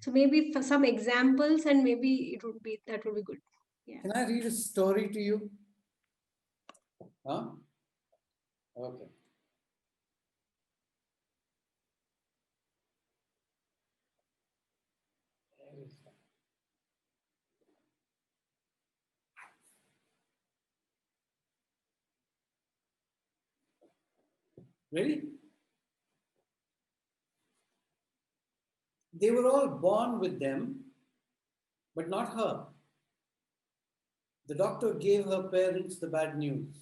So maybe for some examples, and maybe that would be good. Yeah. Can I read a story to you? Huh? Okay. Ready? They were all born with them, but not her. The doctor gave her parents the bad news.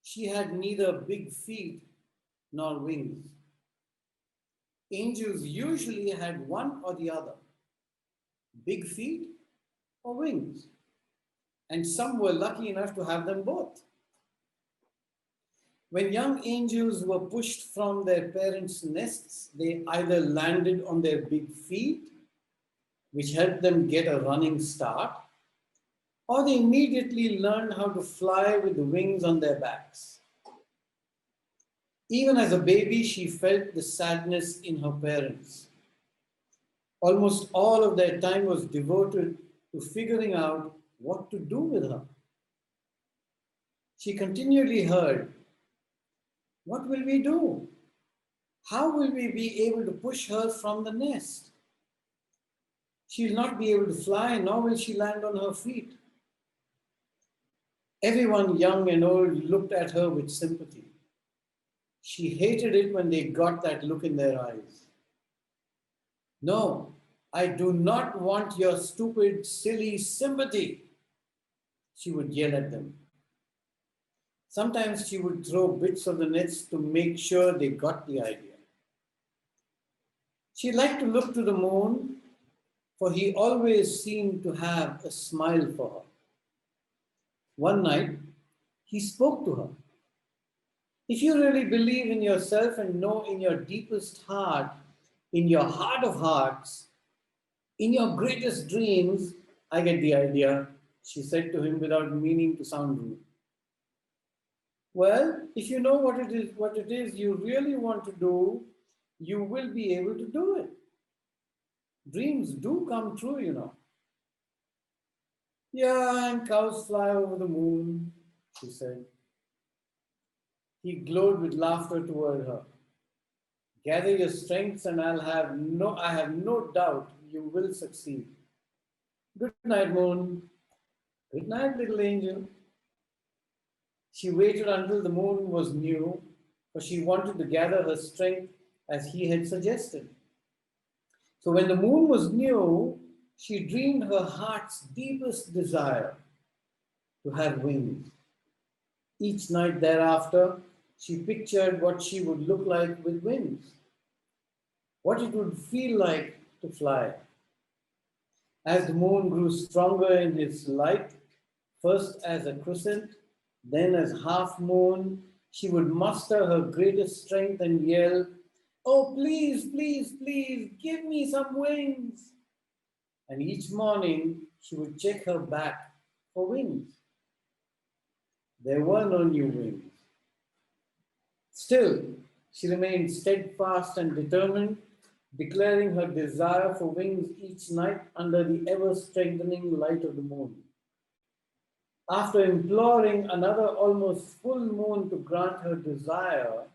She had neither big feet nor wings. Angels usually had one or the other, big feet or wings, and some were lucky enough to have them both. When young angels were pushed from their parents' nests, they either landed on their big feet, which helped them get a running start, or they immediately learned how to fly with the wings on their backs. Even as a baby, she felt the sadness in her parents. Almost all of their time was devoted to figuring out what to do with her. She continually heard, "What will we do? How will we be able to push her from the nest? She'll not be able to fly, nor will she land on her feet." Everyone, young and old, looked at her with sympathy. She hated it when they got that look in their eyes. "No, I do not want your stupid, silly sympathy," she would yell at them. Sometimes she would throw bits of the nets to make sure they got the idea. She liked to look to the moon, for he always seemed to have a smile for her. One night, he spoke to her. "If you really believe in yourself and know in your deepest heart, in your heart of hearts, in your greatest dreams," "I get the idea," she said to him without meaning to sound rude. "Well, if you know what it is you really want to do, you will be able to do it. Dreams do come true, you know." "Yeah, and cows fly over the moon," she said. He glowed with laughter toward her. "Gather your strengths and I have no doubt you will succeed. Good night, moon." Good night, little angel. She waited until the moon was new, for she wanted to gather her strength as he had suggested. So when the moon was new, she dreamed her heart's deepest desire to have wings. Each night thereafter, she pictured what she would look like with wings, what it would feel like to fly. As the moon grew stronger in its light, first as a crescent, then as half moon, she would muster her greatest strength and yell, "Oh, please, please, please, give me some wings." And each morning, she would check her back for wings. There were no new wings. Still, she remained steadfast and determined, declaring her desire for wings each night under the ever-strengthening light of the moon. After imploring another almost full moon to grant her desire,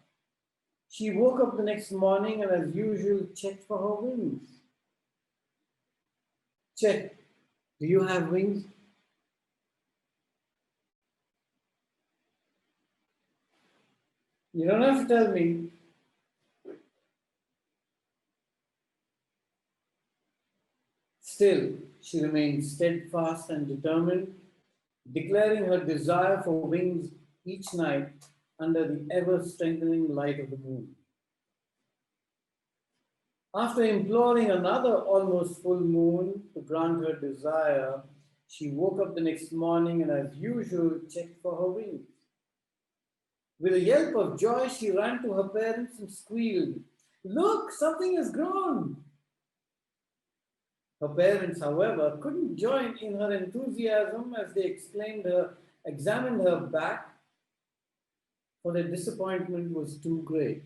she woke up the next morning and, as usual, checked for her wings. Check. Do you have wings? You don't have to tell me. Still, she remained steadfast and determined, declaring her desire for wings each night under the ever-strengthening light of the moon. After imploring another almost full moon to grant her desire, she woke up the next morning and, as usual, checked for her wings. With a yelp of joy, she ran to her parents and squealed, "Look, something has grown!" Her parents, however, couldn't join in her enthusiasm as they examined her back, for their disappointment was too great.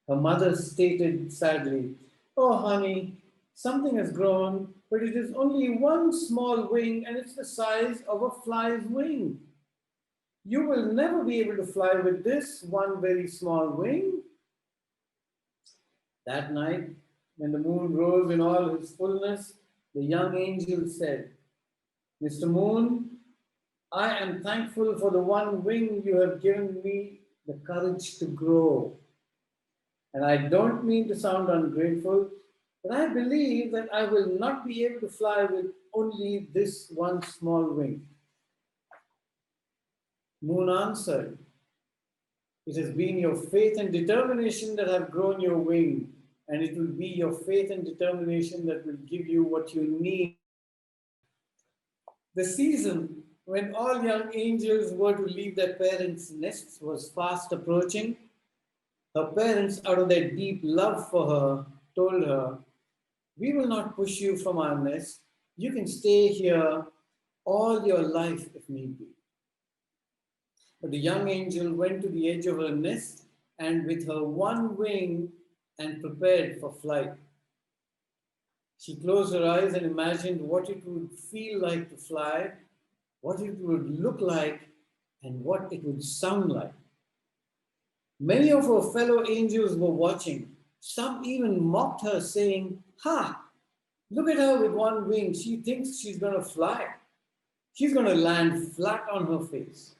Her mother stated sadly, "Oh, honey, something has grown, but it is only one small wing and it's the size of a fly's wing. You will never be able to fly with this one very small wing." That night, when the moon rose in all its fullness, the young angel said, "Mr. Moon, I am thankful for the one wing you have given me the courage to grow. And I don't mean to sound ungrateful, but I believe that I will not be able to fly with only this one small wing." Moon answered, "It has been your faith and determination that have grown your wing, and it will be your faith and determination that will give you what you need." The season when all young angels were to leave their parents' nests was fast approaching. Her parents, out of their deep love for her, told her, "We will not push you from our nest. You can stay here all your life if need be." But the young angel went to the edge of her nest and with her one wing and prepared for flight. She closed her eyes and imagined what it would feel like to fly, what it would look like, and what it would sound like. Many of her fellow angels were watching. Some even mocked her, saying, "Ha! Look at her with one wing. She thinks she's going to fly. She's going to land flat on her face."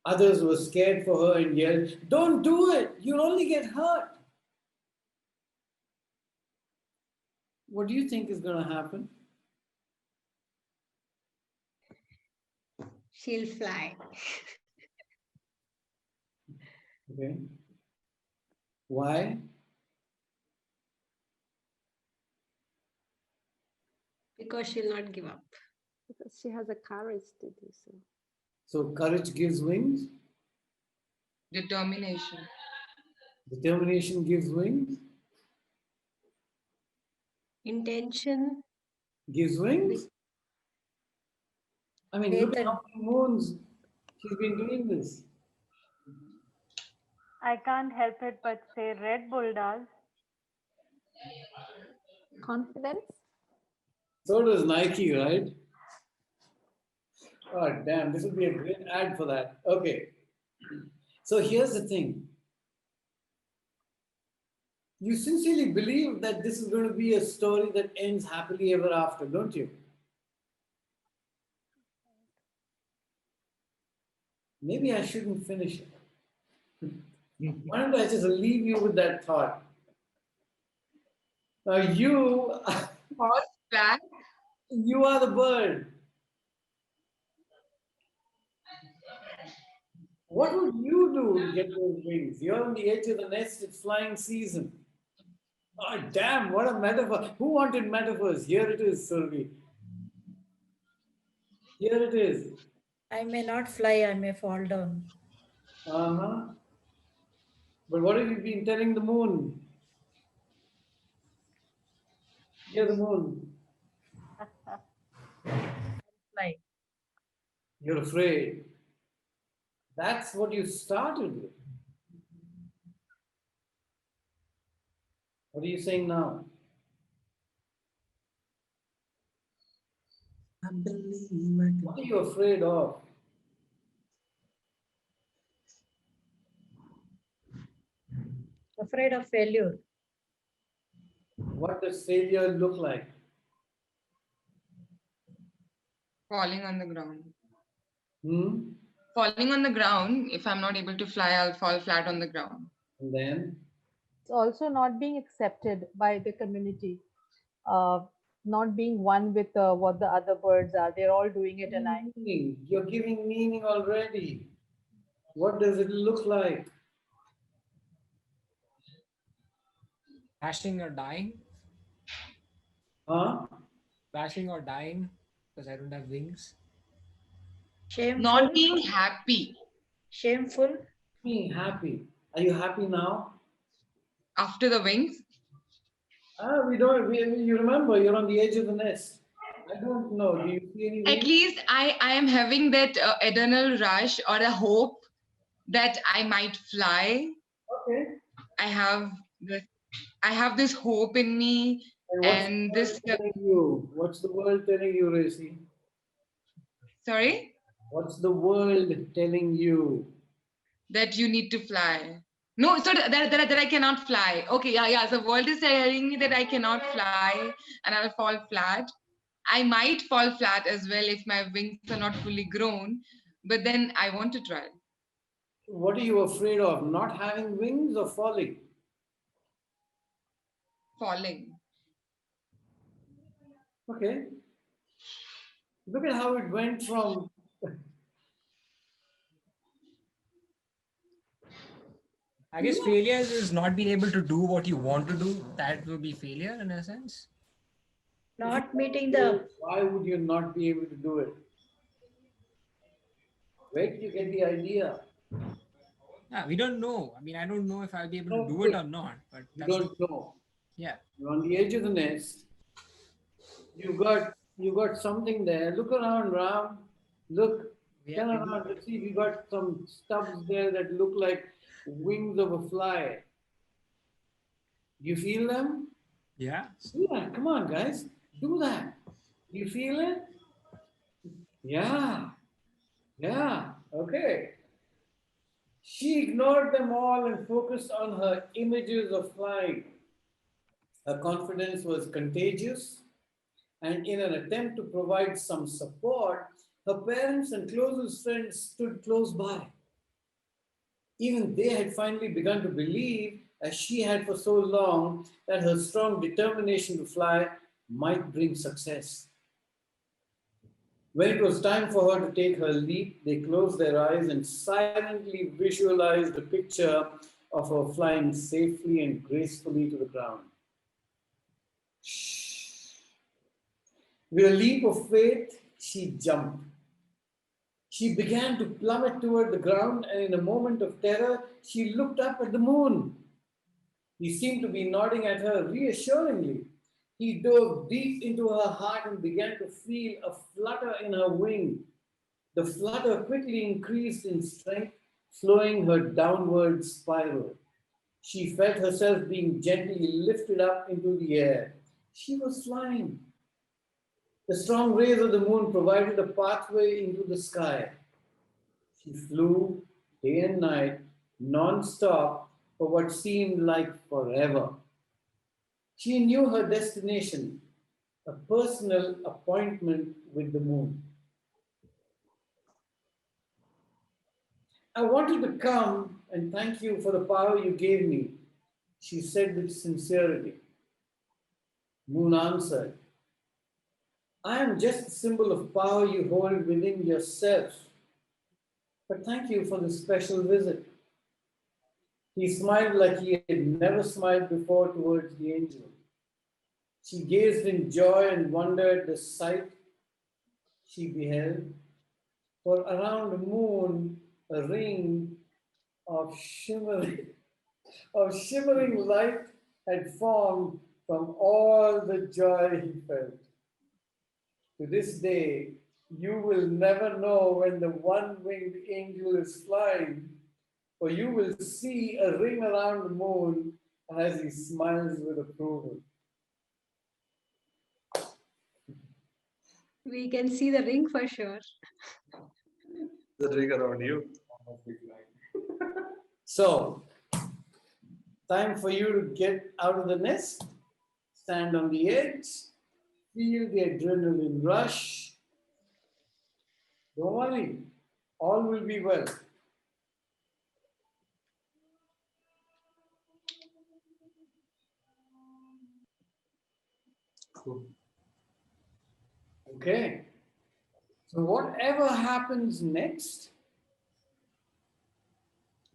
Others were scared for her and yelled, "Don't do it. You'll only get hurt." What do you think is going to happen? She'll fly. Okay. Why? Because she'll not give up. Because she has the courage to do so. So courage gives wings. Determination. Determination gives wings. Intention Gives wings. I mean, look at how many moons she's been doing this. I can't help it but say Red Bull does. Confidence. So does Nike, right? Oh, damn, this would be a great ad for that. Okay. So here's the thing. You sincerely believe that this is going to be a story that ends happily ever after, don't you? Maybe I shouldn't finish it. Why don't I just leave you with that thought? Now you, Fall flat. you are the bird. What would you do to get those wings? You're on the edge of the nest, it's flying season. Oh, damn, what a metaphor. Who wanted metaphors? Here it is, Survi. Here it is. I may not fly, I may fall down. Uh-huh. But what have you been telling the moon? You're the moon. Fly. You're afraid. That's what you started with. What are you saying now? I believe I can. What are you afraid of? Afraid of failure. What does failure look like? Falling on the ground. Hmm? Falling on the ground. If I'm not able to fly, I'll fall flat on the ground. And then? It's also not being accepted by the community, not being one with what the other birds are. They're all doing it, and I. Meaning. You're giving meaning already. What does it look like? Crashing or dying? Huh? Crashing or dying because I don't have wings. Shameful. Not being happy. Shameful. Being happy. Are you happy now? After the wings? We don't. You remember, you're on the edge of the nest. I don't know. Do you see any? At least I am having that adrenal rush or a hope that I might fly. Okay. I have this hope in me, and this. Telling you? What's the world telling you, Racy? Sorry? What's the world telling you? That you need to fly. No, so that I cannot fly. Okay, yeah. The world is telling me that I cannot fly and I'll fall flat. I might fall flat as well if my wings are not fully grown, but then I want to try. What are you afraid of? Not having wings or falling? Falling. Okay. Look at how it went from. I guess failure is not being able to do what you want to do. That will be failure in a sense. Not meeting the. Why would you not be able to do it? Where did you get the idea? Yeah, we don't know. I mean, I don't know if I'll be able to do it or not. But you don't know. Yeah. You're on the edge of the nest. You got something there. Look around, Ram. Look. Turn around. Let's see. We got some stubs there that look like wings of a fly. You feel them? Yeah. Yeah. Come on, guys. Do that. You feel it? Yeah. Yeah. Okay. She ignored them all and focused on her images of flying. Her confidence was contagious, and in an attempt to provide some support, her parents and closest friends stood close by. Even they had finally begun to believe, as she had for so long, that her strong determination to fly might bring success. When it was time for her to take her leap, they closed their eyes and silently visualized a picture of her flying safely and gracefully to the ground. With a leap of faith, she jumped. She began to plummet toward the ground, and in a moment of terror, she looked up at the moon. He seemed to be nodding at her reassuringly. He dove deep into her heart and began to feel a flutter in her wing. The flutter quickly increased in strength, slowing her downward spiral. She felt herself being gently lifted up into the air. She was flying. The strong rays of the moon provided a pathway into the sky. She flew day and night, non-stop, for what seemed like forever. She knew her destination, a personal appointment with the moon. I wanted to come and thank you for the power you gave me, she said with sincerity. Moon answered, I am just a symbol of power you hold within yourself. But thank you for this special visit. He smiled like he had never smiled before towards the angel. She gazed in joy and wonder at the sight she beheld. For around the moon, a ring of shimmering light had formed from all the joy he felt. To this day, you will never know when the one-winged angel is flying, for you will see a ring around the moon as he smiles with approval. We can see the ring for sure. The ring around you. So, time for you to get out of the nest, stand on the edge, feel the adrenaline rush. Don't worry, all will be well. Cool. Okay. So whatever happens next,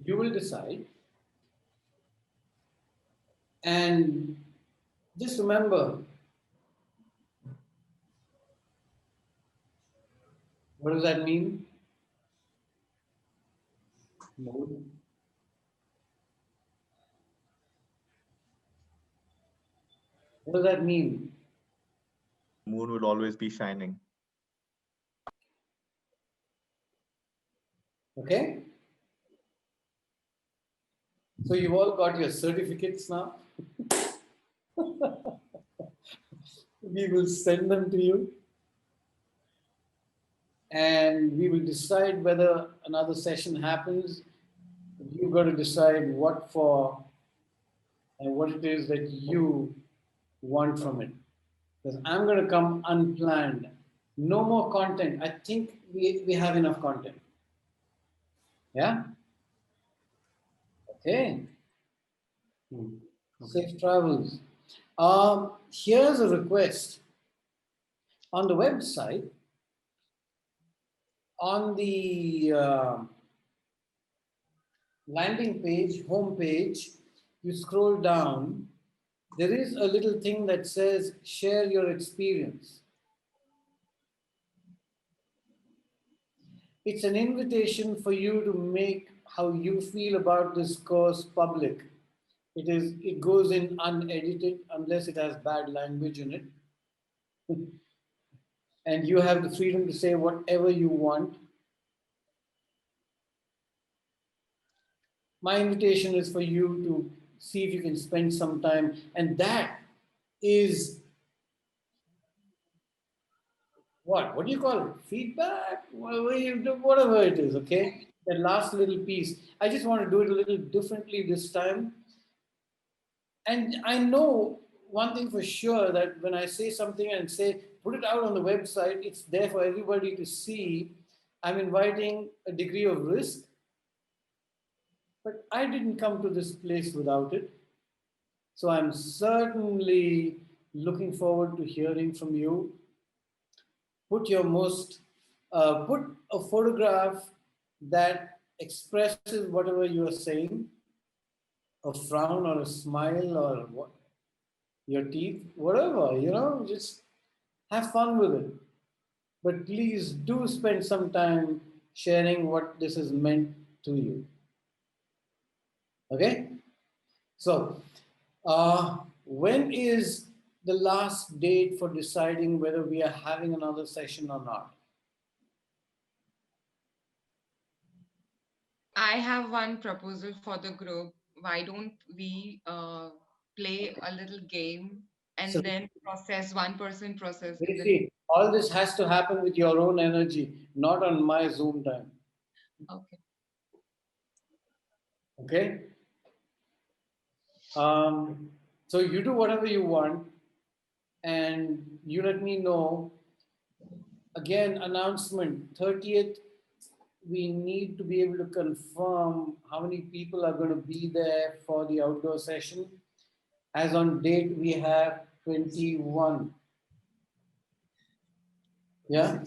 you will decide. And just remember, what does that mean? Moon. What does that mean? Moon will always be shining. Okay? So you've all got your certificates now. We will send them to you. And we will decide whether another session happens. You've got to decide what for and what it is that you want from it. Because I'm going to come unplanned. No more content. I think we have enough content. Yeah? Okay. Safe travels. Here's a request. On the website, on the landing page, home page, you scroll down, there is a little thing that says share your experience. It's an invitation for you to make how you feel about this course public. It goes in unedited unless it has bad language in it. And you have the freedom to say whatever you want. My invitation is for you to see if you can spend some time, and that is what do you call it? Feedback? Whatever it is, okay? That last little piece. I just want to do it a little differently this time. And I know one thing for sure, that when I say something and say, put it out on the website, it's there for everybody to see. I'm inviting a degree of risk, but I didn't come to this place without it. So I'm certainly looking forward to hearing from you. Put a photograph that expresses whatever you are saying, a frown or a smile or what, your teeth, whatever, just have fun with it. But please do spend some time sharing what this has meant to you. Okay? So, when is the last date for deciding whether we are having another session or not? I have one proposal for the group. Why don't we play a little game and So, then one person process. And then... see, all this has to happen with your own energy, not on my Zoom time. Okay. Okay? So you do whatever you want and you let me know. Again, announcement, 30th we need to be able to confirm how many people are going to be there for the outdoor session. As on date, we have 21. Yeah?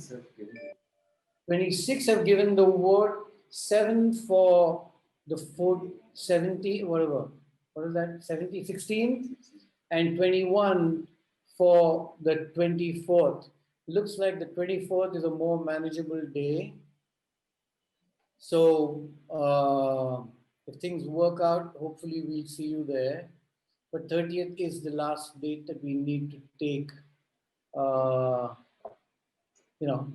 26 have given the word, 7 for the food, 70, whatever. What is that? 70, 16, and 21 for the 24th. Looks like the 24th is a more manageable day. So if things work out, hopefully we'll see you there. But 30th is the last date that we need to take, uh, you know.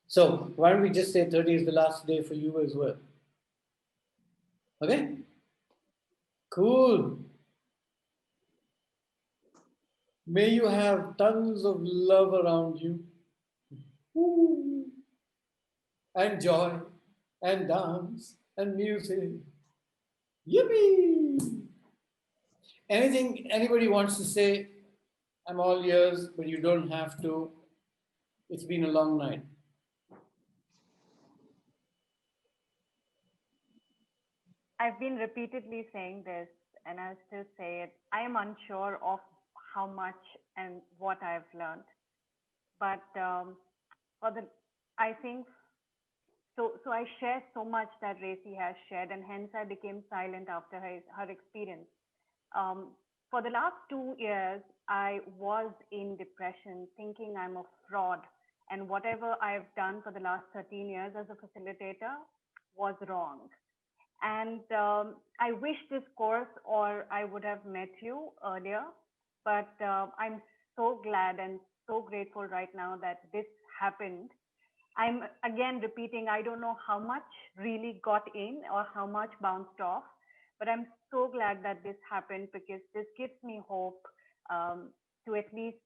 So why don't we just say 30 is the last day for you as well? Okay? Cool. May you have tons of love around you. Woo. And joy and dance and music. Yippee! Anything anybody wants to say, I'm all ears, but you don't have to. It's been a long night. I've been repeatedly saying this, and I'll still say it. I am unsure of how much and what I've learned, but for the, I think so. So I share so much that Racy has shared, and hence I became silent after her experience. Um, for the last 2 years, I was in depression, thinking I'm a fraud, and whatever I've done for the last 13 years as a facilitator was wrong. And I wish this course, or I would have met you earlier, but I'm so glad and so grateful right now that this happened. I'm again repeating, I don't know how much really got in or how much bounced off, but I'm so glad that this happened because this gives me hope to at least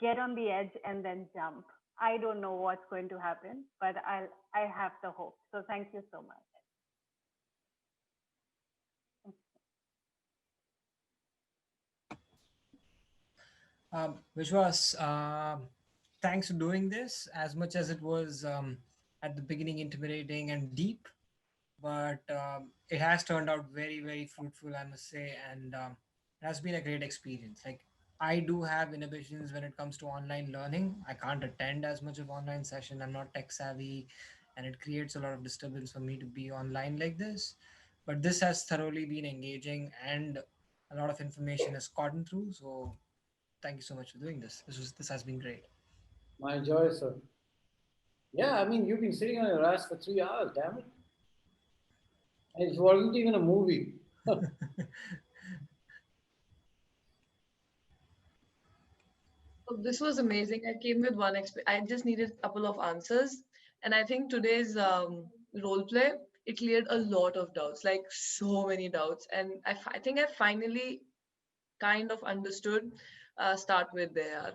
get on the edge and then jump. I don't know what's going to happen, but I have the hope. So thank you so much. Vishwas, thanks for doing this. As much as it was at the beginning intimidating and deep, but it has turned out very, very fruitful, I must say, and it has been a great experience. Like, I do have inhibitions when it comes to online learning. I can't attend as much of online session. I'm not tech savvy, and it creates a lot of disturbance for me to be online like this. But this has thoroughly been engaging, and a lot of information has gotten through. So thank you so much for doing this. This has been great. My joy, sir. Yeah, I mean, you've been sitting on your ass for 3 hours, damn it. And it wasn't even a movie. So this was amazing. I came with one I just needed a couple of answers, and I think today's role play, it cleared a lot of doubts, like so many doubts, and I think I finally kind of understood. Start with there.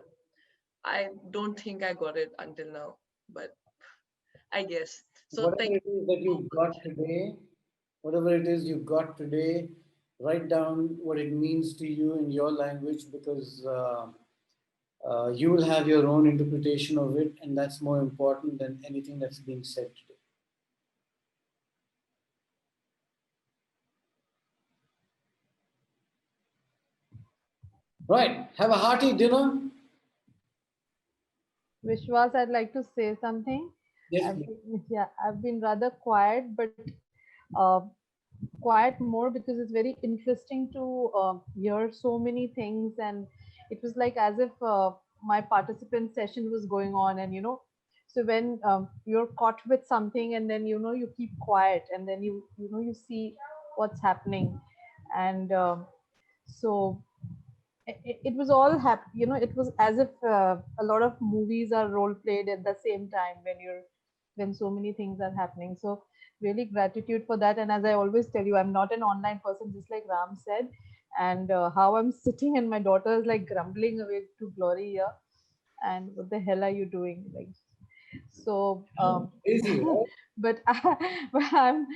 I don't think I got it until now, but I guess. So Whatever thank it is that you got today, whatever it is you got today, write down what it means to you in your language because you will have your own interpretation of it, and that's more important than anything that's being said today. Right. Have a hearty dinner. Vishwas, I'd like to say something. Yes, please. I've been rather quiet, but uh, quiet more because it's very interesting to hear so many things, and it was like as if my participant session was going on, and so when you're caught with something, and then you keep quiet, and then you see what's happening, and so it was all it was as if a lot of movies are role played at the same time when so many things are happening. So really gratitude for that. And as I always tell you, I'm not an online person, just like Ram said. And how I'm sitting and my daughter is like grumbling away to Glory here, and what the hell are you doing, like, so Easy, right? but, but I'm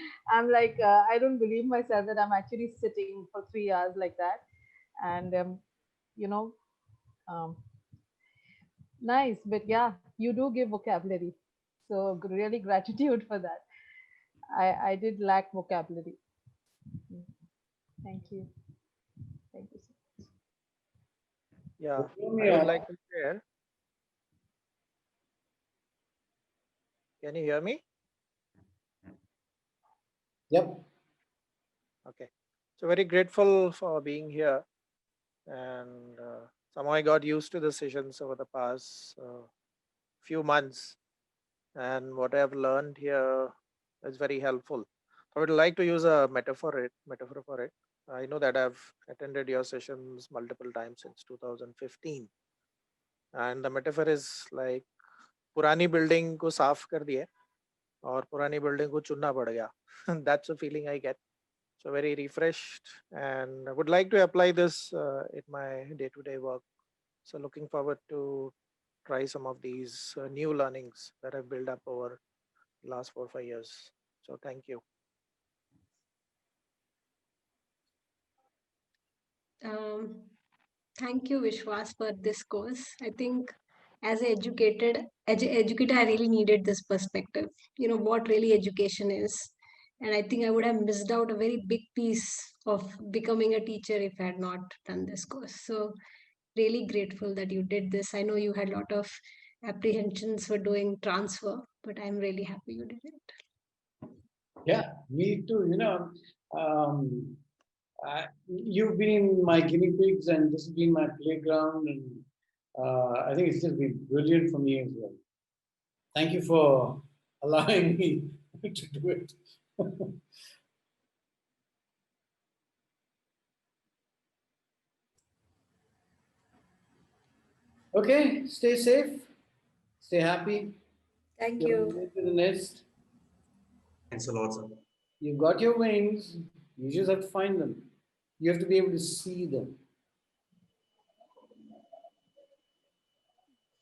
like I don't believe myself that I'm actually sitting for 3 hours like that. And you know um, nice, but yeah, you do give vocabulary. So really gratitude for that. I did lack vocabulary. Thank you. Thank you so much. Yeah, I would Yeah. like to share. Can you hear me? Yep. Okay. So very grateful for being here, and somehow I got used to the sessions over the past few months, and what I've learned here is very helpful. I would like to use a metaphor for it. I know that I've attended your sessions multiple times since 2015, and the metaphor is like पुरानी building को साफ कर दिए और पुरानी building को चुनना पड़ गया. That's the feeling I get. So very refreshed, and I would like to apply this in my day-to-day work. So looking forward to try some of these new learnings that I've built up over the last 4 or 5 years. So thank you. Thank you, Vishwas, for this course. I think as an educator, I really needed this perspective, what really education is. And I think I would have missed out a very big piece of becoming a teacher if I had not done this course. So really grateful that you did this. I know you had a lot of apprehensions for doing transfer, but I'm really happy you did it. Yeah, me too. You've been my guinea pigs, and this has been my playground, and I think it's just been brilliant for me as well. Thank you for allowing me to do it. Okay, stay safe, stay happy. Thank You're you. to the nest. Thanks a lot, sir. You've got your wings. You just have to find them. You have to be able to see them.